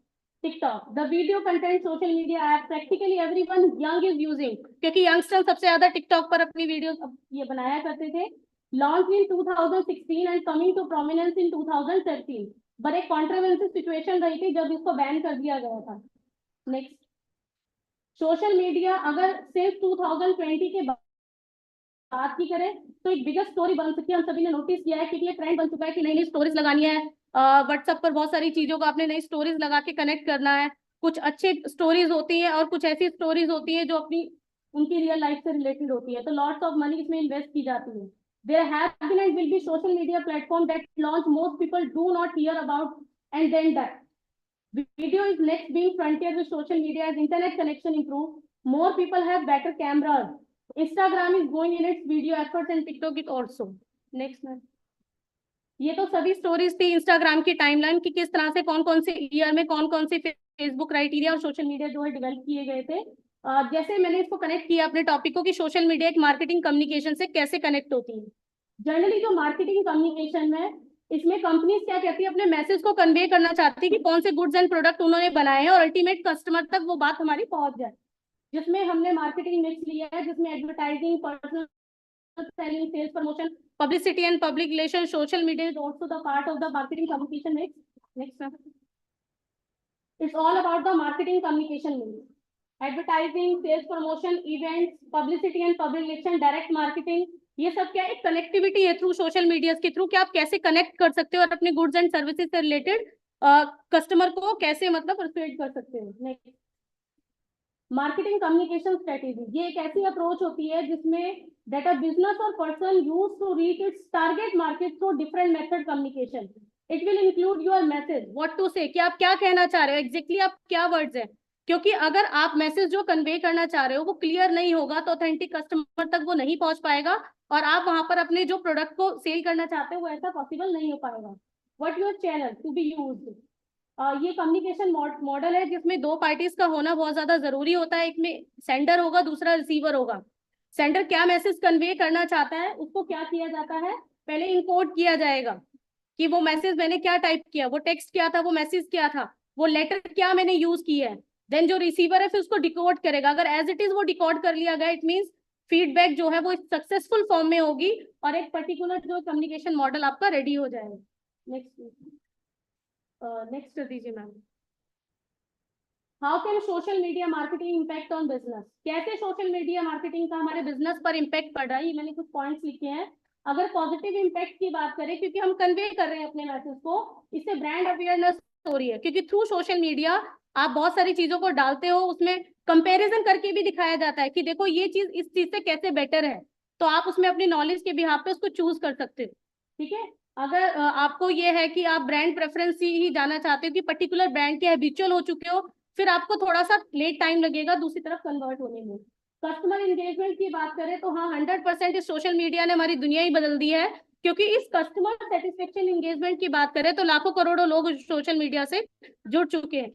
TikTok, the video content social media app practically everyone young is using, क्योंकि youngster सबसे ज्यादा TikTok पर अपनी videos ये बनाया करते थे। Launched in 2016 and coming to prominence in 2013, but एक controversial situation रही थी जब इसको बैन कर दिया गया था। नेक्स्ट, सोशल मीडिया अगर सिर्फ 2020 के बात की करें तो एक बिगेस्ट स्टोरी बन सकती है। हम सभी ने नोटिस किया है कि ये ट्रेंड बन चुका है कि नई नई स्टोरीज लगानी है, व्हाट्सएप पर बहुत सारी चीजों को आपने नई स्टोरीज लगा के कनेक्ट करना है। कुछ अच्छी स्टोरीज होती हैं और कुछ ऐसी स्टोरीज होती हैं जो अपनी उनकी रियल लाइफ से रिलेटेड होती है, तो लॉट्स ऑफ मनी इसमें इन्वेस्ट की जाती है। There have been and will be social media platform that launch most people do not hear about and then die. Video is next being frontier with social media as internet connection improve. More people have better cameras. Instagram is going in its video efforts and TikTok it also. Next ma'am. ये तो सभी stories थी Instagram की timeline की किस तरह से कौन कौन से ईयर में कौन कौन से फेसबुक क्राइटेरिया और सोशल मीडिया जो है डेवलप किए गए थे। जैसे मैंने इसको कनेक्ट किया अपने टॉपिक को कि सोशल मीडिया एक मार्केटिंग कम्युनिकेशन से कैसे कनेक्ट होती है। जनरली जो मार्केटिंग कम्युनिकेशन में इसमें कंपनीज क्या कहती है, अपने मैसेज को कन्वे करना चाहती है कि कौन से गुड्स एंड प्रोडक्ट उन्होंने बनाए हैं और अल्टीमेट कस्टमर तक वो बात हमारी पहुंच जाए, जिसमें हमने मार्केटिंग मिक्स लिया है, जिसमें advertising, personal selling, sales promotion, publicity and public relations. Social media is also the part of the marketing communication mix. Next ma'am. It's all about the marketing communication mix. Advertising, sales promotion, events, publicity and public relation, direct marketing, ये सब क्या एक connectivity है through social media के through कि आप कैसे connect कर सकते हो और अपने गुड्स एंड सर्विसेज से रिलेटेड कस्टमर को कैसे मतलब परसुएड कर सकते हो। नेक्स्ट, मार्केटिंग कम्युनिकेशन स्ट्रेटेजी, ये एक ऐसी अप्रोच होती है जिसमें दैट अ बिजनेस और person use to reach its target market through different method communication. It will include your message, what to say, कि आप क्या कहना चाह रहे हो, एग्जैक्टली आप क्या वर्ड्स है। क्योंकि अगर आप मैसेज जो कन्वे करना चाह रहे हो वो क्लियर नहीं होगा तो ऑथेंटिक कस्टमर तक वो नहीं पहुंच पाएगा, और आप वहां पर अपने जो प्रोडक्ट को सेल करना चाहते हो वो ऐसा पॉसिबल नहीं हो पाएगा। What your channel to be used, ये कम्युनिकेशन मॉडल है जिसमें दो पार्टीज का होना बहुत ज्यादा जरूरी होता है। एक में सेंडर होगा, दूसरा रिसीवर होगा। सेंडर क्या मैसेज कन्वे करना चाहता है उसको क्या किया जाता है, पहले इनकोड किया जाएगा कि वो मैसेज मैंने क्या टाइप किया, वो टेक्स्ट क्या था, वो मैसेज क्या था, वो लेटर क्या मैंने यूज किया है। देन जो रिसीवर है फिर उसको डिकोड करेगा। अगर एज इट इज वो डिकोड कर लिया गया, इट मीन्स फीडबैक जो है वो सक्सेसफुल फॉर्म में होगी और एक पर्टिकुलर जो कम्युनिकेशन मॉडल आपका रेडी हो जाएगा। नेक्स्ट दीजिए ma'am. How can social media marketing impact on business, कैसे सोशल मीडिया मार्केटिंग का हमारे बिजनेस पर इम्पैक्ट पड़ रहा है, ये मैंने कुछ पॉइंट्स लिखे हैं। अगर पॉजिटिव इम्पैक्ट की बात करें, क्योंकि हम कन्वे कर रहे हैं अपने मैसेज को, इससे ब्रांड अवेयरनेस हो रही है। क्योंकि थ्रू सोशल मीडिया आप बहुत सारी चीजों को डालते हो, उसमें कंपैरिजन करके भी दिखाया जाता है कि देखो ये चीज इस चीज से कैसे बेटर है, तो आप उसमें अपनी नॉलेज के बिहाफ पे उसको चूज कर सकते हो। ठीक है, अगर आपको ये है कि आप ब्रांड प्रेफरेंस ही जाना चाहते हो कि पर्टिकुलर ब्रांड के हैबिचुअल हो चुके हो, फिर आपको थोड़ा सा लेट टाइम लगेगा दूसरी तरफ कन्वर्ट होने में। कस्टमर एंगेजमेंट की बात करें तो हाँ 100% इस सोशल मीडिया ने हमारी दुनिया ही बदल दी है। क्योंकि इस कस्टमर सेटिस्फेक्शन एंगेजमेंट की बात करें तो लाखों करोड़ों लोग सोशल मीडिया से जुड़ चुके हैं।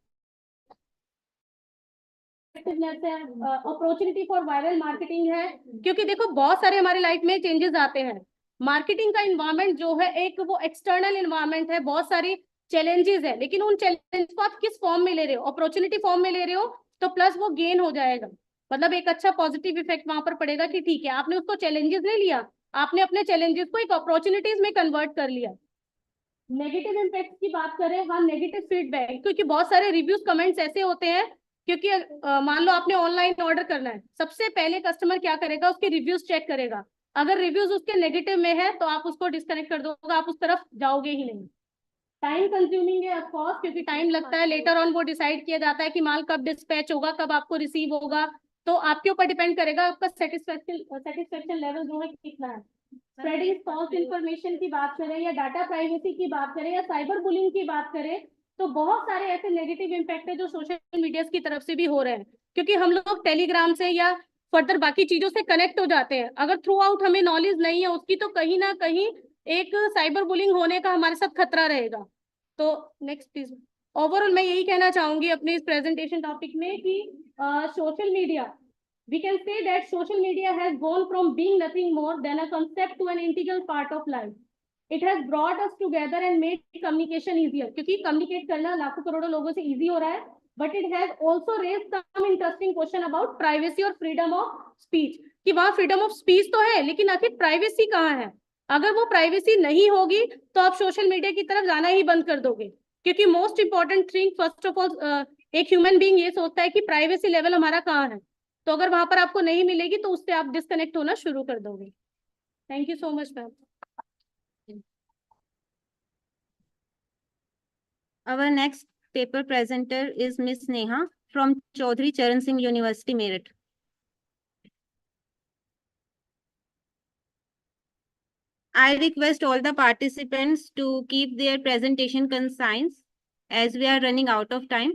अपॉर्चुनिटी फॉर वायरल मार्केटिंग है, क्योंकि देखो बहुत सारे हमारे लाइफ में चेंजेस आते हैं। मार्केटिंग का इन्वायरमेंट जो है एक वो एक्सटर्नल इन्वायरमेंट है, बहुत सारी चैलेंजेस है, लेकिन उन चैलेंज को आप किस फॉर्म में ले रहे हो, अपॉर्चुनिटी फॉर्म में ले रहे हो तो प्लस वो गेन हो जाएगा। मतलब एक अच्छा पॉजिटिव इफेक्ट वहां पर पड़ेगा कि ठीक है आपने उसको चैलेंजेस नहीं लिया, आपने अपने चैलेंजेस को एक अपॉर्चुनिटीज में कन्वर्ट कर लिया। नेगेटिव इम्पैक्ट की बात करें, हाँ नेगेटिव फीडबैक, क्योंकि बहुत सारे रिव्यूज कमेंट्स ऐसे होते हैं। क्योंकि मान लो आपने ऑनलाइन ऑर्डर करना है, सबसे पहले कस्टमर क्या करेगा, उसके रिव्यूज चेक करेगा। अगर रिव्यूज उसके नेगेटिव में है तो आप उसको डिस्कनेक्ट कर दोगे, आप उस तरफ जाओगे ही नहीं। टाइम कंज्यूमिंग है ऑफकोर्स, क्योंकि टाइम लगता है, लेटर ऑन वो डिसाइड किया जाता है कि माल कब डिस्पैच होगा, कब आपको रिसीव होगा, तो आपके ऊपर डिपेंड करेगा आपका सेटिस्फेक्शन लेवल जो है कितना है। स्प्रेडिंग फॉल्स इंफॉर्मेशन की बात करें या डाटा प्राइवेसी की बात करें या साइबर बुलिंग की बात करें, तो बहुत सारे ऐसे नेगेटिव इम्पैक्ट है जो सोशल मीडिया की तरफ से भी हो रहे हैं। क्योंकि हम लोग टेलीग्राम से या फर्दर बाकी चीजों से कनेक्ट हो जाते हैं, अगर थ्रू आउट हमें नॉलेज नहीं है उसकी तो कहीं ना कहीं एक साइबर बुलिंग होने का हमारे साथ खतरा रहेगा। तो नेक्स्ट प्लीज। ओवरऑल मैं यही कहना चाहूंगी अपने इस प्रेजेंटेशन टॉपिक में कि social media, we can say that social media has gone from being nothing more than a concept to an integral part of life. It has brought us together and made communication easier, क्योंकि communicate करना लाखों करोड़ों लोगों से easy हो रहा है, but it has also raised some interesting question about privacy और freedom of speech, कि वहाँ freedom of speech तो है लेकिन आखिर privacy कहाँ है। अगर वो प्राइवेसी नहीं होगी तो आप सोशल मीडिया की तरफ जाना ही बंद कर दोगे, क्योंकि most important thing first of all एक ह्यूमन बीइंग ये सोचता है कि प्राइवेसी लेवल हमारा कहाँ है, तो अगर वहां पर आपको नहीं मिलेगी तो उससे आप डिस्कनेक्ट होना शुरू कर दोगे। Thank you so much ma'am. Our next paper presenter is Miss Neha from Chaudhary Charan Singh University, Meerut. I request all the participants to keep their presentation concise as we are running out of time.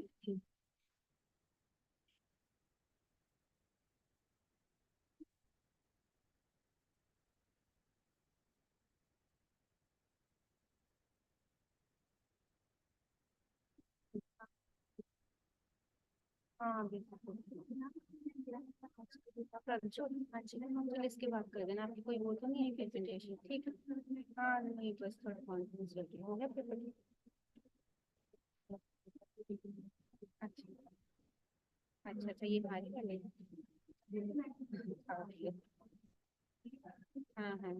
इसके बाद कर देना, आपकी कोई वो तो नहीं है प्रेजेंटेशन, ठीक है? हाँ नहीं, बस थोड़ा कॉन्फ्रेंस रखी हो गया पेपर। अच्छा अच्छा अच्छा, ये भारी कर लेना। हाँ हाँ हाँ,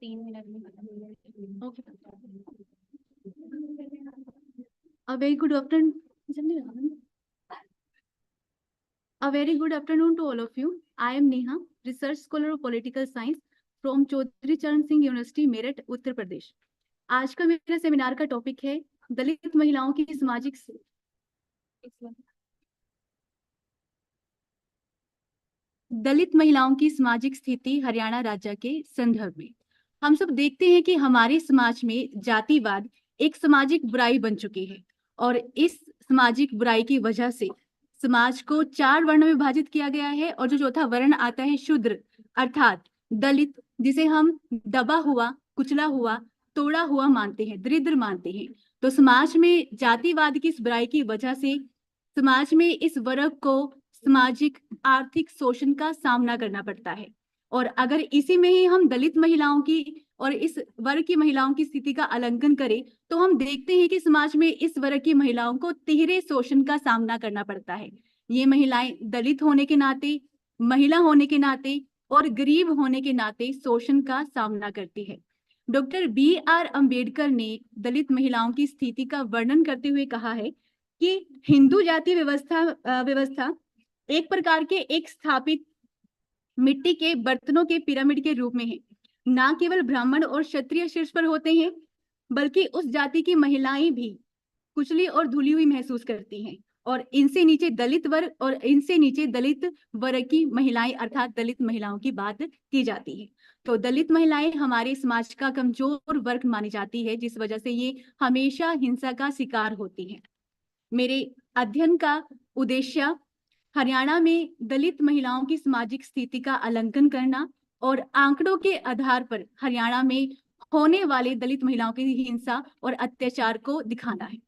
3 मिनट में। Okay, A very good afternoon. A very good afternoon to all of you. I am Neha, Research Scholar of Political Science from Chaudhary Charan Singh University, Meerut, Uttar Pradesh. आज का मेरा सेमिनार का टॉपिक है दलित महिलाओं की सामाजिक दलित महिलाओं की सामाजिक स्थिति हरियाणा राज्य के संदर्भ में। हम सब देखते हैं कि हमारे समाज में जातिवाद एक सामाजिक बुराई बन चुकी है और इस सामाजिक बुराई की वजह से समाज को 4 वर्णों में विभाजित किया गया है और जो चौथा वर्ण आता है शूद्र अर्थात दलित, जिसे हम दबा हुआ, कुचला हुआ, तोड़ा हुआ मानते हैं, दरिद्र मानते हैं। तो समाज में जातिवाद की इस बुराई की वजह से समाज में इस वर्ग को सामाजिक आर्थिक शोषण का सामना करना पड़ता है। और अगर इसी में ही हम दलित महिलाओं की और इस वर्ग की महिलाओं की स्थिति का आकलन करें तो हम देखते हैं कि समाज में इस वर्ग की महिलाओं को तिहरे शोषण का सामना करना पड़ता है। ये महिलाएं दलित होने के नाते, महिला होने के नाते और गरीब होने के नाते शोषण का सामना करती है। Doctor B.R. अम्बेडकर ने दलित महिलाओं की स्थिति का वर्णन करते हुए कहा है कि हिंदू जाति व्यवस्था एक प्रकार के एक स्थापित मिट्टी के बर्तनों के पिरामिड के रूप में है। ना केवल ब्राह्मण और क्षत्रिय शीर्ष पर होते हैं बल्कि उस जाति की महिलाएं भी कुचली और धुली हुई महसूस करती हैं और इनसे नीचे दलित वर्ग और इनसे नीचे दलित वर्ग की महिलाएं अर्थात दलित महिलाओं की बात की जाती है। तो दलित महिलाएं हमारे समाज का कमजोर वर्ग मानी जाती है, जिस वजह से ये हमेशा हिंसा का शिकार होती है। मेरे अध्ययन का उद्देश्य हरियाणा में दलित महिलाओं की सामाजिक स्थिति का आकलन करना और आंकड़ों के आधार पर हरियाणा में होने वाले दलित महिलाओं की हिंसा और अत्याचार को दिखाना है।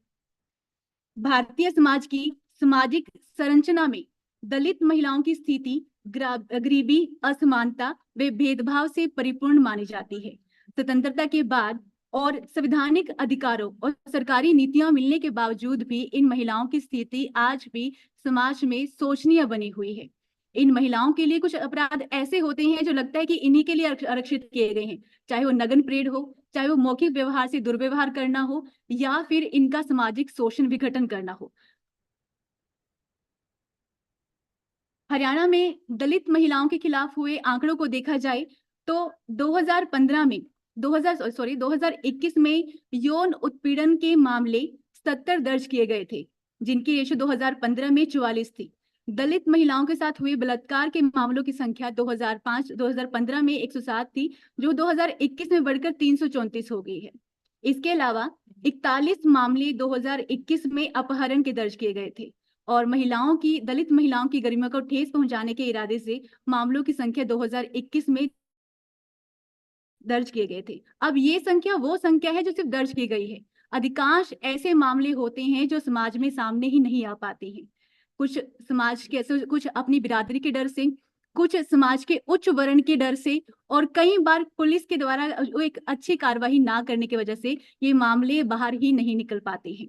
भारतीय समाज की सामाजिक संरचना में दलित महिलाओं की स्थिति गरीबी, असमानता व भेदभाव से परिपूर्ण मानी जाती है। स्वतंत्रता के बाद और संवैधानिक अधिकारों और सरकारी नीतियां मिलने के बावजूद भी इन महिलाओं की स्थिति आज भी समाज में शोचनीय बनी हुई है। इन महिलाओं के लिए कुछ अपराध ऐसे होते हैं जो लगता है कि इन्हीं के लिए आरक्षित किए गए हैं, चाहे वो नग्न परेड हो, चाहे वो मौखिक व्यवहार से दुर्व्यवहार करना हो या फिर इनका सामाजिक शोषण विघटन करना हो। हरियाणा में दलित महिलाओं के खिलाफ हुए आंकड़ों को देखा जाए तो 2021 में यौन उत्पीड़न के मामले 70 दर्ज किए गए थे, जिनकी रेशो 2015 में 44 थी। दलित महिलाओं के साथ हुए बलात्कार के मामलों की संख्या 2015 में 107 थी, जो 2021 में बढ़कर 334 हो गई है। इसके अलावा 41 मामले 2021 में अपहरण के दर्ज किए गए थे और दलित महिलाओं की गरिमा को ठेस पहुंचाने के इरादे से मामलों की संख्या 2021 में दर्ज किए गए थे। अब ये संख्या वो संख्या है जो सिर्फ दर्ज की गई है। अधिकांश ऐसे मामले होते हैं जो समाज में सामने ही नहीं आ पाते हैं। कुछ समाज के ऐसे, कुछ अपनी बिरादरी के डर से, कुछ समाज के उच्च वर्ण के डर से और कई बार पुलिस के द्वारा एक अच्छी कार्रवाई ना करने की वजह से ये मामले बाहर ही नहीं निकल पाते हैं।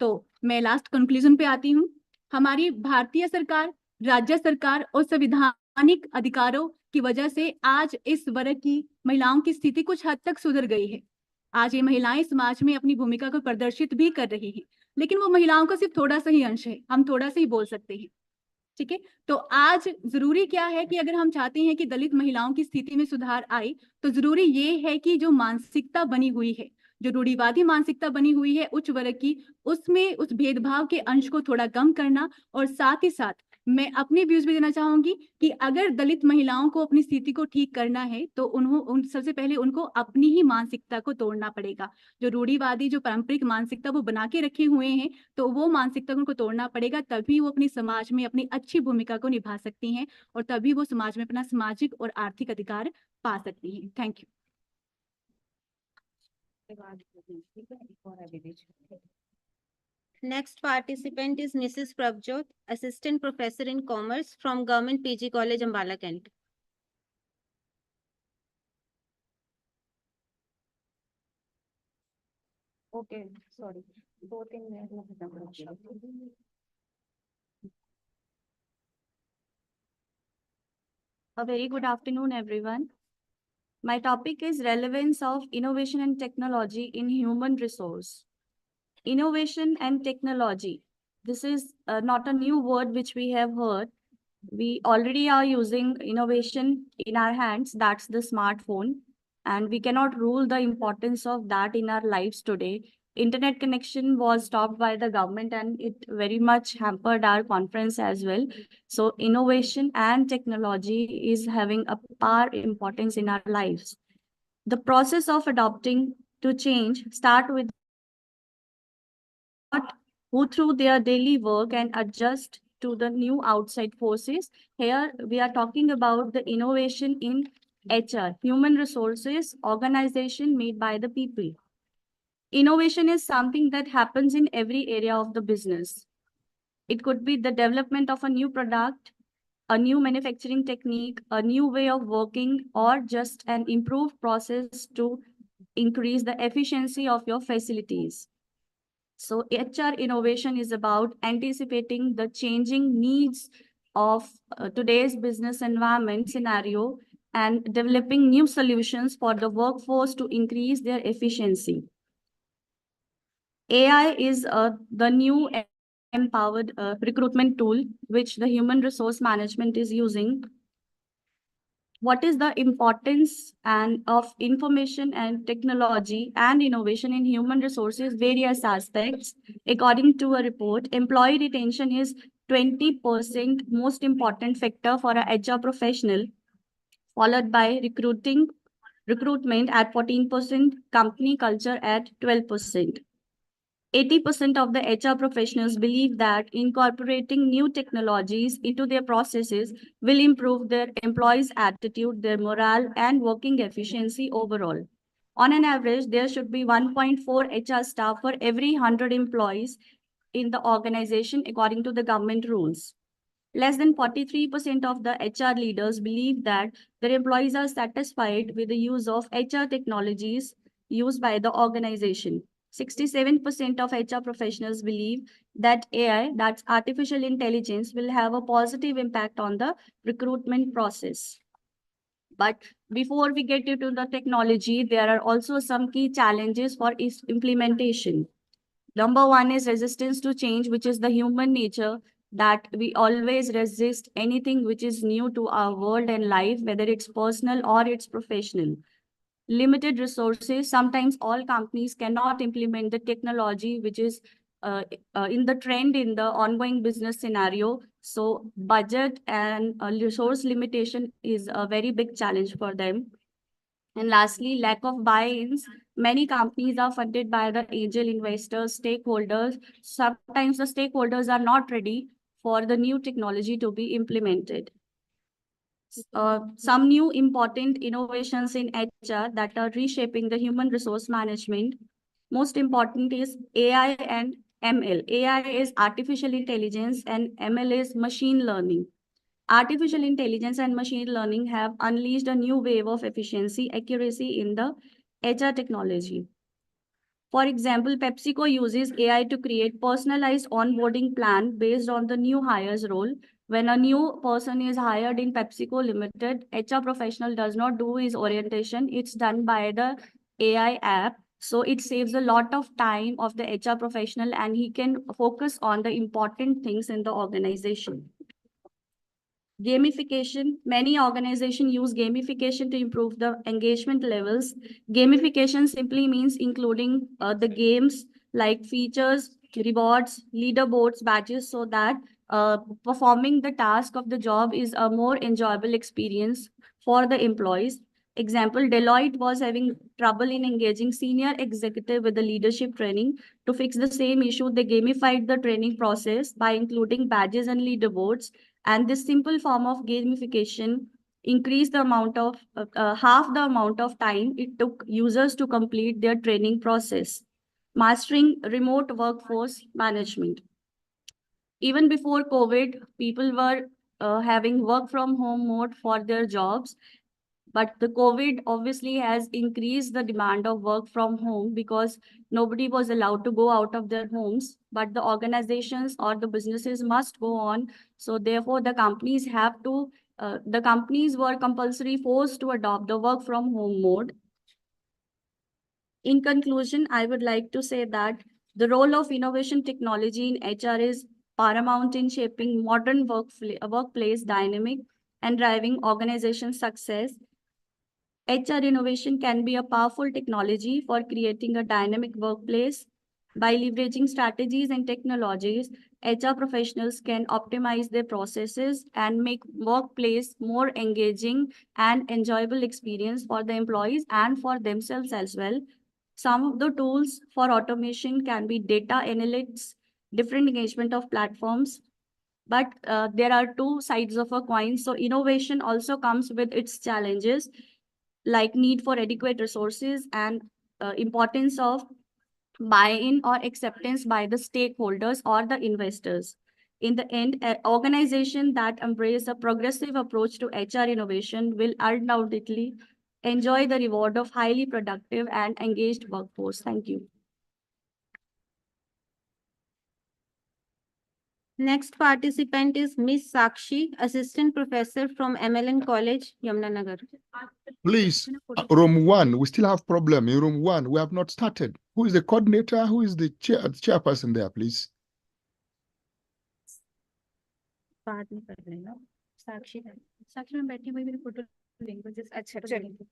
तो मैं लास्ट कंक्लूजन पे आती हूँ। हमारी भारतीय सरकार, राज्य सरकार और संवैधानिक अधिकारों की वजह से आज इस वर्ग की महिलाओं की स्थिति कुछ हद तक सुधर गई है। आज ये महिलाएं समाज में अपनी भूमिका को प्रदर्शित भी कर रही हैं, लेकिन वो महिलाओं का सिर्फ थोड़ा सा ही अंश है, हम थोड़ा सा ही बोल सकते हैं। ठीक है, तो आज जरूरी क्या है कि अगर हम चाहते हैं कि दलित महिलाओं की स्थिति में सुधार आए तो जरूरी ये है कि जो मानसिकता बनी हुई है, जो रूढ़िवादी मानसिकता बनी हुई है उच्च वर्ग की, उसमें उस भेदभाव के अंश को थोड़ा कम करना। और साथ ही साथ मैं अपने व्यूज भी देना चाहूंगी कि अगर दलित महिलाओं को अपनी स्थिति को ठीक करना है तो सबसे पहले उनको अपनी ही मानसिकता को तोड़ना पड़ेगा। जो रूढ़िवादी, जो पारंपरिक मानसिकता वो बना के रखे हुए हैं, तो वो मानसिकता को उनको तोड़ना पड़ेगा, तभी वो अपनी समाज में अपनी अच्छी भूमिका को निभा सकती हैं और तभी वो समाज में अपना सामाजिक और आर्थिक अधिकार पा सकती हैं। Thank you. Next participant is Mrs. Prabjot, Assistant Professor in Commerce from Government PG College, Ambala, Kent. Okay, sorry. 2-3 minutes लगना पड़ेगा। A very good afternoon, everyone. My topic is relevance of innovation and technology in human resource. Innovation and technology. This is not a new word which we have heard. We already are using innovation in our hands. That's the smartphone. And we cannot rule the importance of that in our lives today. internet connection was stopped by the government and it very much hampered our conference as well. So innovation and technology is having a par importance in our lives. The process of adopting to change start with who through their daily work and adjust to the new outside forces. Here we are talking about the innovation in HR, human resources organization made by the people. Innovation is something that happens in every area of the business. It could be the development of a new product, a new manufacturing technique, a new way of working, or just an improved process to increase the efficiency of your facilities. So HR innovation is about anticipating the changing needs of today's business environment scenario and developing new solutions for the workforce to increase their efficiency. AI is the new empowered recruitment tool which the human resource management is using. What is the importance of information and technology and innovation in human resources? Various aspects. According to a report, employee retention is 20% most important factor for a HR professional, followed by recruitment at 14%, company culture at 12%. 80% of the HR professionals believe that incorporating new technologies into their processes will improve their employees' attitude, their morale, and working efficiency overall. On an average, there should be 1.4 HR staff for every 100 employees in the organization according to the government rules. Less than 43% of the HR leaders believe that their employees are satisfied with the use of HR technologies used by the organization. 67% of HR professionals believe that AI, that's artificial intelligence, will have a positive impact on the recruitment process. But before we get into the technology, there are also some key challenges for its implementation. Number one is resistance to change, which is the human nature that we always resist anything which is new to our world and life, whether it's personal or it's professional. Limited resources. Sometimes all companies cannot implement the technology which is in the trend in the ongoing business scenario. So budget and resource limitation is a very big challenge for them. And lastly, lack of buy-ins. Many companies are funded by the angel investors, stakeholders. Sometimes the stakeholders are not ready for the new technology to be implemented. Some new important innovations in HR that are reshaping the human resource management. Most important is AI and ML. AI is artificial intelligence and ML is machine learning. Artificial intelligence and machine learning have unleashed a new wave of efficiency, accuracy in the HR technology. For example, PepsiCo uses AI to create personalized onboarding plan based on the new hires role. When a new person is hired in PepsiCo Limited, HR professional does not do his orientation. It's done by the AI app. So it saves a lot of time of the HR professional and he can focus on the important things in the organization. Gamification. Many organizations use gamification to improve the engagement levels. Gamification simply means including the games like features, rewards, leaderboards, badges, so that performing the task of the job is a more enjoyable experience for the employees. Example, Deloitte was having trouble in engaging senior executive with the leadership training. To fix the same issue, they gamified the training process by including badges and leaderboards. And this simple form of gamification increased the amount of half the amount of time it took users to complete their training process. Mastering remote workforce management. Even before COVID, people were having work from home mode for their jobs. But the COVID obviously has increased the demand of work from home because nobody was allowed to go out of their homes, but the organizations or the businesses must go on. So therefore, the companies were compulsory forced to adopt the work from home mode. In conclusion, I would like to say that the role of innovation technology in HR is paramount in shaping modern workplace dynamic and driving organization success. HR innovation can be a powerful technology for creating a dynamic workplace By leveraging strategies and technologies, HR professionals can optimize their processes and make workplace more engaging and enjoyable experience for the employees and for themselves as well. Some of the tools for automation can be data analytics, different engagement of platforms, but there are two sides of a coin. So innovation also comes with its challenges, like need for adequate resources and importance of buy-in or acceptance by the stakeholders or the investors. In the end, an organization that embraces a progressive approach to HR innovation will undoubtedly enjoy the reward of highly productive and engaged workforce. Thank you. Next participant is Miss Sakshi, Assistant Professor from MLN College, Yamunanagar. Please, room 1, we still have problem in room 1. We have not started. Who is the coordinator? Who is the chairperson there, please? बाद में कर लेना साक्षी में बैठी हुई मेरी photo लेंगे just अच्छा चलिए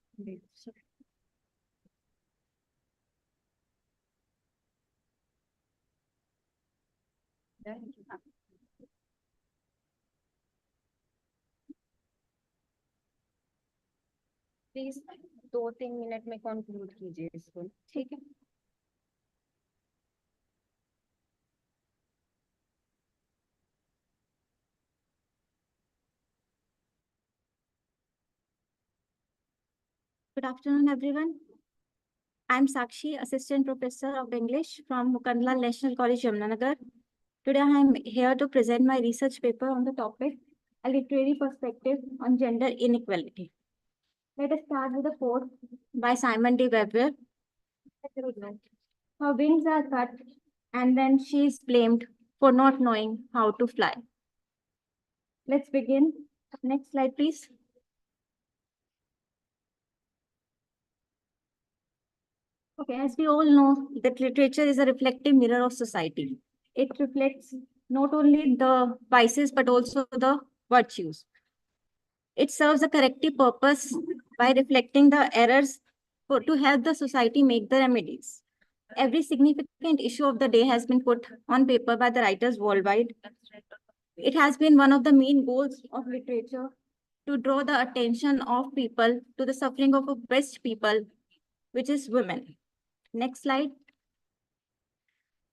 प्लीज 2-3 मिनट में कंक्लूड कीजिए इसको, ठीक है? Good afternoon, everyone. I'm Sakshi, Assistant Professor of English from Mukandla National College, Yamunanagar. Today, I'm here to present my research paper on the topic, A Literary Perspective on Gender Inequality. Let us start with a quote by Simon de Beauvoir. Her wings are cut, and then she is blamed for not knowing how to fly. Let's begin. Next slide, please. Okay, as we all know, that literature is a reflective mirror of society. It reflects not only the vices, but also the virtues. It serves a corrective purpose by reflecting the errors to help the society make the remedies. Every significant issue of the day has been put on paper by the writers worldwide. It has been one of the main goals of literature to draw the attention of people to the suffering of oppressed people, which is women. Next slide.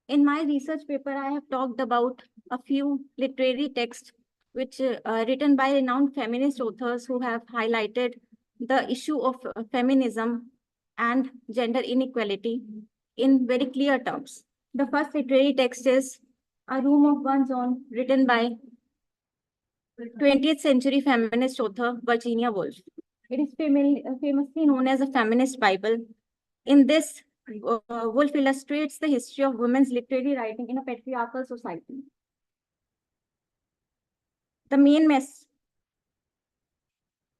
In my research paper, I have talked about a few literary texts which written by renowned feminist authors who have highlighted the issue of feminism and gender inequality in very clear terms. The first literary text is A Room of One's Own, written by 20th century feminist author Virginia Woolf. It is famously known as a feminist Bible. In this, Woolf illustrates the history of women's literary writing in a patriarchal society. The main message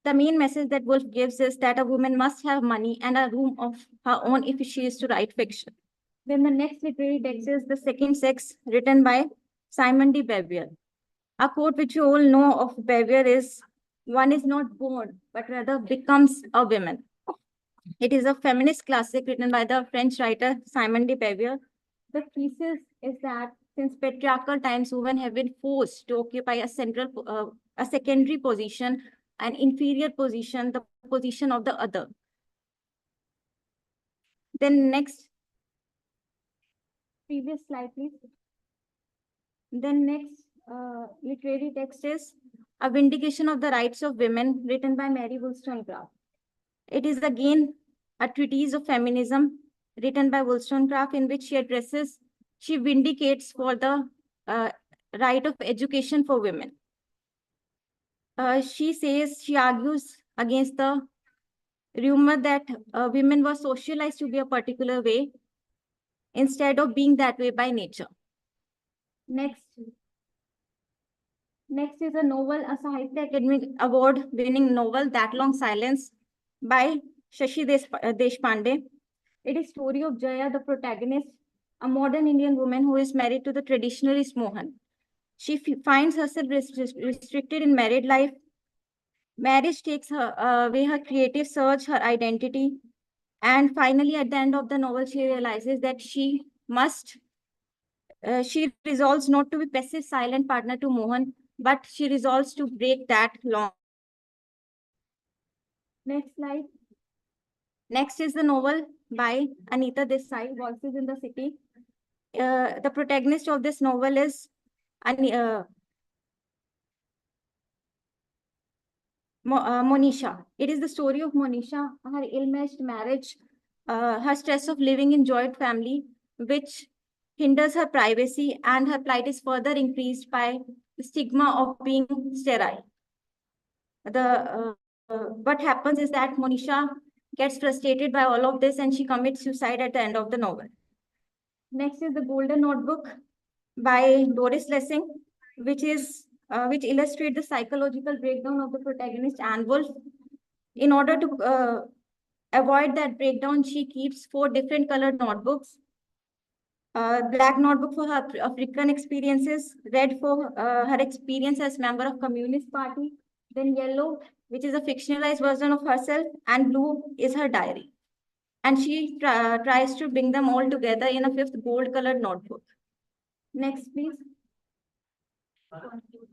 that Woolf gives is that a woman must have money and a room of her own if she is to write fiction. Then the next literary text is The Second Sex, written by Simon de Beauvoir. A quote which you all know of Beauvoir is, "One is not born, but rather becomes a woman." It is a feminist classic written by the French writer Simon de Beauvoir. The thesis is that since patriarchal times, women have been forced to occupy a secondary position, an inferior position, the position of the other. Then next, previous slide, please. Then next literary text is A Vindication of the Rights of Women, written by Mary Wollstonecraft. It is again a treatise of feminism written by Wollstonecraft, in which she vindicates for the right of education for women. She argues against the rumor that women were socialized to be a particular way instead of being that way by nature. Next is a novel, a Sahitya Academy Award winning novel, That Long Silence, by Shashi Deshpande. It is story of Jaya, the protagonist, a modern Indian woman who is married to the traditionalist Mohan. She finds herself restricted in married life. Marriage takes her away her creative surge, her identity. And finally, at the end of the novel, she realizes that she she resolves not to be passive, silent partner to Mohan, but she resolves to break that long. Next slide. Next is the novel by Anita Desai, Voices in the City. The protagonist of this novel is Monisha. It is the story of Monisha, her ill-matched marriage, her stress of living in joint family, which hinders her privacy, and her plight is further increased by the stigma of being sterile. What happens is that Monisha gets frustrated by all of this and she commits suicide at the end of the novel. Next is The Golden Notebook by Doris Lessing, which illustrates the psychological breakdown of the protagonist Anne Wolf. In order to avoid that breakdown, she keeps 4 different colored notebooks. Black notebook for her African experiences, red for her experience as member of Communist Party, then yellow, which is a fictionalized version of herself, and blue is her diary. And she tries to bring them all together in a 5th gold-colored notebook. Next, please.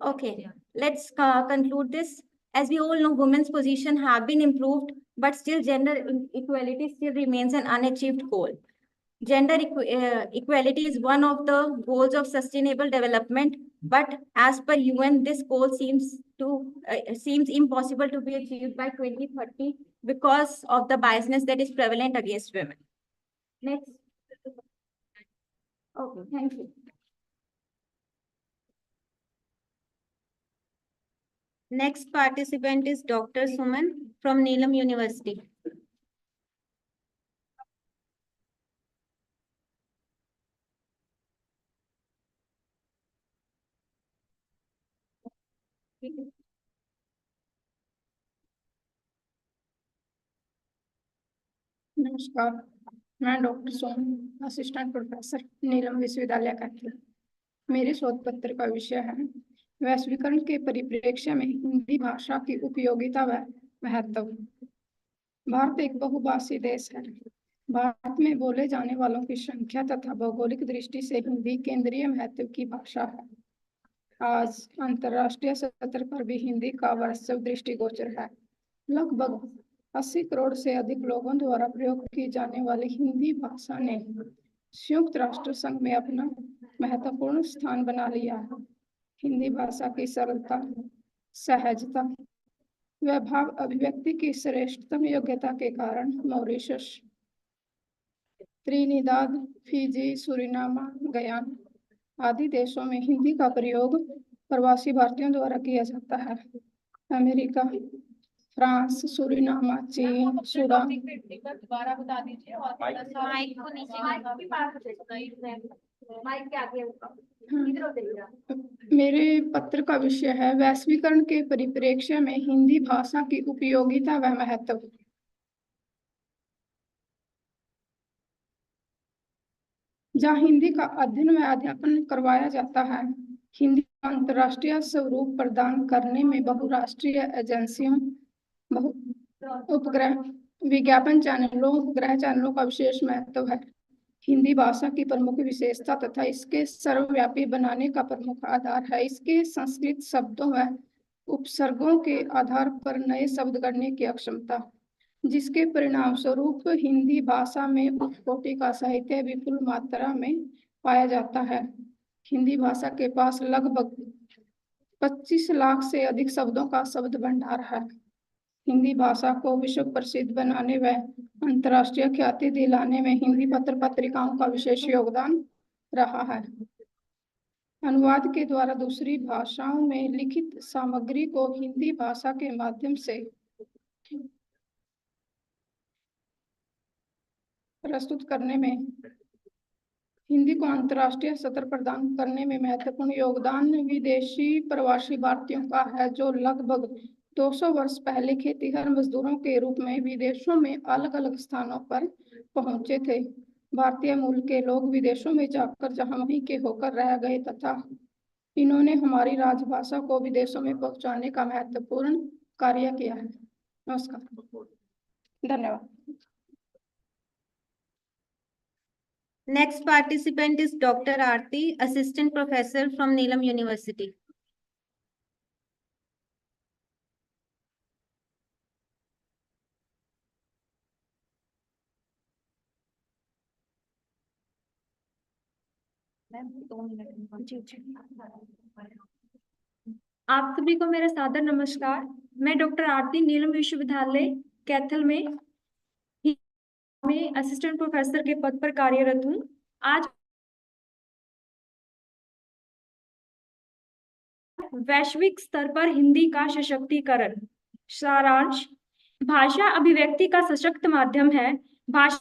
Okay, let's conclude this. As we all know, women's position have been improved, but still gender equality still remains an unachieved goal. Gender equality is one of the goals of sustainable development, but as per UN, this goal seems impossible to be achieved by 2030 because of the biasness that is prevalent against women. Next. Okay, thank you. Next participant is Dr. Suman from Neelam University. नमस्कार, मैं doctor सोम, assistant professor नीलम विश्वविद्यालय कानपुर। मेरे शोध पत्र का विषय है वैश्वीकरण के परिप्रेक्ष्य में हिंदी भाषा की उपयोगिता व महत्व। भारत एक बहुभाषी देश है। भारत में बोले जाने वालों की संख्या तथा भौगोलिक दृष्टि से हिंदी केंद्रीय महत्व की भाषा है। आज अंतर्राष्ट्रीय स्तर पर भी हिंदी का वर्चस्व दृष्टिगोचर है। लगभग 80 करोड़ से अधिक लोगों द्वारा प्रयोग की जाने वाली हिंदी भाषा ने संयुक्त राष्ट्र संघ में अपना महत्वपूर्ण स्थान बना लिया है। हिंदी भाषा की सरलता, सहजता व भाव अभिव्यक्ति की श्रेष्ठतम योग्यता के कारण मॉरिशस, त्रिनिदाद, फिजी, सुरिनामा, गयाना आदि देशों में हिंदी का प्रयोग प्रवासी भारतीयों द्वारा किया जाता है। अमेरिका, फ्रांस, सुरिनामा, चीन, सूडान। दोबारा बता दीजिए और माइक को नीचे। मेरे पत्र का विषय है वैश्वीकरण के परिप्रेक्ष्य में हिंदी भाषा की उपयोगिता व महत्व। जहाँ हिंदी का अध्ययन व अध्यापन करवाया जाता है, हिंदी अंतर्राष्ट्रीय स्वरूप प्रदान करने में बहुराष्ट्रीय एजेंसियों, उपग्रह विज्ञापन चैनलों, उपग्रह चैनलों का विशेष महत्व है। हिंदी भाषा की प्रमुख विशेषता तथा इसके सर्वव्यापी बनाने का प्रमुख आधार है इसके संस्कृत शब्दों व उपसर्गों के आधार पर नए शब्द गढ़ने की अक्षमता, जिसके परिणाम स्वरूप हिंदी भाषा में उत्कोटि का साहित्य विपुल मात्रा में पाया जाता है। हिंदी भाषा के पास लगभग 25 लाख से अधिक शब्दों का शब्द भंडार है। हिंदी भाषा को विश्व प्रसिद्ध बनाने व अंतर्राष्ट्रीय ख्याति दिलाने में हिंदी पत्र पत्रिकाओं का विशेष योगदान रहा है। अनुवाद के द्वारा दूसरी भाषाओं में लिखित सामग्री को हिंदी भाषा के माध्यम से प्रस्तुत करने में, हिंदी को अंतर्राष्ट्रीय स्तर प्रदान करने में महत्वपूर्ण योगदान विदेशी प्रवासी भारतीयों का है, जो लगभग 200 वर्ष पहले खेतीहर मजदूरों के रूप में विदेशों में अलग अलग स्थानों पर पहुंचे थे। भारतीय मूल के लोग विदेशों में जाकर जहां वहीं के होकर रह गए तथा इन्होंने हमारी राजभाषा को विदेशों में पहुंचाने का महत्वपूर्ण कार्य किया है। नमस्कार, धन्यवाद। Next participant is Dr. Aarti, Assistant Professor from Neelam University. आप सभी को मेरा सादर नमस्कार। मैं डॉक्टर आरती नीलम विश्वविद्यालय कैथल में असिस्टेंट प्रोफेसर के पद पर कार्यरत हूँ। आज वैश्विक स्तर पर हिंदी का सशक्तिकरण। सारांश, भाषा अभिव्यक्ति का सशक्त माध्यम है। भाषा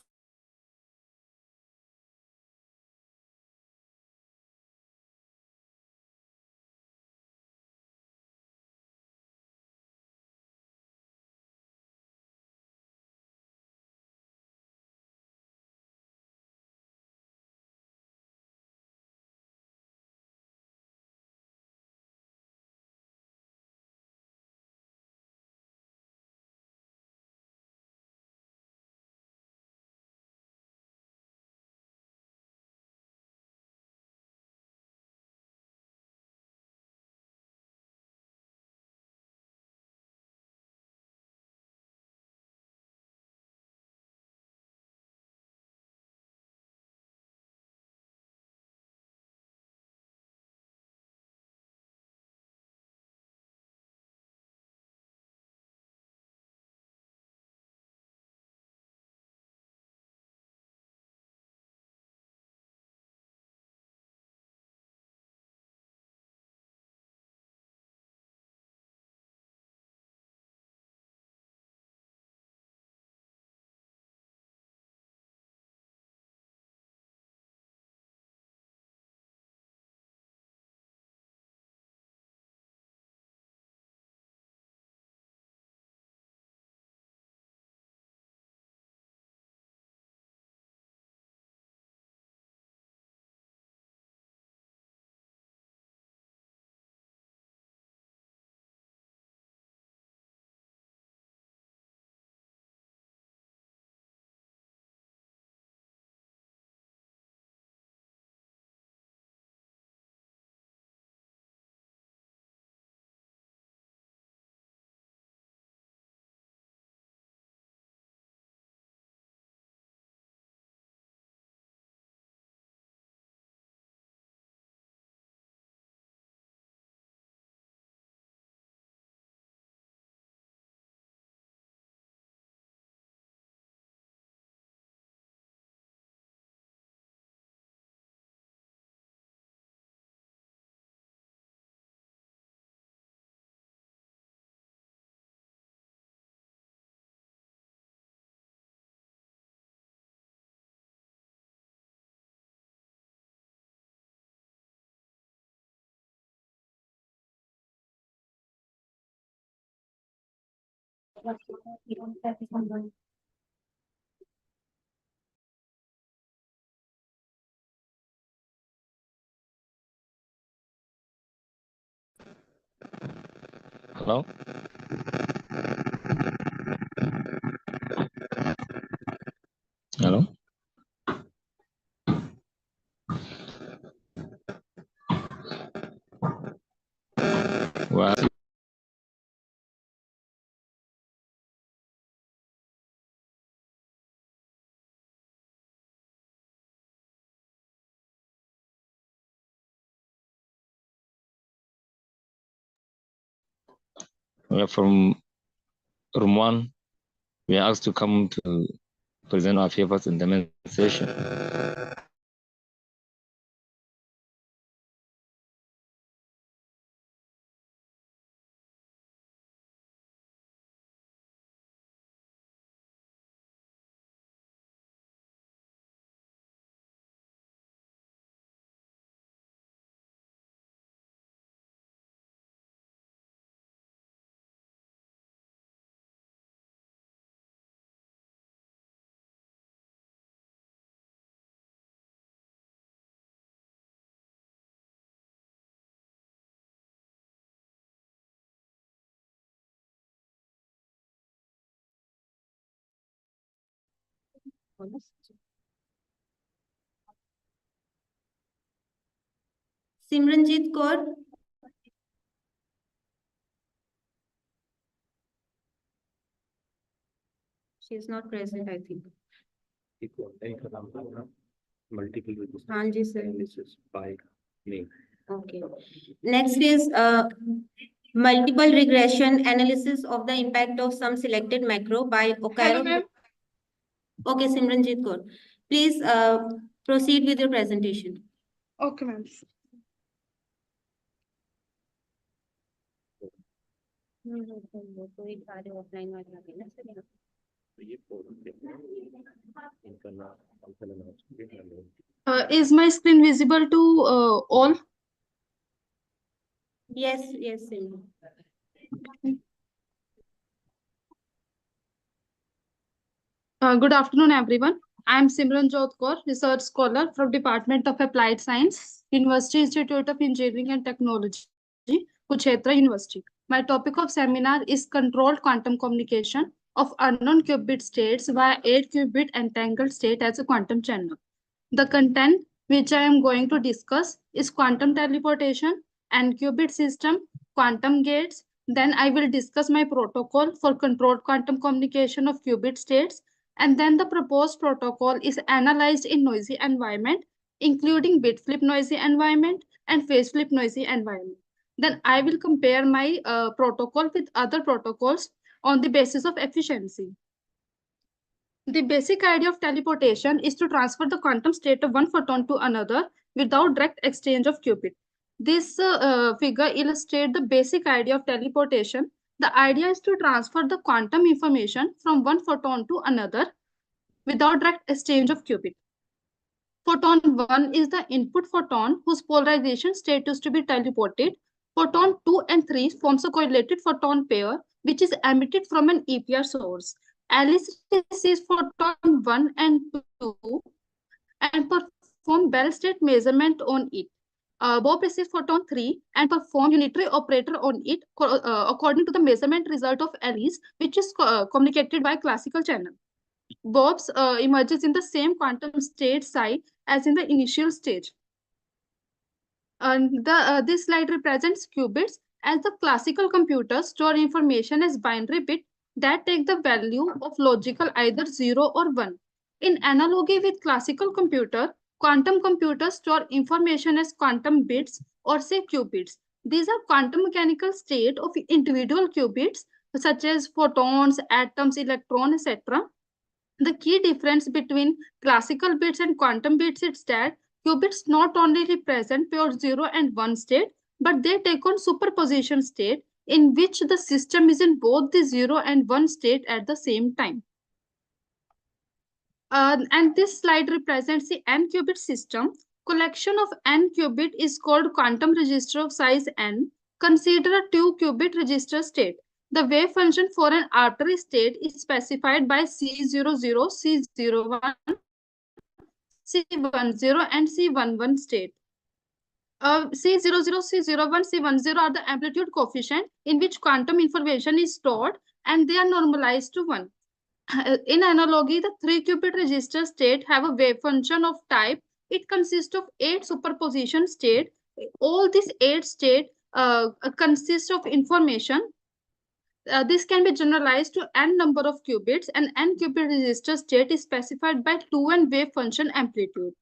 Hello? Hello? Well, we are from room 1. We are asked to come to present our papers in the main session. Simranjit Kaur. She is not present, I think. Multiple हाँ जी sir. analysis by name. Okay. Next is multiple regression analysis of the impact of some selected macro by Hello, ma'am. Okay, Simranjit Kaur. Please proceed with your presentation. Okay, ma'am. Is my screen visible to all? Yes, yes, Simran. Good afternoon, everyone. I am Simranjot Kaur, research scholar from Department of Applied Science, University Institute of Engineering and Technology, Kurukshetra University. My topic of seminar is controlled quantum communication of unknown qubit states via 8-qubit entangled state as a quantum channel. The content which I am going to discuss is quantum teleportation and qubit system, quantum gates. Then I will discuss my protocol for controlled quantum communication of qubit states. And then the proposed protocol is analyzed in noisy environment, including bit flip noisy environment and phase flip noisy environment. Then I will compare my protocol with other protocols on the basis of efficiency. The basic idea of teleportation is to transfer the quantum state of one photon to another without direct exchange of qubit. This figure illustrates the basic idea of teleportation. The idea is to transfer the quantum information from one photon to another without direct exchange of qubit. Photon 1 is the input photon whose polarization state is to be teleported. Photon 2 and 3 forms a correlated photon pair which is emitted from an EPR source. Alice receives photon 1 and 2 and perform Bell state measurement on it. Bob receives photon 3 and perform unitary operator on it according to the measurement result of Alice, which is communicated by classical channel. Bob's emerges in the same quantum state psi as in the initial stage. And this slide represents qubits as the classical computers store information as binary bit that take the value of logical either 0 or 1. In analogy with classical computer, quantum computers store information as quantum bits or say qubits. These are quantum mechanical state of individual qubits such as photons, atoms, electrons, etc. The key difference between classical bits and quantum bits is that qubits not only represent pure 0 and 1 state, but they take on superposition state in which the system is in both the 0 and 1 state at the same time. And this slide represents the n-qubit system. Collection of n-qubit is called quantum register of size n. Consider a 2-qubit register state. The wave function for an arbitrary state is specified by C00, C01, C10, and C11 state. C00, C01, C10 are the amplitude coefficient in which quantum information is stored and they are normalized to 1. In analogy, the 3-qubit register state have a wave function of type. It consists of 8 superposition states. All these 8 states consist of information. This can be generalized to n number of qubits, and n-qubit register state is specified by 2 and wave function amplitude.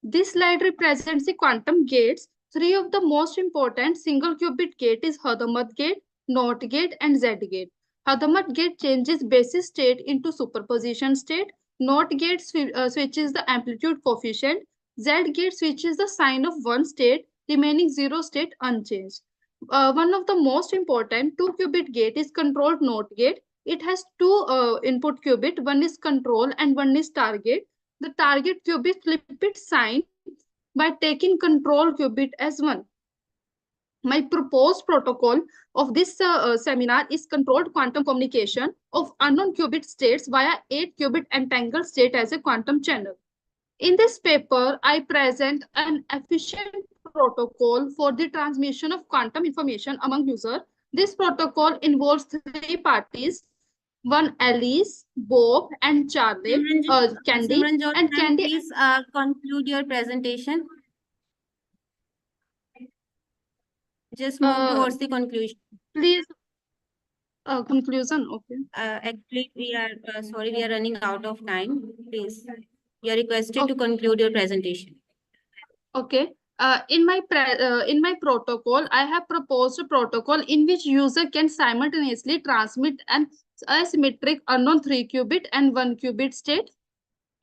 This slide represents the quantum gates. 3 of the most important single qubit gate is Hadamard gate, NOT gate, and Z gate. Hadamard gate changes basis state into superposition state. NOT gate switches the amplitude coefficient. Z gate switches the sign of 1 state, remaining 0 state unchanged. One of the most important 2-qubit gate is controlled NOT gate. It has 2 input qubit. One is control and one is target. The target qubit flip its sign by taking control qubit as 1. My proposed protocol of this seminar is controlled quantum communication of unknown qubit states via 8-qubit entangled state as a quantum channel. In this paper, I present an efficient protocol for the transmission of quantum information among users. This protocol involves 3 parties: one Alice, Bob, and Charlie, Candy, Simranjot, and Candy. Please conclude your presentation. Just move towards the conclusion. Please, conclusion, okay. Actually, we are sorry, we are running out of time. Please, you are requested to conclude your presentation. Okay. In my protocol, I have proposed a protocol in which user can simultaneously transmit an asymmetric unknown 3-qubit and 1-qubit state.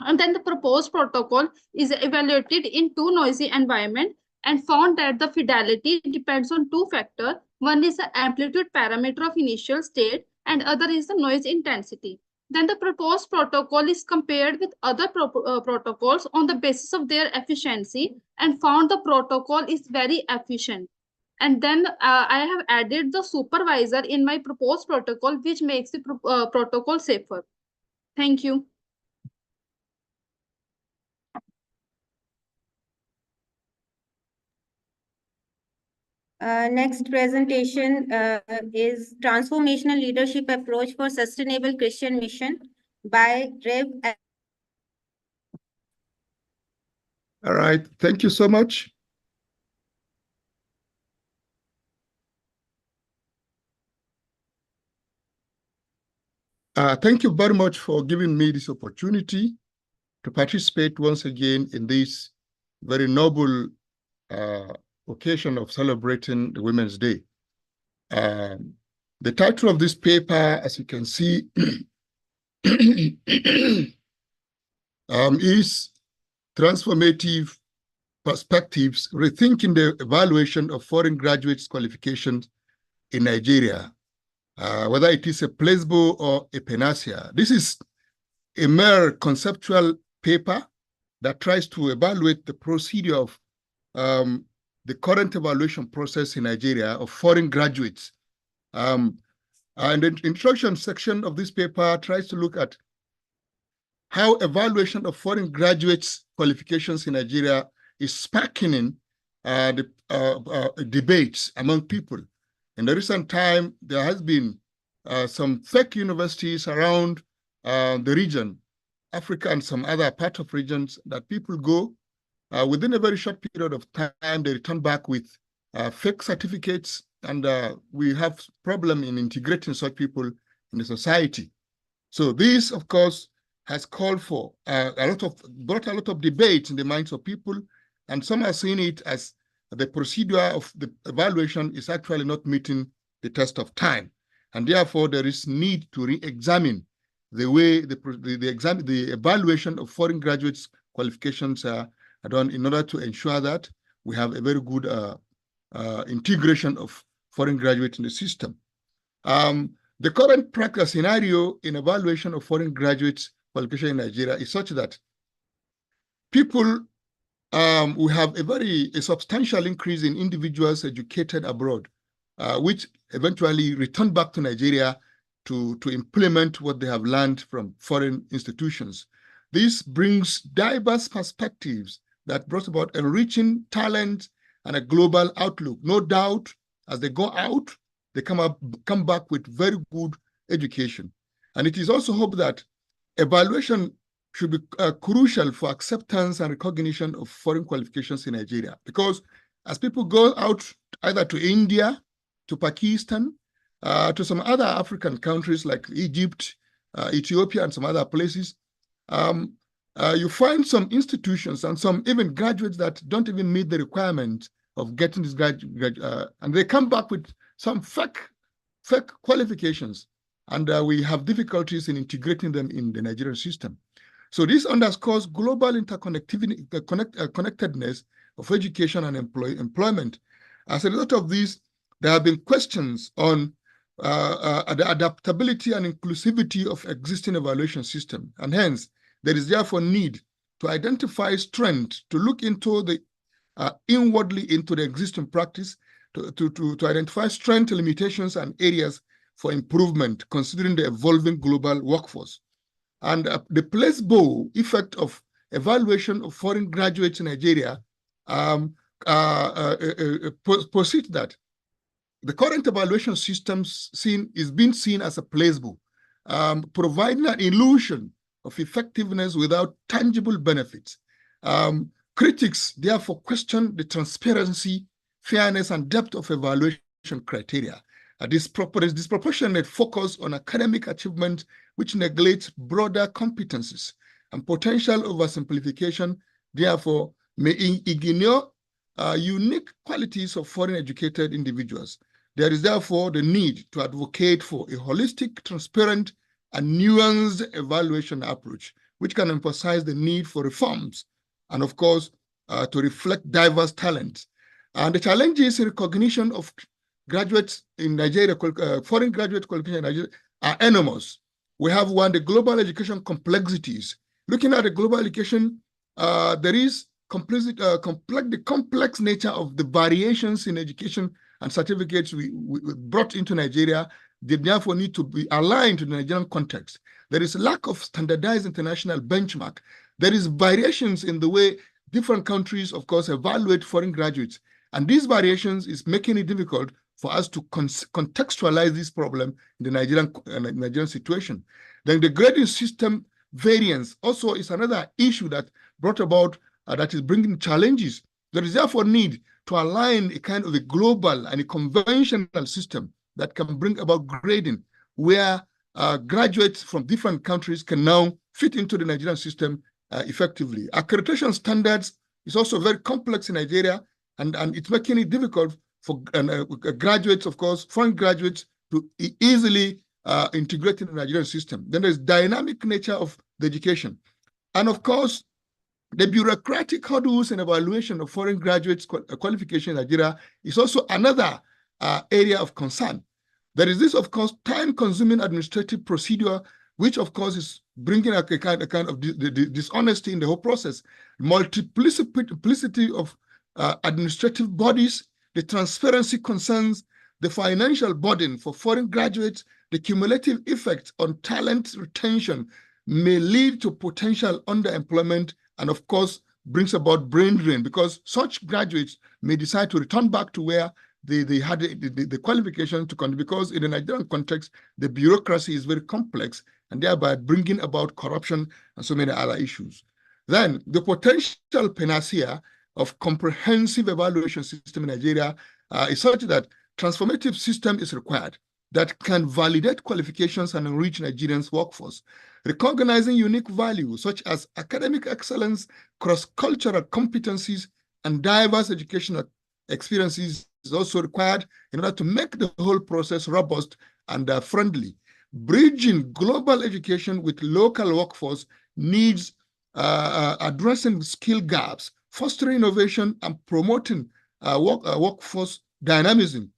And then the proposed protocol is evaluated in 2 noisy environments and found that the fidelity depends on 2 factors. One is the amplitude parameter of initial state and other is the noise intensity. Then the proposed protocol is compared with other protocols on the basis of their efficiency and found the protocol is very efficient. And then I have added the supervisor in my proposed protocol, which makes the protocol safer. Thank you. Next presentation is Transformational Leadership Approach for Sustainable Christian Mission by Rev. All right, thank you so much. Thank you very much for giving me this opportunity to participate once again in this very noble occasion of celebrating the Women's Day. The title of this paper, as you can see, is Transformative Perspectives, Rethinking the Evaluation of Foreign Graduates' Qualifications in Nigeria, whether it is a placebo or a panacea. This is a mere conceptual paper that tries to evaluate the procedure of the current evaluation process in Nigeria of foreign graduates. And the introduction section of this paper tries to look at how evaluation of foreign graduates' qualifications in Nigeria is sparking the debates among people. In the recent time, there has been some fake universities around the region, Africa and some other part of regions that people go. Within a very short period of time, they return back with fake certificates, and we have problem in integrating such people in the society. So this, of course, has called for brought a lot of debate in the minds of people, and some are seeing it as the procedure of the evaluation is actually not meeting the test of time, and therefore there is need to re-examine the way the evaluation of foreign graduates' qualifications are done in order to ensure that we have a very good integration of foreign graduates in the system. The current practice scenario in evaluation of foreign graduates' qualification in Nigeria is such that people we have a substantial increase in individuals educated abroad, which eventually return back to Nigeria to implement what they have learned from foreign institutions. This brings diverse perspectives that brought about enriching talent and a global outlook. No doubt, as they go out, they come back with very good education. And it is also hoped that evaluation should be crucial for acceptance and recognition of foreign qualifications in Nigeria. Because as people go out either to India, to Pakistan, to some other African countries like Egypt, Ethiopia, and some other places, you find some institutions and some even graduates that don't even meet the requirement of getting this graduate, and they come back with some fake qualifications, and we have difficulties in integrating them in the Nigerian system. So this underscores global interconnectivity, connectedness of education and employment. As a result of this, there have been questions on the adaptability and inclusivity of existing evaluation system, and hence there is therefore need to identify strength, to look into the inwardly into the existing practice, to identify strength, limitations, and areas for improvement, considering the evolving global workforce. And the placebo effect of evaluation of foreign graduates in Nigeria posits that the current evaluation system is being seen as a placebo, providing an illusion of effectiveness without tangible benefits. Critics therefore question the transparency, fairness, and depth of evaluation criteria. This disproportionate focus on academic achievement, which neglects broader competencies, and potential oversimplification, therefore, may ignore unique qualities of foreign educated individuals. There is therefore the need to advocate for a holistic, transparent, and nuanced evaluation approach, which can emphasize the need for reforms and, of course, to reflect diverse talents. And the challenges in recognition of graduates in Nigeria, foreign graduate qualification in Nigeria, are enormous. We have the global education complexities. Looking at the global education, there is the complex nature of the variations in education and certificates we brought into Nigeria. They therefore need to be aligned to the Nigerian context. There is a lack of standardized international benchmark. There is variations in the way different countries, of course, evaluate foreign graduates. And these variations is making it difficult for us to contextualize this problem in the Nigerian situation. Then the grading system variance also is another issue that brought about, that is bringing challenges. There is therefore need to align a kind of a global and a conventional system that can bring about grading, where graduates from different countries can now fit into the Nigerian system effectively. Accreditation standards is also very complex in Nigeria, and it's making it difficult for graduates, of course, foreign graduates, to easily integrate in the Nigerian system. Then there's dynamic nature of the education. And of course, the bureaucratic hurdles and evaluation of foreign graduates' qualification in Nigeria is also another area of concern. There is this, of course, time-consuming administrative procedure, which, of course, is bringing a kind of dishonesty in the whole process. Multiplicity of administrative bodies, the transparency concerns, the financial burden for foreign graduates, the cumulative effect on talent retention may lead to potential underemployment, and of course brings about brain drain, because such graduates may decide to return back to where they had the qualification to continue, because in the Nigerian context, the bureaucracy is very complex, and thereby bringing about corruption and so many other issues. Then the potential panacea of comprehensive evaluation system in Nigeria is such that transformative system is required that can validate qualifications and enrich Nigerians' workforce. Recognizing unique values such as academic excellence, cross-cultural competencies, and diverse educational experiences is also required in order to make the whole process robust and friendly. Bridging global education with local workforce needs addressing skill gaps, fostering innovation, and promoting workforce dynamism,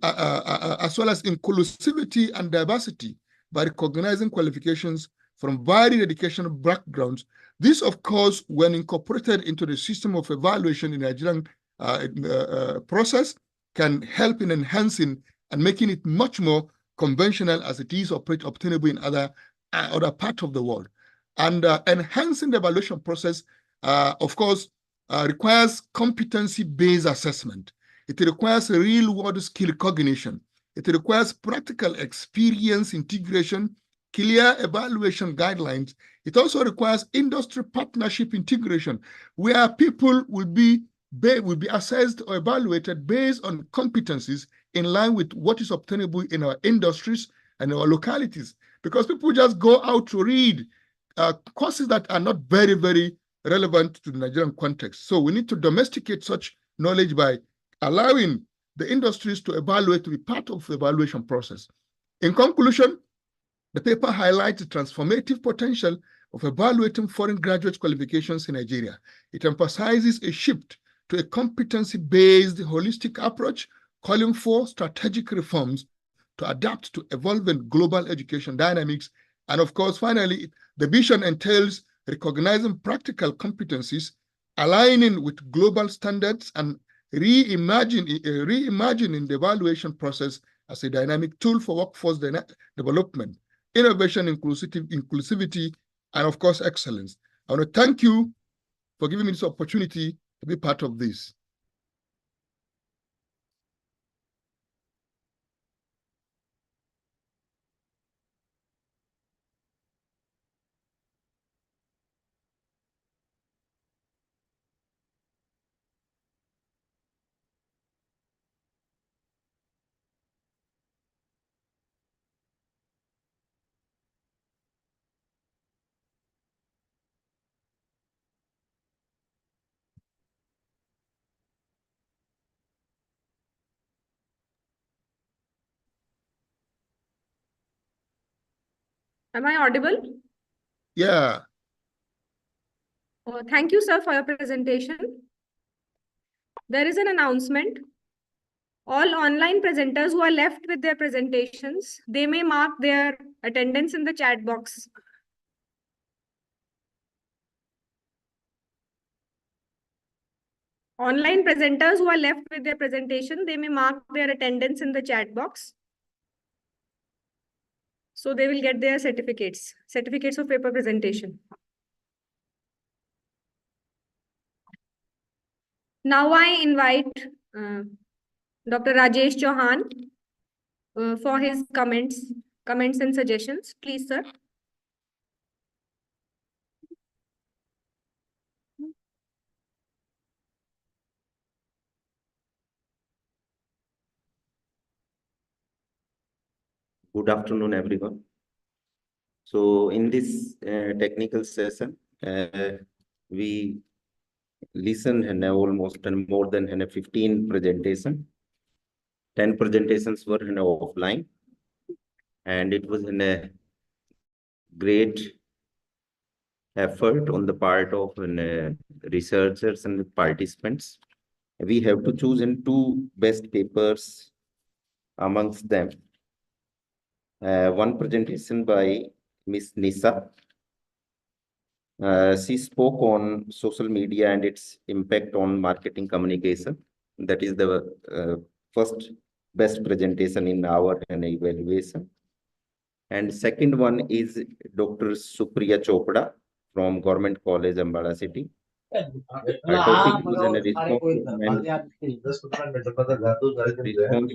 as well as inclusivity and diversity by recognizing qualifications from varied educational backgrounds. This, of course, when incorporated into the system of evaluation in the Nigerian process, can help in enhancing and making it much more conventional as it is obtainable in other parts of the world. And enhancing the evaluation process, of course, requires competency-based assessment. It requires a real-world skill recognition. It requires practical experience integration, clear evaluation guidelines. It also requires industry partnership integration, where people will be assessed or evaluated based on competencies in line with what is obtainable in our industries and our localities. Because people just go out to read courses that are not very, very relevant to the Nigerian context. So we need to domesticate such knowledge by allowing the industries to evaluate, to be part of the evaluation process. In conclusion, the paper highlights the transformative potential of evaluating foreign graduate qualifications in Nigeria. It emphasizes a shift to a competency-based holistic approach, calling for strategic reforms to adapt to evolving global education dynamics. And of course, finally, the vision entails recognizing practical competencies, aligning with global standards, and reimagining the evaluation process as a dynamic tool for workforce development, innovation, inclusivity, and of course, excellence. I want to thank you for giving me this opportunity to be part of this. Am I audible? Yeah. Thank you, sir, for your presentation. There is an announcement. All online presenters who are left with their presentations, they may mark their attendance in the chat box. Online presenters who are left with their presentation, they may mark their attendance in the chat box. So they will get their certificates of paper presentation. Now I invite Dr. Rajesh Chauhan for his comments and suggestions. Please, sir. Good afternoon, everyone. So in this technical session, we listened and almost more than 15 presentation. 10 presentations were offline, and it was a great effort on the part of researchers and participants. We have to choose in two best papers amongst them. One presentation by Miss Nisa. She spoke on social media and its impact on marketing communication. That is the first best presentation in our evaluation. And second one is Dr. Supriya Chopra from Government College, Ambala City. Her topic was in a response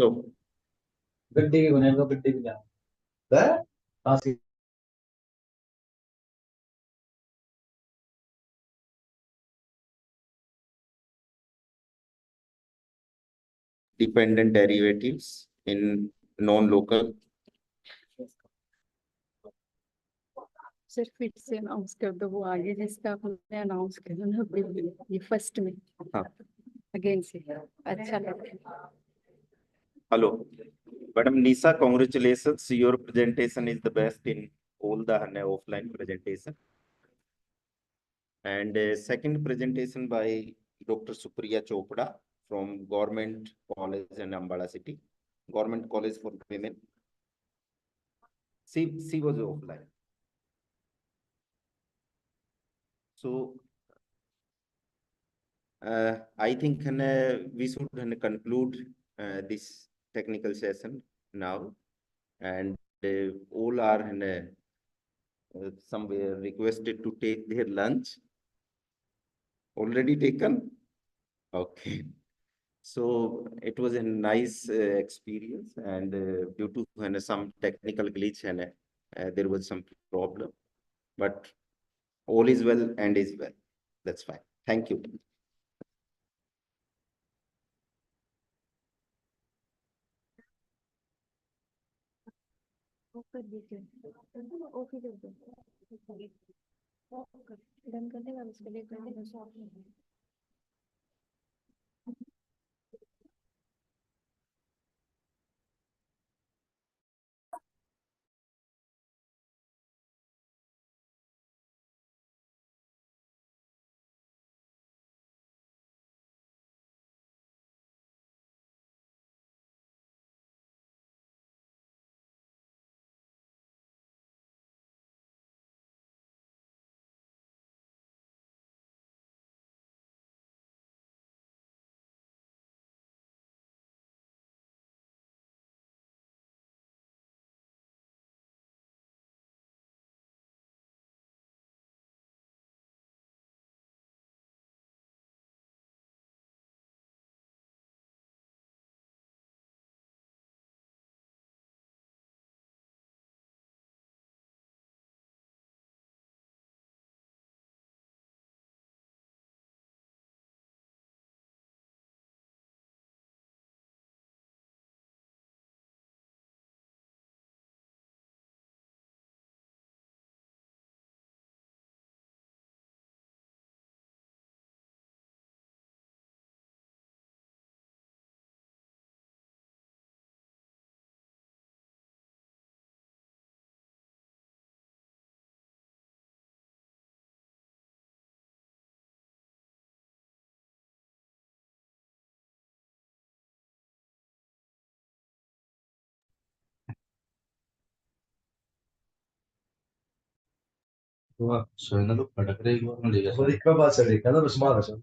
of dependent derivatives in non-local. Sir फिर से announce कर दो वो आगे जिसका आपने announce किया ना ये फर्स्ट में अगेन से अच्छा लगा Hello, Madam Nisa, congratulations. Your presentation is the best in all the offline presentation. And second presentation by Dr. Supriya Chopra from Government College in Ambala City, Government College for Women. She was offline. So I think we should conclude this technical session now, and all are somewhere requested to take their lunch. Already taken? Okay. So it was a nice experience, and due to some technical glitch and there was some problem, but all is well and is well. That's fine. Thank you. Okay कर दो done करने वाले इसके लिए Suena lo para creer que no digas. Vad kan bara säga, kan du smala sen?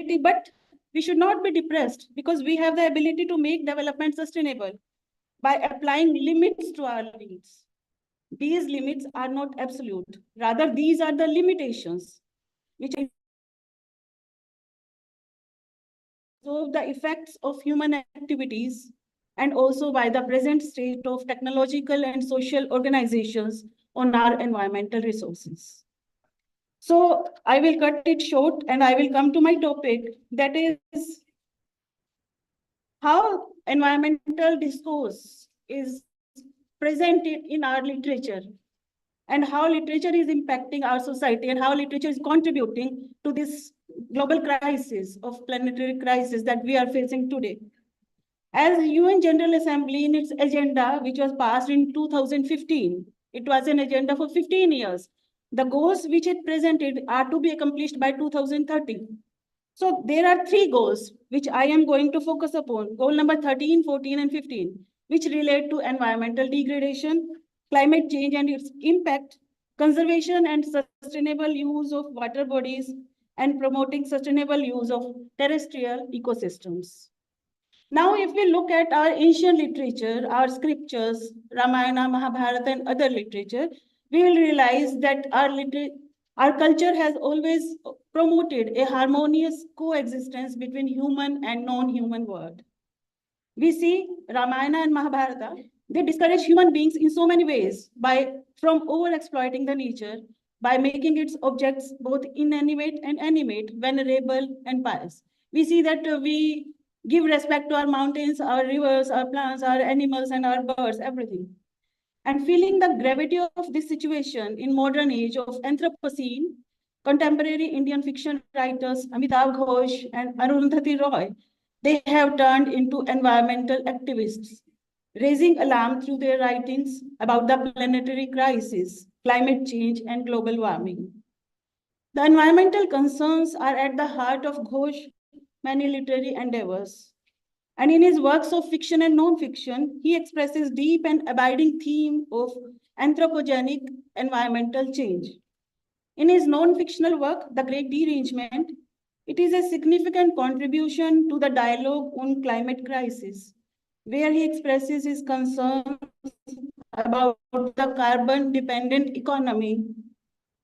ability, but we should not be depressed because we have the ability to make development sustainable by applying limits to our needs. These limits are not absolute. Rather, these are the limitations which observe the effects of human activities and also by the present state of technological and social organizations on our environmental resources. So I will cut it short and I will come to my topic, that is how environmental discourse is presented in our literature and how literature is impacting our society and how literature is contributing to this global crisis of planetary crisis that we are facing today. As UN General Assembly in its agenda, which was passed in 2015, it was an agenda for 15 years. The goals which it presented are to be accomplished by 2030. So there are 3 goals which I am going to focus upon. Goal number 13, 14, and 15, which relate to environmental degradation, climate change and its impact, conservation and sustainable use of water bodies, and promoting sustainable use of terrestrial ecosystems. Now, if we look at our ancient literature, our scriptures, Ramayana, Mahabharata, and other literature, we will realize that our culture has always promoted a harmonious coexistence between human and non-human world. We see Ramayana and Mahabharata, they discourage human beings in so many ways from over-exploiting the nature, by making its objects both inanimate and animate, venerable and pious. We see that we give respect to our mountains, our rivers, our plants, our animals, and our birds, everything. And feeling the gravity of this situation in modern age of Anthropocene, contemporary Indian fiction writers Amitabh Ghosh and Arundhati Roy, they have turned into environmental activists, raising alarm through their writings about the planetary crisis, climate change, and global warming. The environmental concerns are at the heart of Ghosh's many literary endeavors. And in his works of fiction and non-fiction, he expresses deep and abiding theme of anthropogenic environmental change. In his non-fictional work, The Great Derangement, it is a significant contribution to the dialogue on climate crisis, where he expresses his concerns about the carbon-dependent economy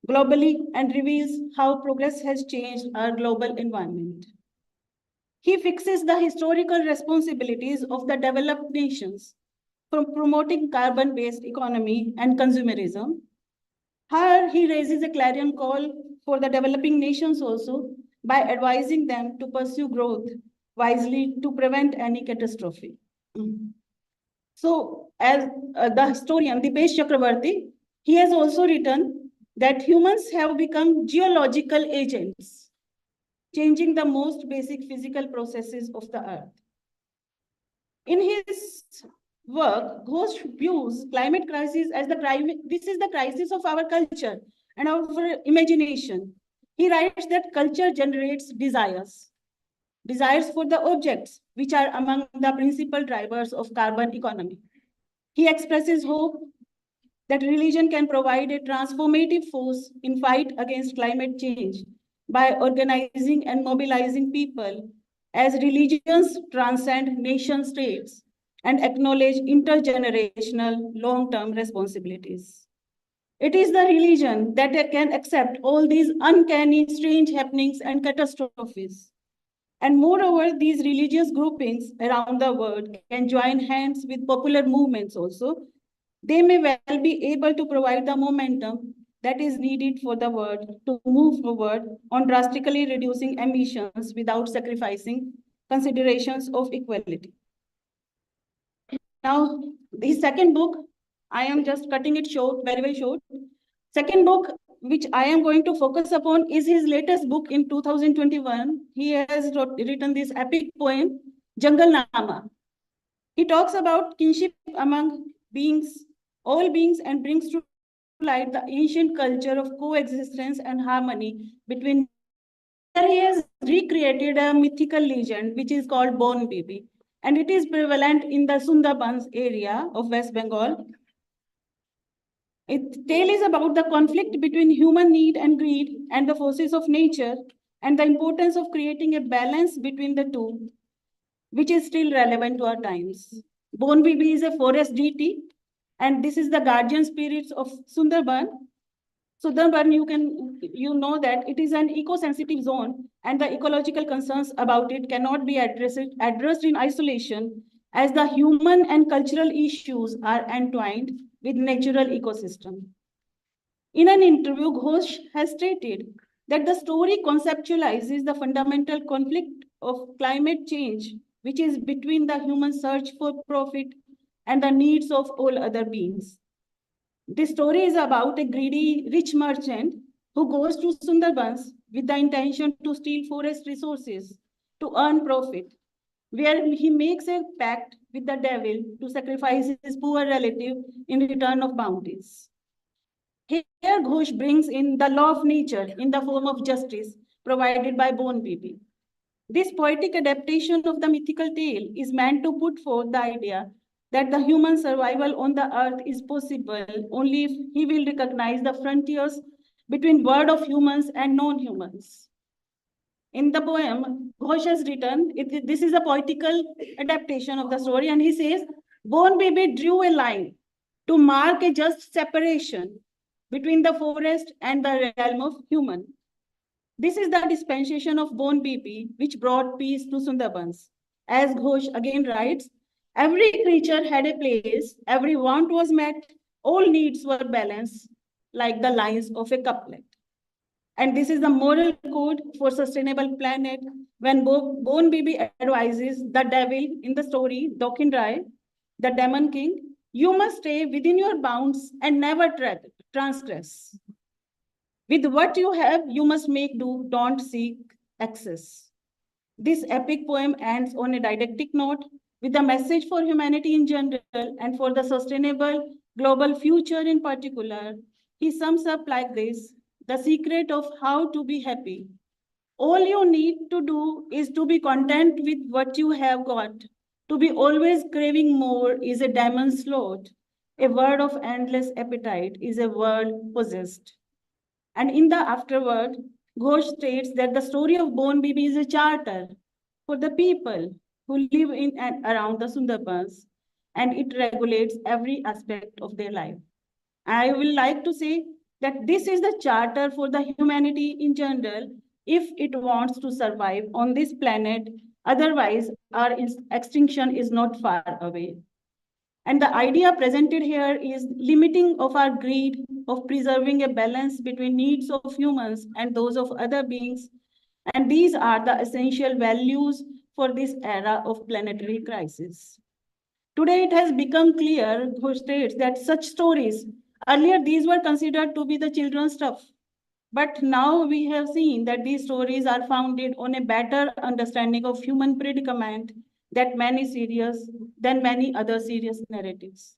globally and reveals how progress has changed our global environment. He fixes the historical responsibilities of the developed nations from promoting carbon-based economy and consumerism. Here, he raises a clarion call for the developing nations also by advising them to pursue growth wisely to prevent any catastrophe. So, as the historian Dipesh Chakravarti, he has also written that humans have become geological agents, changing the most basic physical processes of the earth. In his work, Ghosh views climate crisis as this is the crisis of our culture and our imagination. He writes that culture generates desires for the objects, which are among the principal drivers of carbon economy. He expresses hope that religion can provide a transformative force in fight against climate change by organizing and mobilizing people as religions transcend nation states and acknowledge intergenerational long-term responsibilities. It is the religion that can accept all these uncanny, strange happenings and catastrophes. And moreover, these religious groupings around the world can join hands with popular movements also. They may well be able to provide the momentum that is needed for the world to move forward on drastically reducing emissions without sacrificing considerations of equality. Now, the second book, I am just cutting it short, very, very short. Second book, which I am going to focus upon, is his latest book in 2021. He has written this epic poem, Jungle Nama. He talks about kinship among beings, all beings, and brings to light the ancient culture of coexistence and harmony between. He has recreated a mythical legend, which is called Born Baby, and it is prevalent in the Sundarbans area of West Bengal. Its tale is about the conflict between human need and greed and the forces of nature, and the importance of creating a balance between the two, which is still relevant to our times. Bone Bibi is a forest deity, and this is the guardian spirits of Sundarban. Sundarban, you know that it is an eco-sensitive zone, and the ecological concerns about it cannot be addressed in isolation, as the human and cultural issues are entwined with natural ecosystem. In an interview, Ghosh has stated that the story conceptualizes the fundamental conflict of climate change, which is between the human search for profit and the needs of all other beings. This story is about a greedy rich merchant who goes to Sundarbans with the intention to steal forest resources to earn profit, where he makes a pact with the devil to sacrifice his poor relative in return of bounties. Here, Ghosh brings in the law of nature in the form of justice provided by Bone Bibi. This poetic adaptation of the mythical tale is meant to put forth the idea that the human survival on the earth is possible only if he will recognize the frontiers between world of humans and non-humans. In the poem, Ghosh has written, this is a poetical adaptation of the story, and he says, Bone Bibi drew a line to mark a just separation between the forest and the realm of human. This is the dispensation of Bone Bibi, which brought peace to Sundarbans. As Ghosh again writes, every creature had a place, every want was met, all needs were balanced, like the lines of a couplet. And this is the moral code for sustainable planet when Bone Bibi advises the devil in the story, Dokin Rai, the demon king, you must stay within your bounds and never transgress. With what you have, you must make do, don't seek excess. This epic poem ends on a didactic note with a message for humanity in general and for the sustainable global future in particular. He sums up like this, the secret of how to be happy. All you need to do is to be content with what you have got. To be always craving more is a demon's slot. A word of endless appetite is a world possessed. And in the afterword, Ghosh states that the story of Bone Bibi is a charter for the people who live in and around the Sundarbans, and it regulates every aspect of their life. I will like to say that this is the charter for the humanity in general if it wants to survive on this planet. Otherwise, our extinction is not far away. And the idea presented here is limiting of our greed, of preserving a balance between needs of humans and those of other beings. And these are the essential values for this era of planetary crisis. Today, it has become clear, who states that such stories, earlier these were considered to be the children's stuff. But now we have seen that these stories are founded on a better understanding of human predicament than many other serious narratives.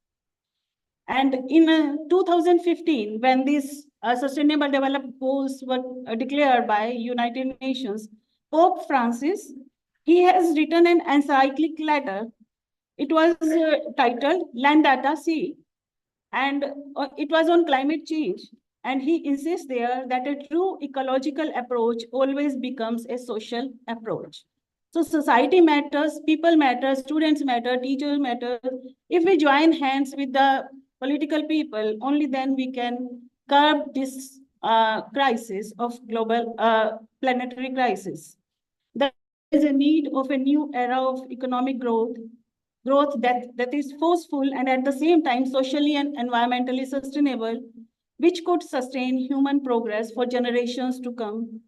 And in 2015, when these Sustainable Development Goals were declared by United Nations, Pope Francis, he has written an encyclic letter. It was titled Land Data Sea, and it was on climate change. And he insists there that a true ecological approach always becomes a social approach. So society matters, people matter, students matter, teachers matter. If we join hands with the political people, only then we can curb this crisis of global planetary crisis. There is a need of a new era of economic growth that is forceful and at the same time socially and environmentally sustainable, which could sustain human progress for generations to come.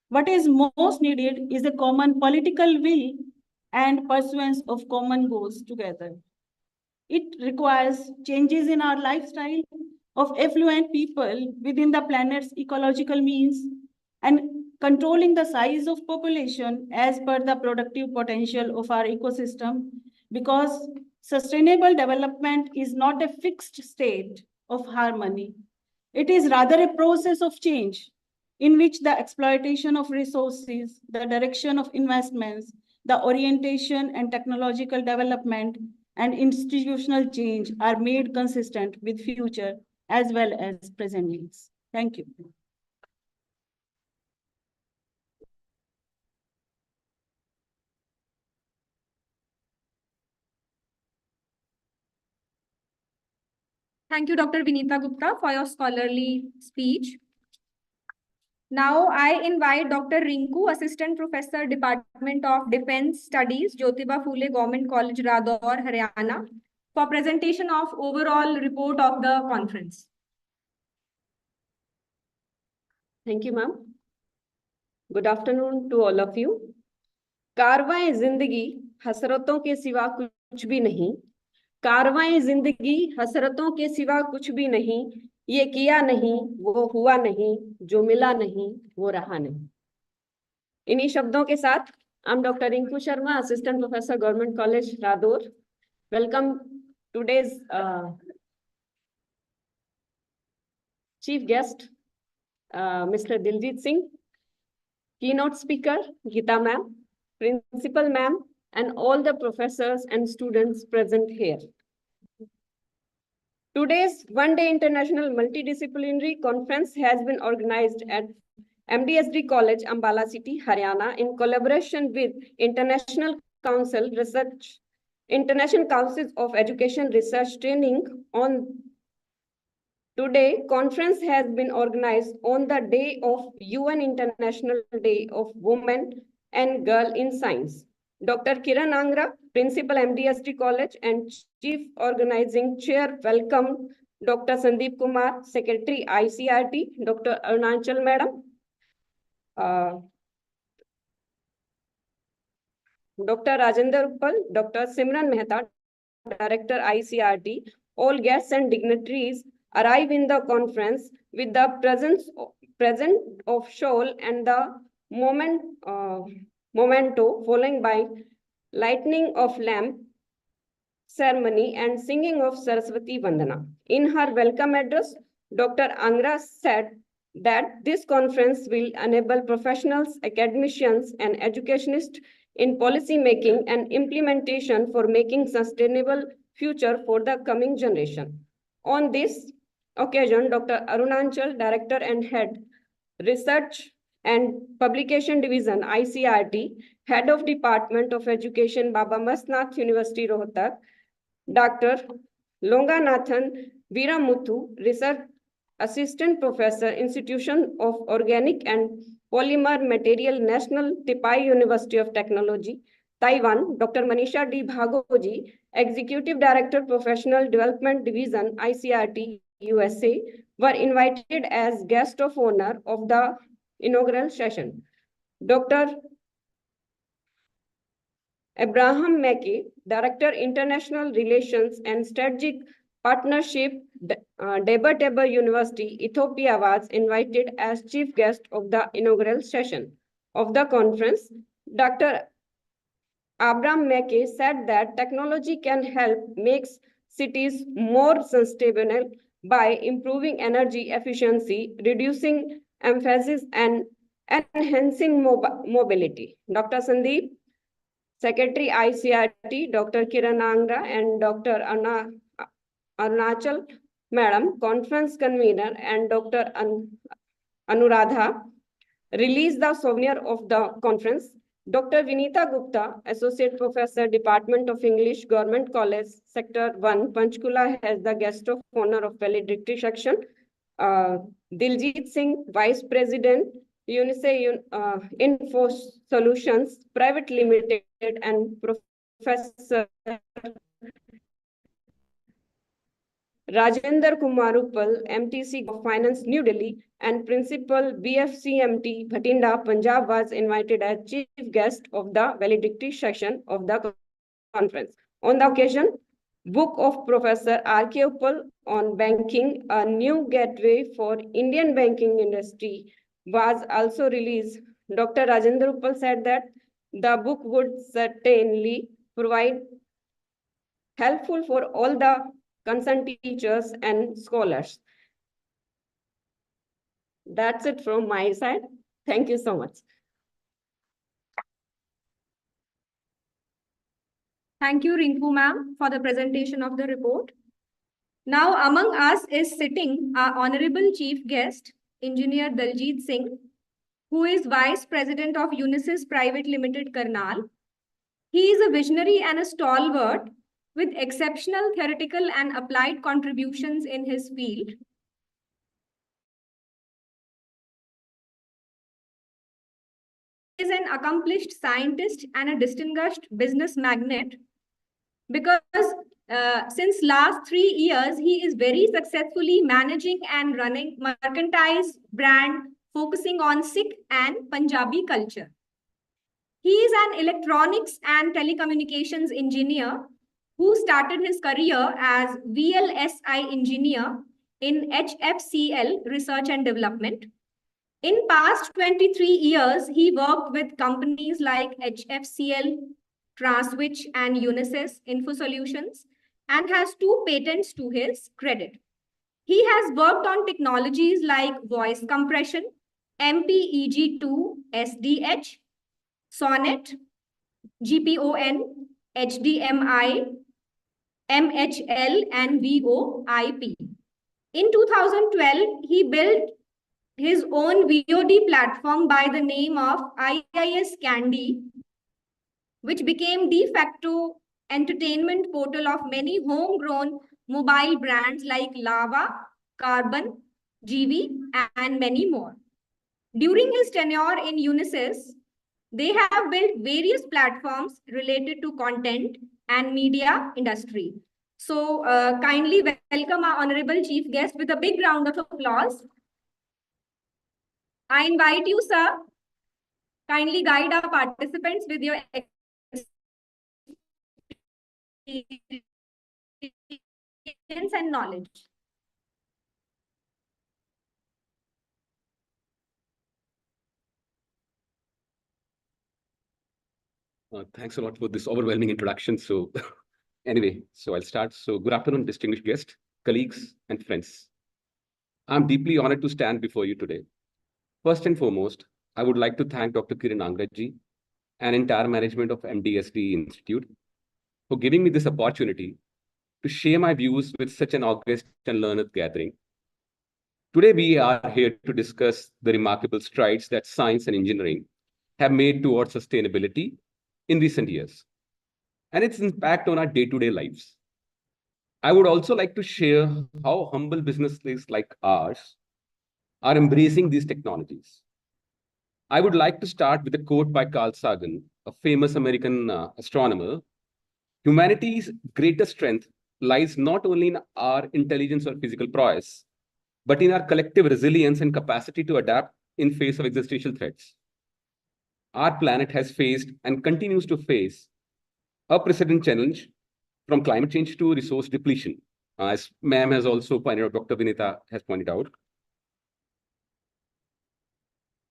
What is most needed is a common political will and pursuance of common goals together. It requires changes in our lifestyle of affluent people within the planet's ecological means and controlling the size of population as per the productive potential of our ecosystem, because sustainable development is not a fixed state of harmony. It is rather a process of change in which the exploitation of resources, the direction of investments, the orientation and technological development, and institutional change are made consistent with future as well as present needs. Thank you. Thank you, Dr. Vinita Gupta, for your scholarly speech. Now I invite Dr. Rinku, Assistant Professor, Department of Defense Studies, Jyotiba Phule Government College, Rador, Haryana, for presentation of overall report of the conference. Thank you, ma'am. Good afternoon to all of you. Karwan-e जिंदगी हसरतों के सिवा कुछ भी नहीं, कारवाएं जिंदगी हसरतों के सिवा कुछ भी नहीं, ये किया नहीं वो हुआ नहीं, जो मिला नहीं वो रहा नहीं। इन्हीं शब्दों के साथ I'm Dr. Rinku Sharma, Assistant Professor, Government College, Rador. Welcome today's chief guest, Mr. Diljit Singh, keynote speaker, Geeta ma'am, principal ma'am, and all the professors and students present here. Today's one-day international multidisciplinary conference has been organized at M.D.S.D College, Ambala City, Haryana, in collaboration with International Councils of Education Research Training. On today, conference has been organized on the day of UN International Day of Women and Girl in Science. Dr. Kiran Angra, Principal M.D.S.D College and Chief Organizing Chair, welcome Dr. Sandeep Kumar, Secretary ICERT, Dr. Arunachal Madam, Dr. Rajendra Uppal, Dr. Simran Mehta, Director ICERT. All guests and dignitaries arrive in the conference with the present of shawl and the memento, following by lighting of lamp ceremony and singing of Saraswati Vandana. In her welcome address, Dr. Angra said that this conference will enable professionals, academicians, and educationists in policy making and implementation for making sustainable future for the coming generation. On this occasion, Dr. Arunachal, Director and Head, Research and Publication Division, ICERT, Head of Department of Education, Baba Mastnath University, Rohtak, Dr. Longanathan Veeramuthu, Research Assistant Professor, Institution of Organic and Polymer Material, National Tepai University of Technology, Taiwan, Dr. Manisha D. Bhagoji, Executive Director, Professional Development Division, ICERT, USA, were invited as guest of honor of the inaugural session. Dr. Abraham Mackey, Director, International Relations and Strategic Partnership, Debatable University, Ethiopia, was invited as chief guest of the inaugural session of the conference. Dr. Abraham Mackey said that technology can help make cities more sustainable by improving energy efficiency, reducing emphasis, and enhancing mobility. Dr. Sandeep, Secretary ICERT, Dr. Kiran Angra, and Dr. Arunachal Madam, Conference Convener, and Dr. Anuradha released the souvenir of the conference. Dr. Vinita Gupta, Associate Professor, Department of English, Government College, Sector 1, Panchkula, has the guest of honor of valedictory section. Diljit Singh, Vice President, UNICE Info Solutions Private Limited, and Professor Rajendra Kumar Uppal, MTC of Finance, New Delhi, and Principal BFCMT, Bhatinda, Punjab, was invited as chief guest of the valedictory section of the conference. On the occasion, book of Professor R.K. Uppal on Banking, A New Gateway for Indian Banking Industry, was also released. Dr. Rajendra Uppal said that the book would certainly provide helpful for all the concerned teachers and scholars. That's it from my side. Thank you so much. Thank you, Rinku ma'am, for the presentation of the report. Now among us is sitting our honorable chief guest, Engineer Diljit Singh, who is Vice President of Unisys Private Limited, Karnal. He is a visionary and a stalwart with exceptional theoretical and applied contributions in his field. He is an accomplished scientist and a distinguished business magnate because since last 3 years, he is very successfully managing and running mercantile brand focusing on Sikh and Punjabi culture. He is an electronics and telecommunications engineer who started his career as VLSI engineer in HFCL Research and Development. In past 23 years, he worked with companies like HFCL, Transwitch, and Unisys Info Solutions, and has 2 patents to his credit. He has worked on technologies like voice compression, MPEG2 SDH, Sonnet, GPON, HDMI, MHL, and VoIP. In 2012, he built his own VOD platform by the name of IIS Candy, which became de facto entertainment portal of many homegrown mobile brands like Lava, Carbon, GV, and many more. During his tenure in Unisys, they have built various platforms related to content and media industry. So kindly welcome our honorable chief guest with a big round of applause. I invite you, sir, kindly guide our participants with your experience and knowledge. Thanks a lot for this overwhelming introduction. So anyway, so I'll start. So good afternoon, distinguished guests, colleagues, and friends. I'm deeply honored to stand before you today. First and foremost, I would like to thank Dr. Kiran Angraji and entire management of M.D.S.D Institute for giving me this opportunity to share my views with such an august and learned gathering. Today, we are here to discuss the remarkable strides that science and engineering have made towards sustainability in recent years, and its impact on our day-to-day lives. I would also like to share how humble businesses like ours are embracing these technologies. I would like to start with a quote by Carl Sagan, a famous American astronomer. Humanity's greatest strength lies not only in our intelligence or physical prowess, but in our collective resilience and capacity to adapt in face of existential threats. Our planet has faced and continues to face a unprecedented challenge, from climate change to resource depletion, as ma'am has also pointed out, Dr. Vinita has pointed out.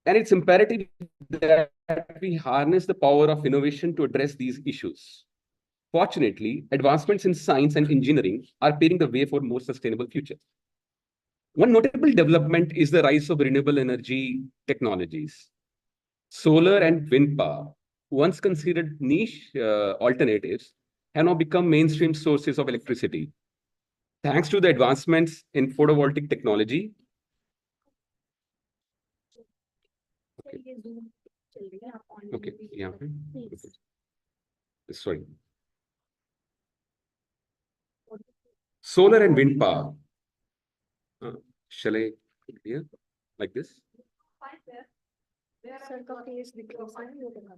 And it's imperative that we harness the power of innovation to address these issues. Fortunately, advancements in science and engineering are paving the way for a more sustainable future. One notable development is the rise of renewable energy technologies. Solar and wind power, once considered niche alternatives, have now become mainstream sources of electricity. Thanks to the advancements in photovoltaic technology. Okay, yeah. Okay. Sorry. Solar and wind power. Shall I put here like this? Sir का face दिख रहा है वो लगा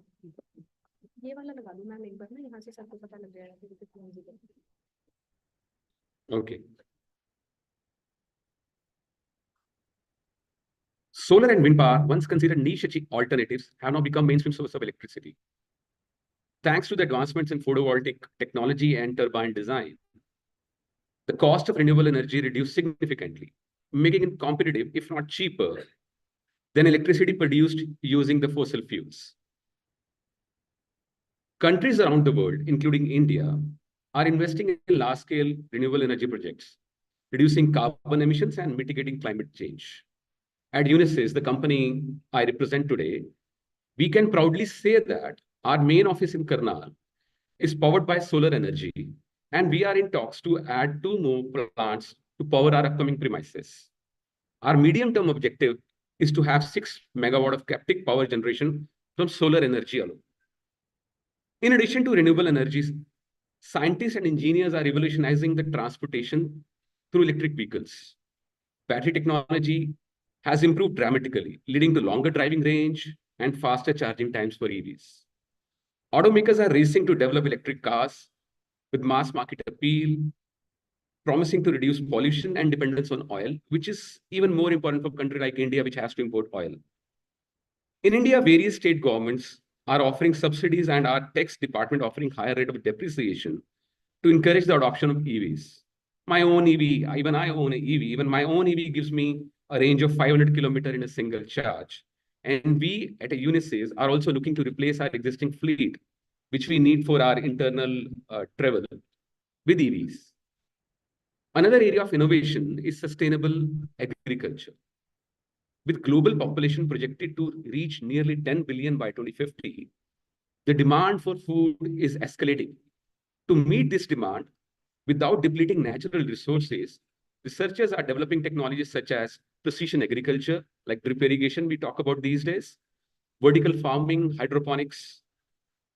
ये वाला लगा दूं मैम एक बार ना यहाँ से सबको पता लग जाएगा कि कितनी इजी है. Okay. Solar and wind power, once considered niche alternatives, have now become mainstream source of electricity. Thanks to the advancements in photovoltaic technology and turbine design, the cost of renewable energy reduced significantly, making it competitive, if not cheaper, than electricity produced using the fossil fuels. Countries around the world, including India, are investing in large-scale renewable energy projects, reducing carbon emissions and mitigating climate change. At Unisys, the company I represent today, we can proudly say that our main office in Karnal is powered by solar energy, and we are in talks to add 2 more plants to power our upcoming premises. Our medium-term objective is to have 6 megawatt of captive power generation from solar energy alone. In addition to renewable energies, Scientists and engineers are revolutionizing the transportation through electric vehicles. Battery technology has improved dramatically, leading to longer driving range and faster charging times for EVs. Automakers are racing to develop electric cars with mass market appeal, promising to reduce pollution and dependence on oil, which is even more important for a country like India, which has to import oil. In India, various state governments are offering subsidies and our tax department offering higher rate of depreciation to encourage the adoption of EVs. My own EV, even I own an EV, even my own EV gives me a range of 500 kilometers in a single charge. And we at Unisys are also looking to replace our existing fleet, which we need for our internal travel with EVs. Another area of innovation is sustainable agriculture. With global population projected to reach nearly 10 billion by 2050, the demand for food is escalating. To meet this demand, without depleting natural resources, researchers are developing technologies such as precision agriculture, like drip irrigation we talk about these days, vertical farming, hydroponics.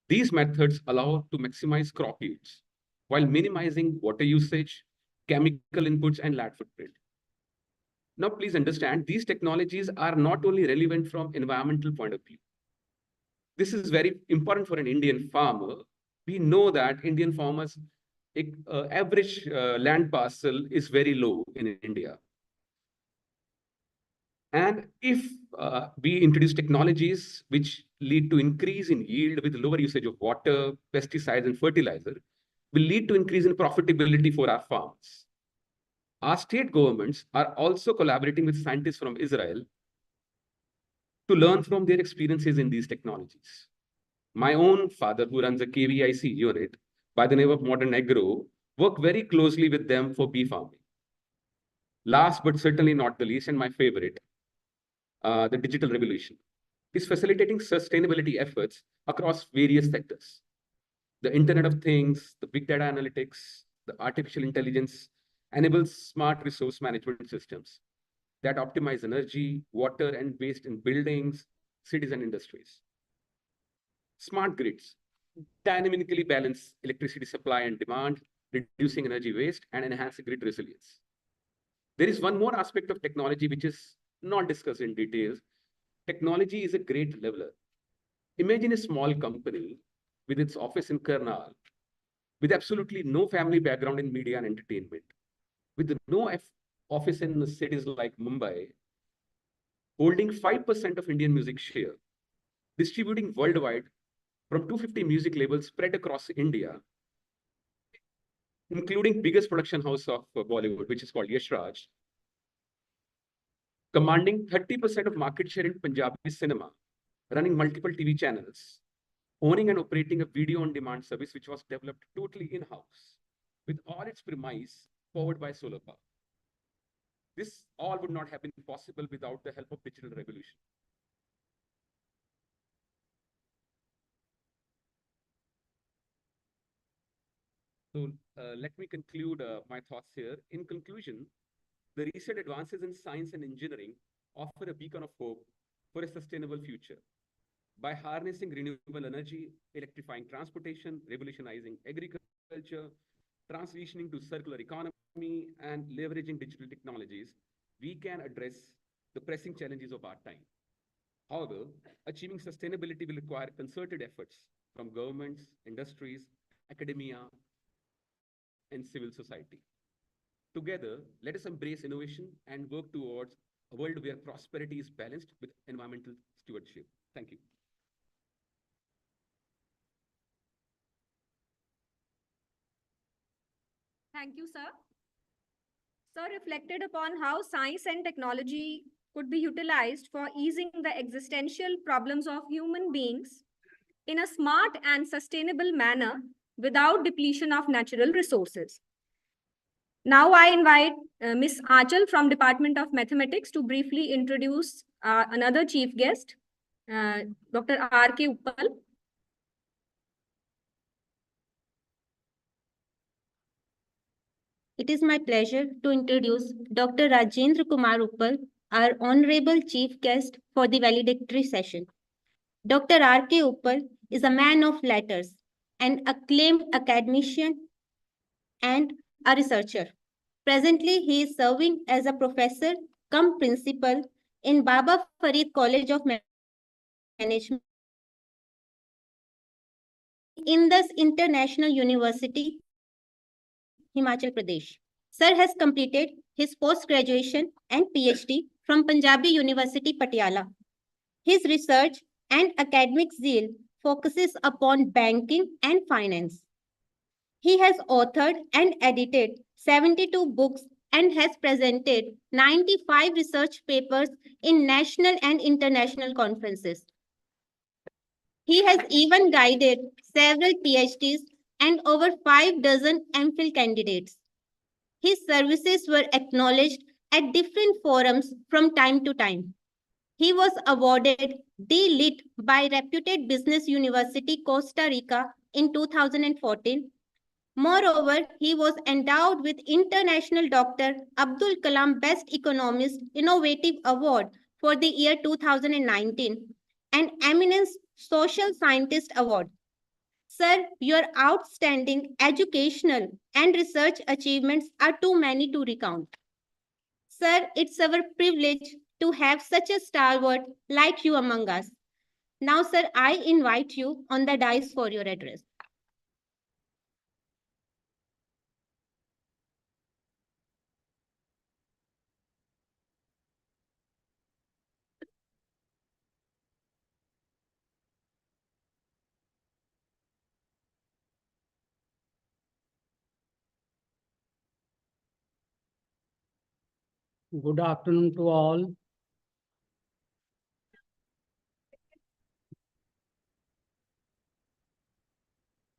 These methods allow to maximize crop yields while minimizing water usage, chemical inputs, and land footprint. Now, please understand, these technologies are not only relevant from environmental point of view. This is very important for an Indian farmer. We know that Indian farmers' average land parcel is very low in India. And if we introduce technologies which lead to increase in yield with lower usage of water, pesticides, and fertilizer, will lead to increase in profitability for our farms. Our state governments are also collaborating with scientists from Israel to learn from their experiences in these technologies. My own father, who runs a KVIC unit by the name of Modern Agro, worked very closely with them for bee farming. Last but certainly not the least, and my favorite, the digital revolution is facilitating sustainability efforts across various sectors. The Internet of Things, the big data analytics, the artificial intelligence enables smart resource management systems that optimize energy, water, and waste in buildings, cities, and industries. Smart grids dynamically balance electricity supply and demand, reducing energy waste and enhancing grid resilience. There is one more aspect of technology which is not discussed in details. Technology is a great leveler. Imagine a small company with its office in Karnal, with absolutely no family background in media and entertainment, with no office in cities like Mumbai, holding 5% of Indian music share, distributing worldwide from 250 music labels spread across India, including biggest production house of Bollywood, which is called Yash Raj, commanding 30% of market share in Punjabi cinema, running multiple TV channels, owning and operating a video on demand service, which was developed totally in-house, with all its premise powered by solar power. This all would not have been possible without the help of digital revolution. So let me conclude my thoughts here. In conclusion, the recent advances in science and engineering offer a beacon of hope for a sustainable future. By harnessing renewable energy, electrifying transportation, revolutionizing agriculture, transitioning to circular economy, and leveraging digital technologies, we can address the pressing challenges of our time. However, achieving sustainability will require concerted efforts from governments, industries, academia, and civil society. Together, let us embrace innovation and work towards a world where prosperity is balanced with environmental stewardship. Thank you. Thank you, sir. Sir reflected upon how science and technology could be utilized for easing the existential problems of human beings in a smart and sustainable manner without depletion of natural resources. Now I invite Ms. Achal from Department of Mathematics to briefly introduce another chief guest, Dr. R.K. Uppal. It is my pleasure to introduce Dr. Rajendra Kumar Uppal, our honorable chief guest for the valedictory session. Dr. R.K. Uppal is a man of letters, an acclaimed academician, and a researcher. Presently, he is serving as a professor cum principal in Baba Farid College of Management in the International University, Himachal Pradesh. Sir has completed his post-graduation and PhD from Punjabi University, Patiala. His research and academic zeal focuses upon banking and finance. He has authored and edited 72 books and has presented 95 research papers in national and international conferences. He has even guided several PhDs and over 5 dozen MPhil candidates. His services were acknowledged at different forums from time to time. He was awarded D.Lit by reputed Business University, Costa Rica in 2014. Moreover, he was endowed with International Dr. Abdul Kalam Best Economist Innovative Award for the year 2019 and Eminence Social Scientist Award. Sir, your outstanding educational and research achievements are too many to recount. Sir, it's our privilege to have such a stalwart like you among us. Now, sir, I invite you on the dais for your address. Good afternoon to all.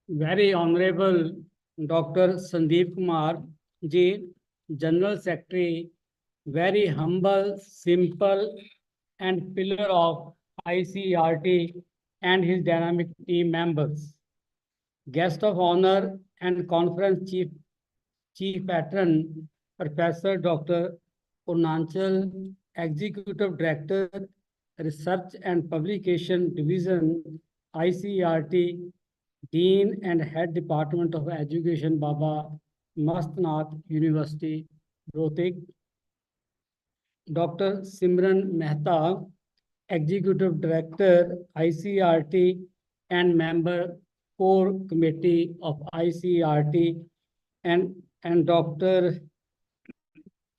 Very Honorable Dr. Sandeep Kumar Ji, General Secretary, very humble, simple, and pillar of ICERT and his dynamic team members. Guest of honor and conference chief patron, Professor Dr. Arunachal, Executive Director, Research and Publication Division, ICERT, Dean and Head Department of Education, Baba Mastnath University, Rohtak. Dr. Simran Mehta, Executive Director, ICERT, and member core committee of ICERT, and Dr.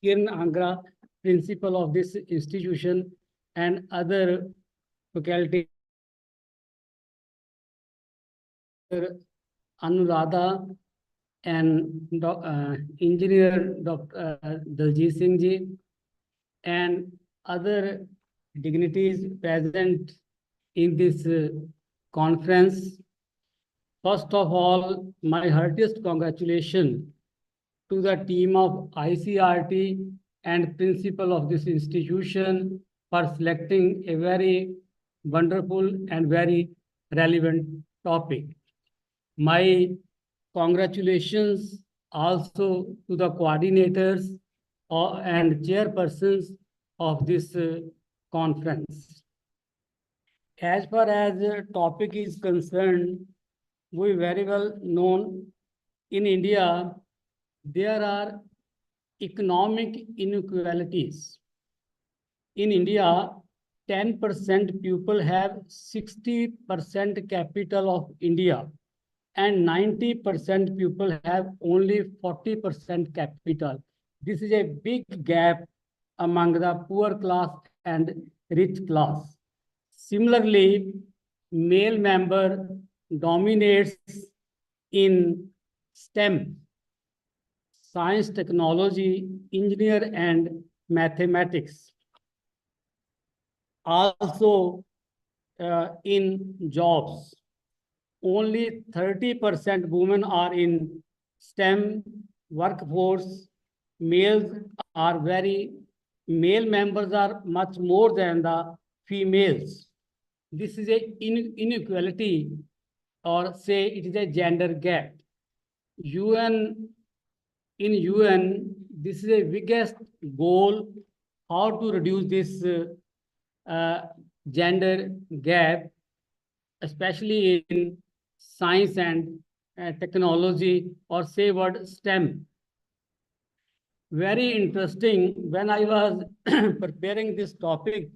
Kiran Angra, principal of this institution, and other faculty. Anuradha and engineer Dr. Daljit Singh Ji, and other dignitaries present in this conference. First of all, my heartiest congratulations to the team of ICERT and principal of this institution for selecting a very wonderful and very relevant topic. My congratulations also to the coordinators and chairpersons of this conference. As far as the topic is concerned, we very well known in India, there are economic inequalities. In India, 10% people have 60% capital of India, and 90% people have only 40% capital. This is a big gap among the poor class and rich class. Similarly, male member dominates in STEM, science, technology, engineer, and mathematics. Also, in jobs, only 30% women are in STEM workforce. Male members are much more than the females. This is a inequality, or say it is a gender gap. In UN, this is a biggest goal, how to reduce this gender gap, especially in science and technology, or say word STEM. Very interesting. When I was preparing this topic,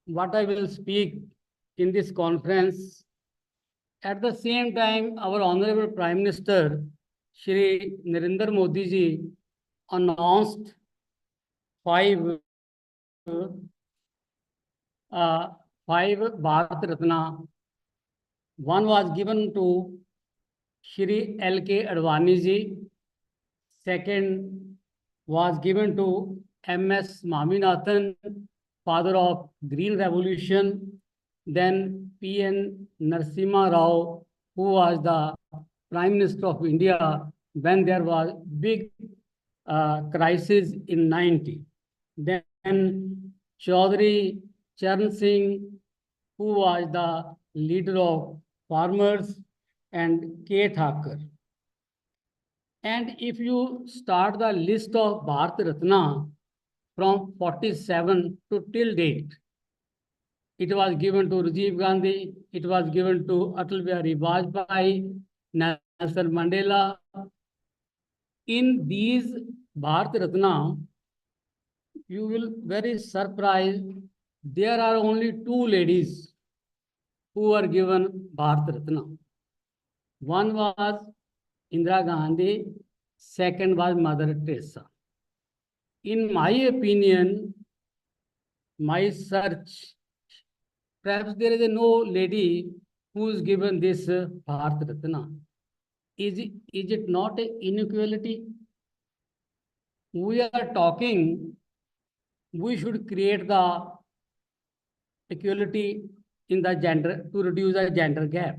what I will speak in this conference, at the same time, our Honorable Prime Minister, Shri Narendra Modi ji, announced five Bharat Ratna. One was given to Shri L.K. Advani ji. Second was given to M.S. Swaminathan, father of Green Revolution. Then P.N. Narasimha Rao, who was the Prime Minister of India when there was big crisis in 90. Then Chaudhry Charan Singh, who was the leader of farmers, and K. Thakur. And if you start the list of Bharat Ratna from 47 to till date, it was given to Rajiv Gandhi, it was given to Atal Bihari Vajpayee, Nelson Mandela. In these Bharat Ratna, you will very surprised, there are only two ladies who were given Bharat Ratna. One was Indira Gandhi, second was Mother Teresa. In my opinion, my search, perhaps there is no lady who is given this Bharat Ratna. Is it not an inequality? We are talking, we should create the equality in the gender to reduce the gender gap.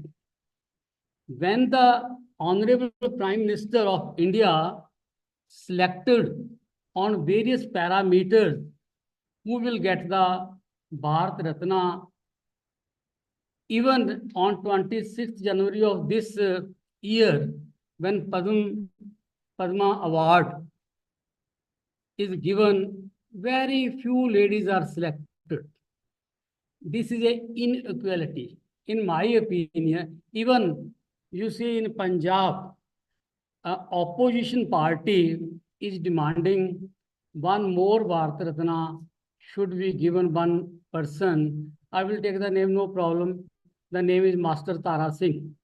When the Honorable Prime Minister of India selected on various parameters who will get the Bharat Ratna, even on 26th January of this year, when Padma Award is given, very few ladies are selected. This is an inequality. In my opinion, even you see in Punjab, opposition party is demanding one more Bharat Ratna should be given one person. I will take the name, no problem. The name is Master Tara Singh.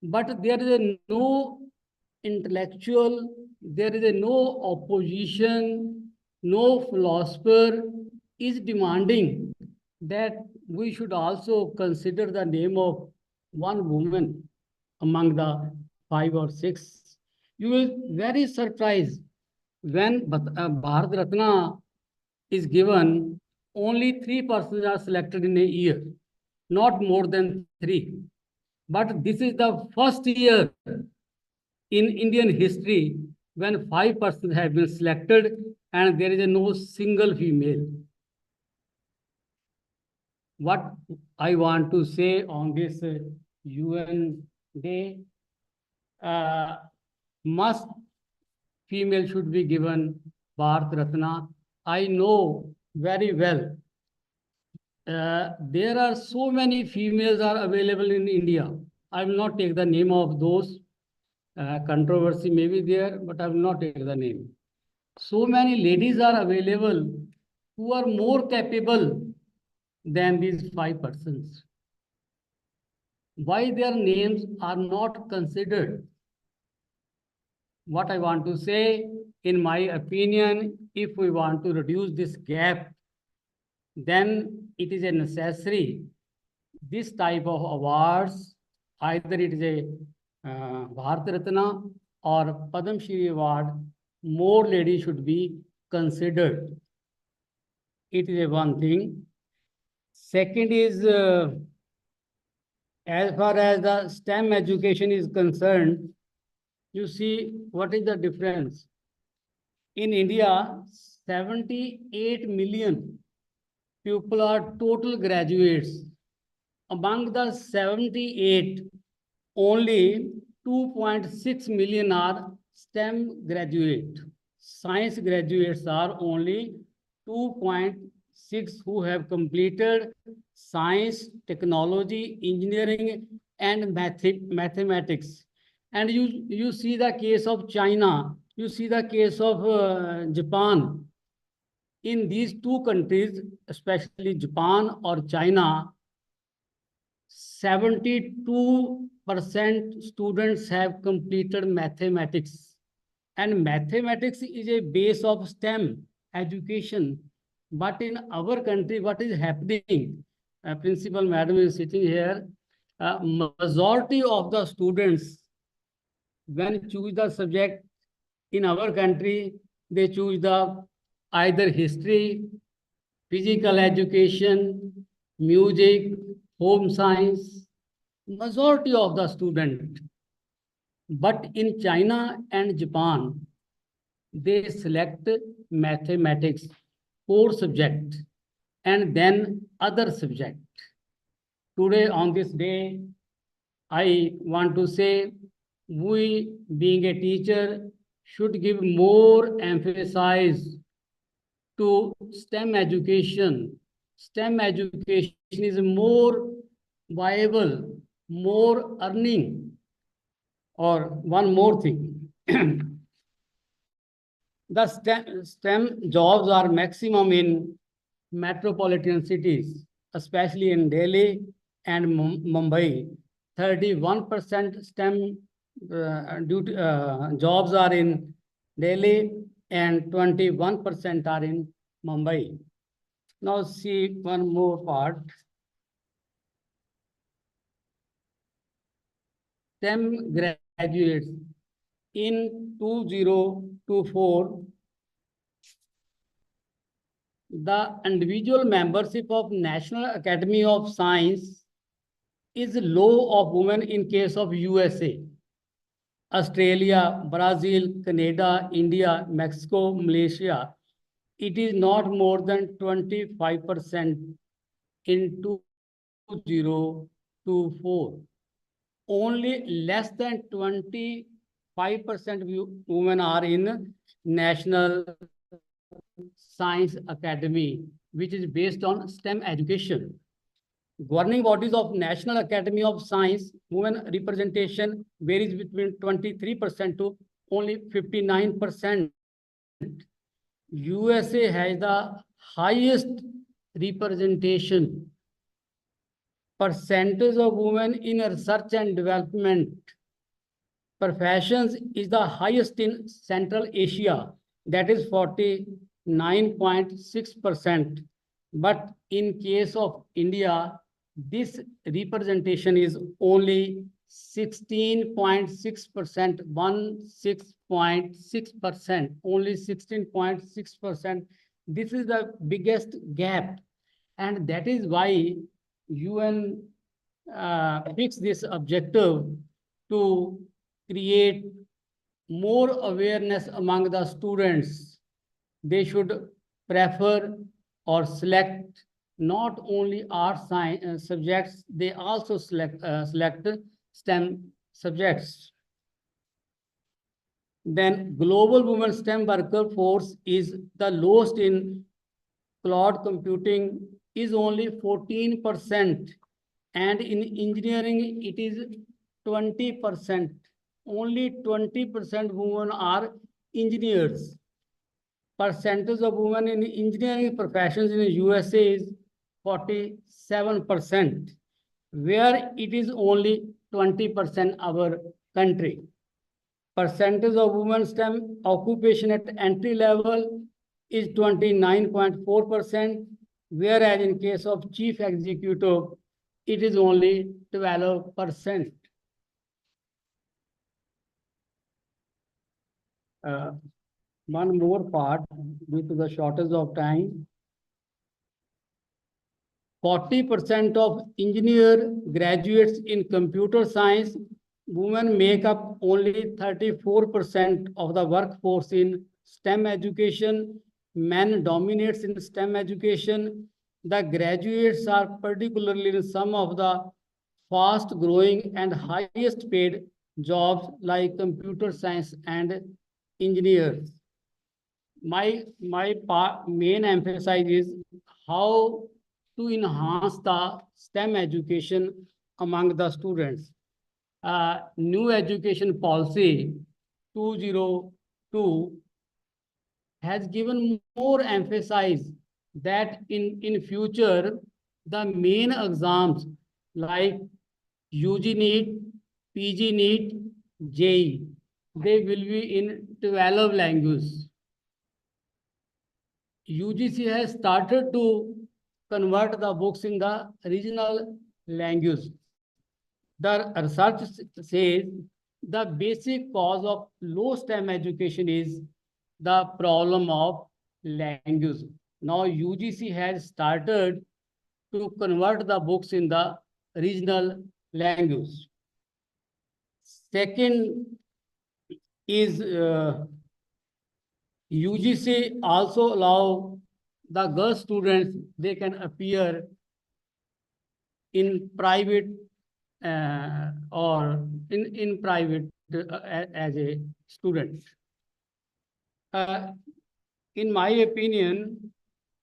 But there is no intellectual, there is no opposition, no philosopher is demanding that we should also consider the name of one woman among the 5 or 6. You will be very surprised when Bharat Ratna is given, only 3 persons are selected in a year, not more than 3. But this is the first year in Indian history when 5 persons have been selected and there is no single female. What I want to say on this UN Day, must female should be given Bharat Ratna. I know very well. There are so many females are available in India. I will not take the name of those. Controversy may be there, but I will not take the name. So many ladies are available who are more capable than these 5 persons. Why their names are not considered? What I want to say, in my opinion, if we want to reduce this gap, then it is a necessary. This type of awards, either it is a Bharat Ratna or Padma Shri Award, more ladies should be considered. It is a one thing. Second is, as far as the STEM education is concerned, you see what is the difference. In India, 78 million people are total graduates. Among the 78, only 2.6 million are STEM graduate. Science graduates are only 2.6 who have completed science, technology, engineering, and mathematics. And you see the case of China, you see the case of Japan. In these two countries, especially Japan or China, 72% students have completed mathematics. And mathematics is a base of STEM education. But in our country, what is happening? Principal Madam is sitting here. Majority of the students, when choose the subject in our country, they choose the either history, physical education, music, home science, majority of the student. But in China and Japan, they select mathematics, core subject, and then other subject. Today, on this day, I want to say, we being a teacher should give more emphasis to STEM education. STEM education is more viable, more earning. Or one more thing, the STEM jobs are maximum in metropolitan cities, especially in Delhi and Mumbai. 31% STEM jobs are in Delhi and 21% are in Mumbai. Now see one more part. STEM graduates in 2024, the individual membership of National Academy of Science is low of women in case of USA, Australia, Brazil, Canada, India, Mexico, Malaysia. It is not more than 25% in 2024. Only less than 25% women are in National Science Academy, which is based on STEM education. Governing bodies of National Academy of Science, women representation varies between 23% to only 59%. USA has the highest representation. Percentage of women in research and development professions is the highest in Central Asia, that is 49.6%. But in case of India, this representation is only 16.6%, 16.6%, only 16.6%. This is the biggest gap. And that is why UN fixed this objective to create more awareness among the students. They should prefer or select not only art science subjects, they also select STEM subjects. Then global women STEM worker force is the lowest in cloud computing is only 14%, and in engineering it is 20%. Only 20% women are engineers. Percentage of women in engineering professions in the USA is 47%, where it is only 20% our country. Percentage of women STEM occupation at entry level is 29.4%, whereas in case of chief executive, it is only 12%. One more part due to the shortage of time. 40% of engineer graduates in computer science, women make up only 34% of the workforce in STEM education. Men dominates in STEM education. The graduates are particularly in some of the fast growing and highest paid jobs like computer science and engineers. My main emphasis is how to enhance the STEM education among the students. New education policy 202 has given more emphasis that in future, the main exams like UG NEET, PG NEET, JEE, they will be in 12 languages. UGC has started to convert the books in the regional language. The research says the basic cause of low STEM education is the problem of language. Now UGC has started to convert the books in the regional language. Second is UGC also allow the girl students, they can appear in private or in private as a student. In my opinion,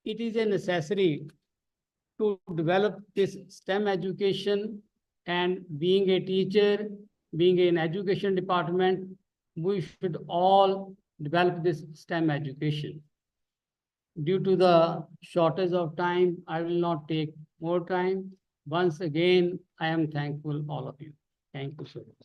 it is a necessary to develop this STEM education, and being a teacher, being in education department, we should all develop this STEM education. Due to the shortage of time, I will not take more time. Once again, I am thankful all of you. Thank you so much.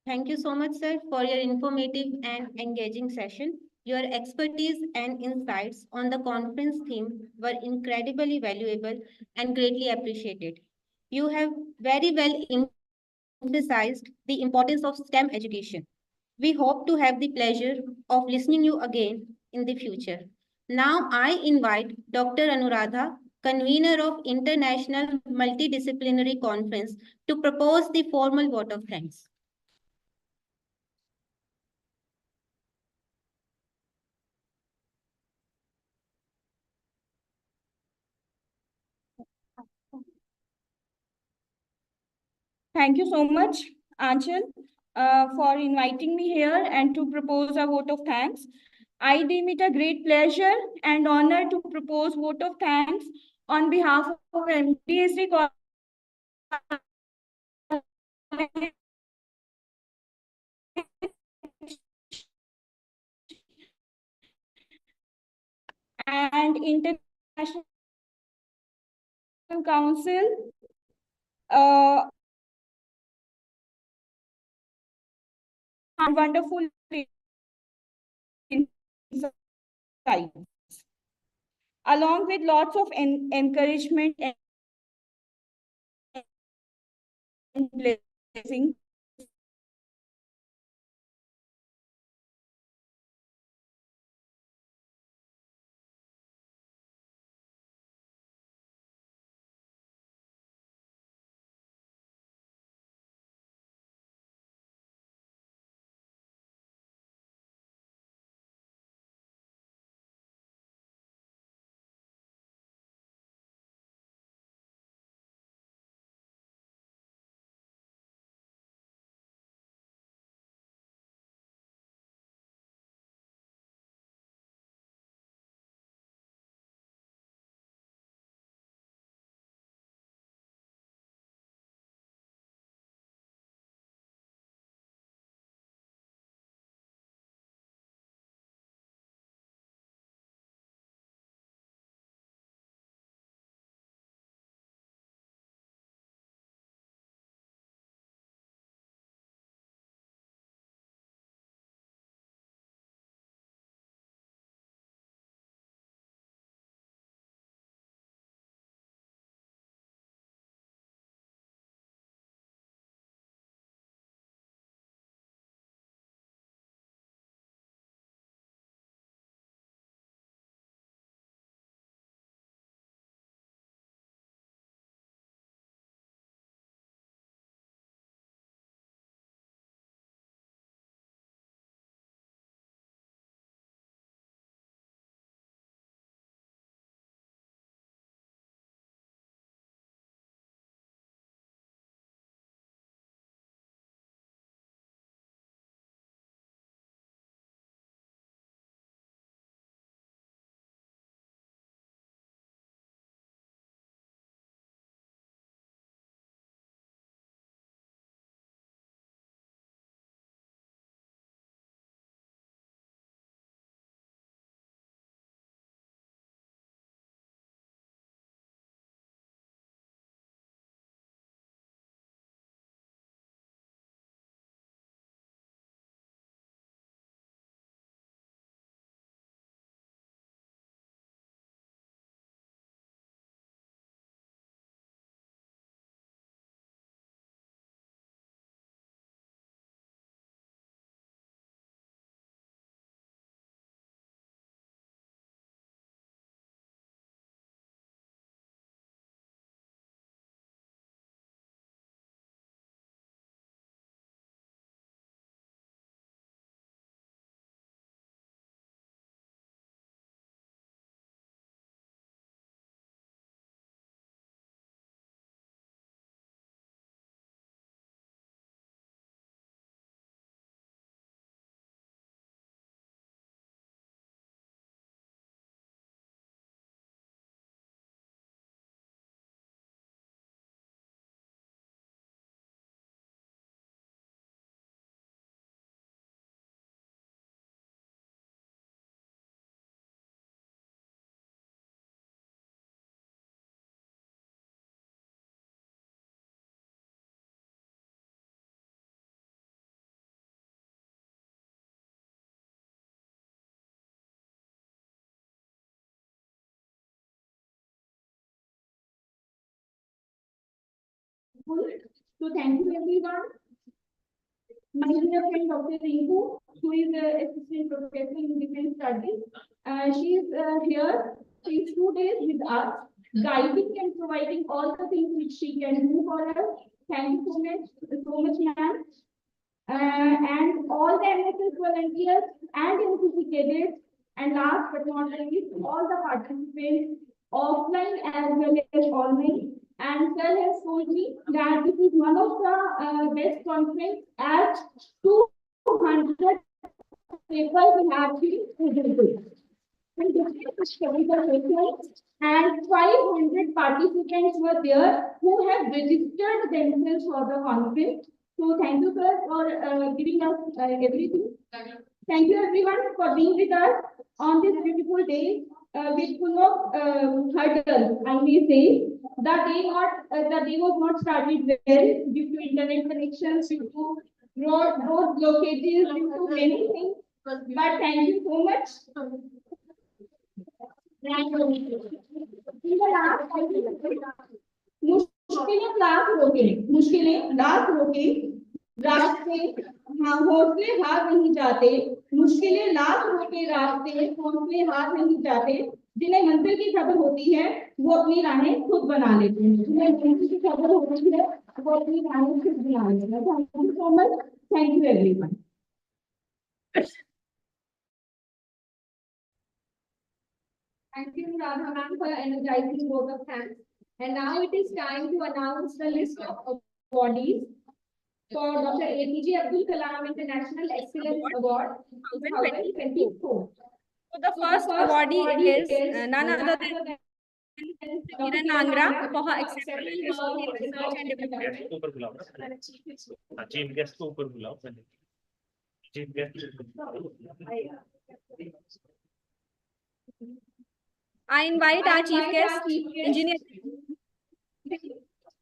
Thank you so much, sir, for your informative and engaging session. Your expertise and insights on the conference theme were incredibly valuable and greatly appreciated. You have very well emphasized the importance of STEM education. We hope to have the pleasure of listening you again in the future. Now I invite Dr. Anuradha, convener of International Multidisciplinary Conference, to propose the formal vote of thanks. Thank you so much, Anchal, for inviting me here and to propose a vote of thanks. I deem it a great pleasure and honor to propose vote of thanks on behalf of M.D.S.D and International Council wonderful insights, along with lots of encouragement and blessing. So thank you everyone. My dear friend Dr. Rinku, who is an assistant professor in defense studies. She is here. She is 2 days with us, guiding and providing all the things which she can do for us. Thank you so much, ma'am. And all the MSS volunteers and NCC cadets, and last but not least, all the participants, offline as well as online. And sir has told me that this is one of the best conference as 200 people will have been presented. And 500 participants were there who have registered themselves for the conference. So thank you, sir, for giving us everything. Thank you, everyone, for being with us on this beautiful day, with full of hurdles. I may say the day was not started well due to internet connections, due to road blockages, due to many things. But thank you so much. मुश्किलें लाख रोके रास्ते हौसले हार नहीं जाते मुश्किलें लाख रोके रास्ते हौसले हार नहीं जाते जिन्हें मंजिल की खबर होती है वो अपनी राहें खुद बना लेते हैं जिन्हें मंजिल की खबर होती है वो अपनी राहें खुद बना लेते हैं thank you so much thank you everyone Thank you, Radha ma'am, for energizing both of hands. And now it is time to announce the list of awardees for Dr. APJ Abdul Kalam International Excellence Award 2024. So the first awardee is none other than Kiran Angra for her exceptional work in research and development. Chief guest को ऊपर बुलाओ पहले. Chief guest. I invite our chief guest, engineer,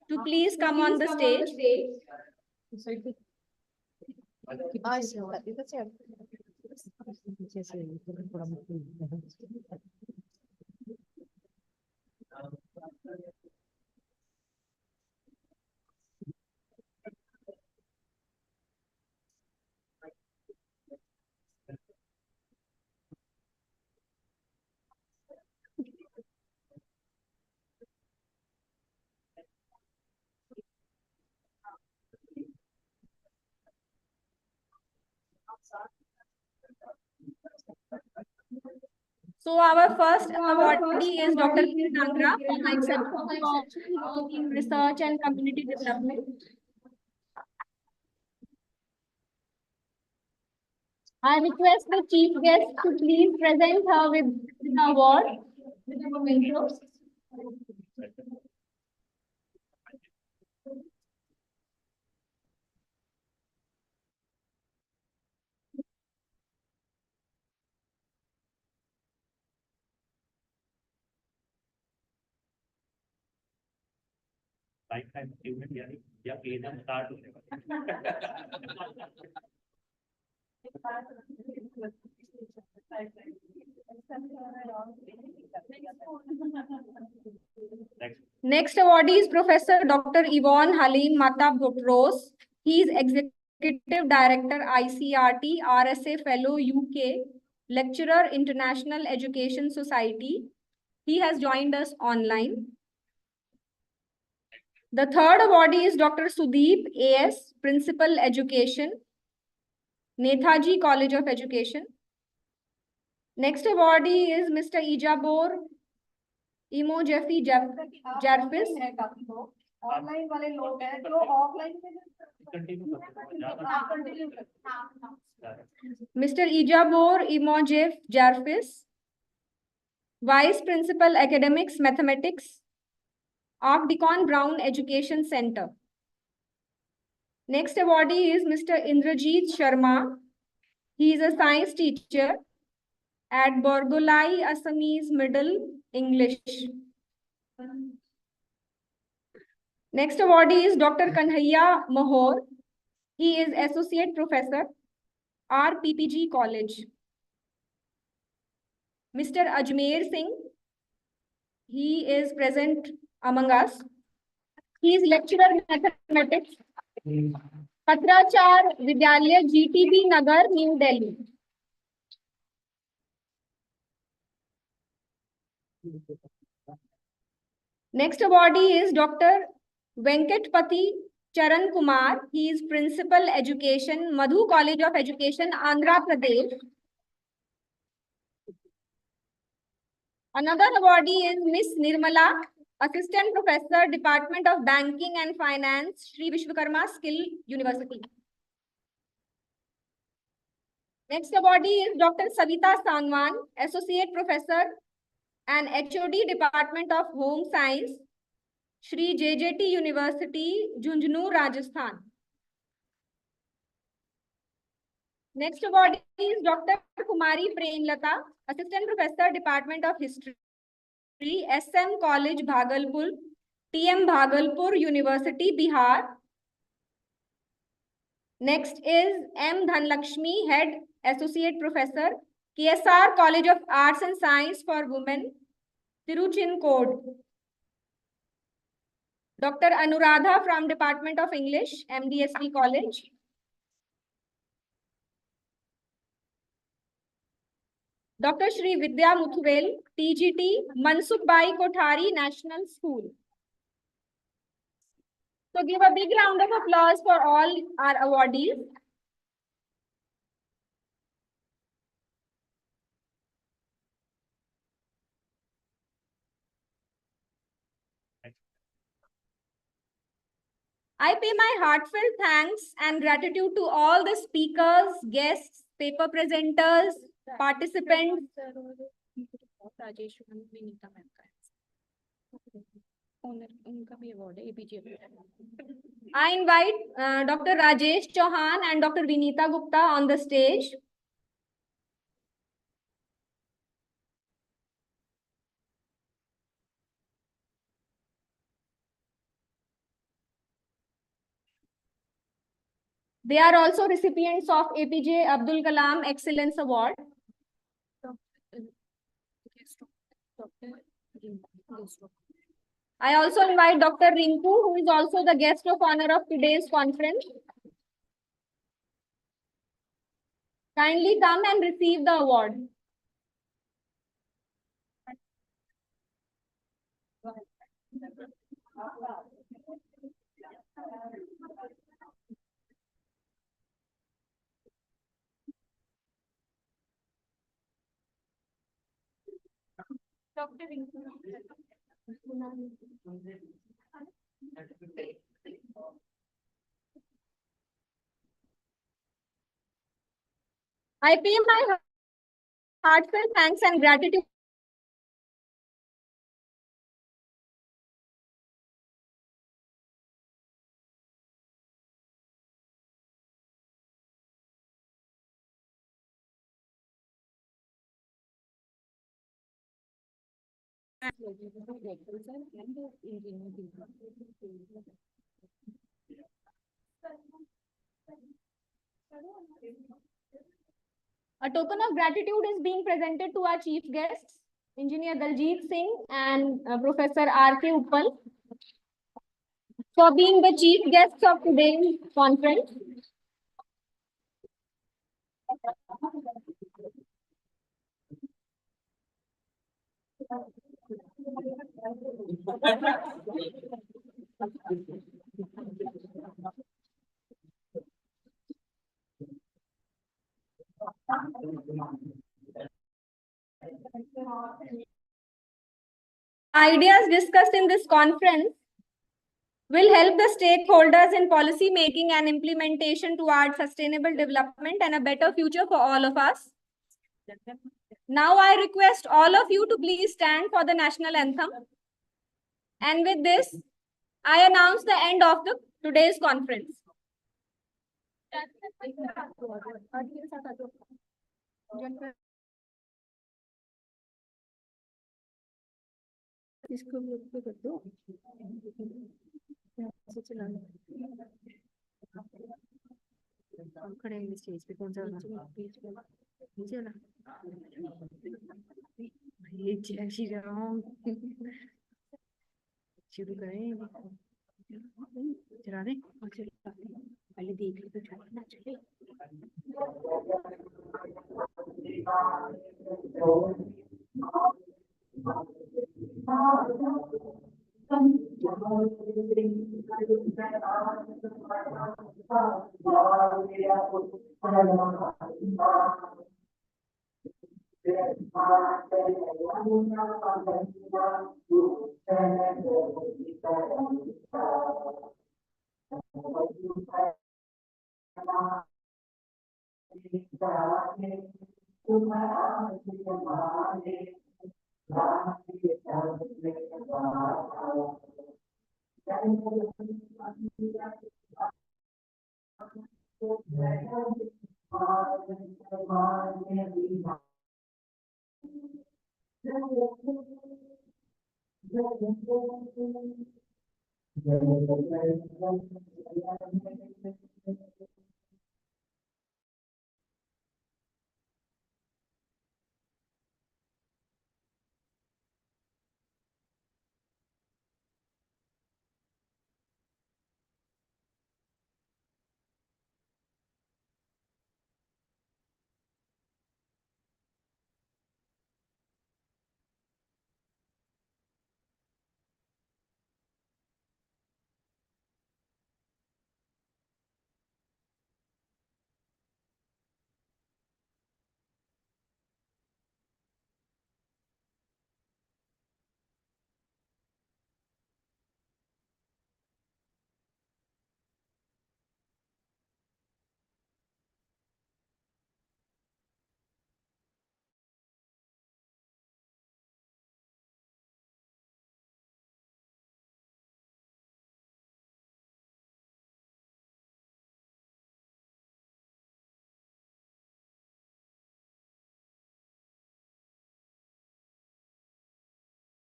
to please come on the stage. So our first awardee is Dr. Kiran Angra for exceptional work in research and community development. I request the chief guest to please present her with the award with the memento. Lifetime achievement यानी या एकदम start हो Next awardee is Professor Dr. Yvonne Halim Mata Botros. He is Executive Director ICERT, RSA Fellow UK, Lecturer International Education Society. He has joined us online. The third awardee is Dr. Sudeep AS, Principal Education, Nethaji College of Education. Next awardee is Mr. Ijabor Imo Jeffy Jarvis. Online वाले लोग हैं जो offline Mr. Ijabor Imo Jarvis, Vice Principal Academics Mathematics, Deacon Brown Education Center. Next awardee is Mr. Indrajit Sharma. He is a science teacher at Borgolai Assamese Middle English. Next awardee is Dr. Kanhaiya Mahor. He is Associate Professor, RPPG College. Mr. Ajmer Singh. He is present among us. He is lecturer mathematics, Patrachar Vidyalaya, GTB Nagar, New Delhi. Next awardee is Dr. Venkatpati Charan Kumar. He is Principal Education, Madhu College of Education, Andhra Pradesh. Another awardee is Miss Nirmala, Assistant Professor, Department of Banking and Finance, Sri Vishwakarma Skill University. Next awardee is Dr. Savita Sangwan, Associate Professor and HOD, Department of Home Science, Shri JJT University, Junjunu, Rajasthan. Next awardee is Dr. Kumari Premlata, Assistant Professor, Department of History, SM College, Bhagalpur, TM Bhagalpur University, Bihar. Next is M. Dhanlakshmi, Head Associate Professor, KSR College of Arts and Science for Women, Tiruchinkode. Dr. Anuradha from Department of English, M.D.S.D College. Dr. Shri Vidya Muthuvel, TGT, Mansukh-Bai Kothari National School. So give a big round of applause for all our awardees. I pay my heartfelt thanks and gratitude to all the speakers, guests, paper presenters, participants. I invite Dr. Rajesh Chauhan and Dr. Vinita Gupta on the stage. They are also recipients of APJ Abdul Kalam Excellence Award. I also invite Dr. Rinku, who is also the guest of honor of today's conference. Kindly come and receive the award. Dr. Rinku. I pay my heartfelt thanks and gratitude A token of gratitude is being presented to our chief guests, Engineer Daljit Singh and Professor R.K. Uppal, for being the chief guests of today's conference. Ideas discussed in this conference will help the stakeholders in policy making and implementation towards sustainable development and a better future for all of us. Now I request all of you to please stand for the national anthem. And with this, I announce the end of today's conference. इसको भी ऊपर कर दो ऐसे चलाना हम खड़े हैं स्टेज पे कौन सा वाला नीचे वाला ये जय श्री राम शुरू करें चला रहे और चलाते हैं। पहले देख ले तो चलना चले।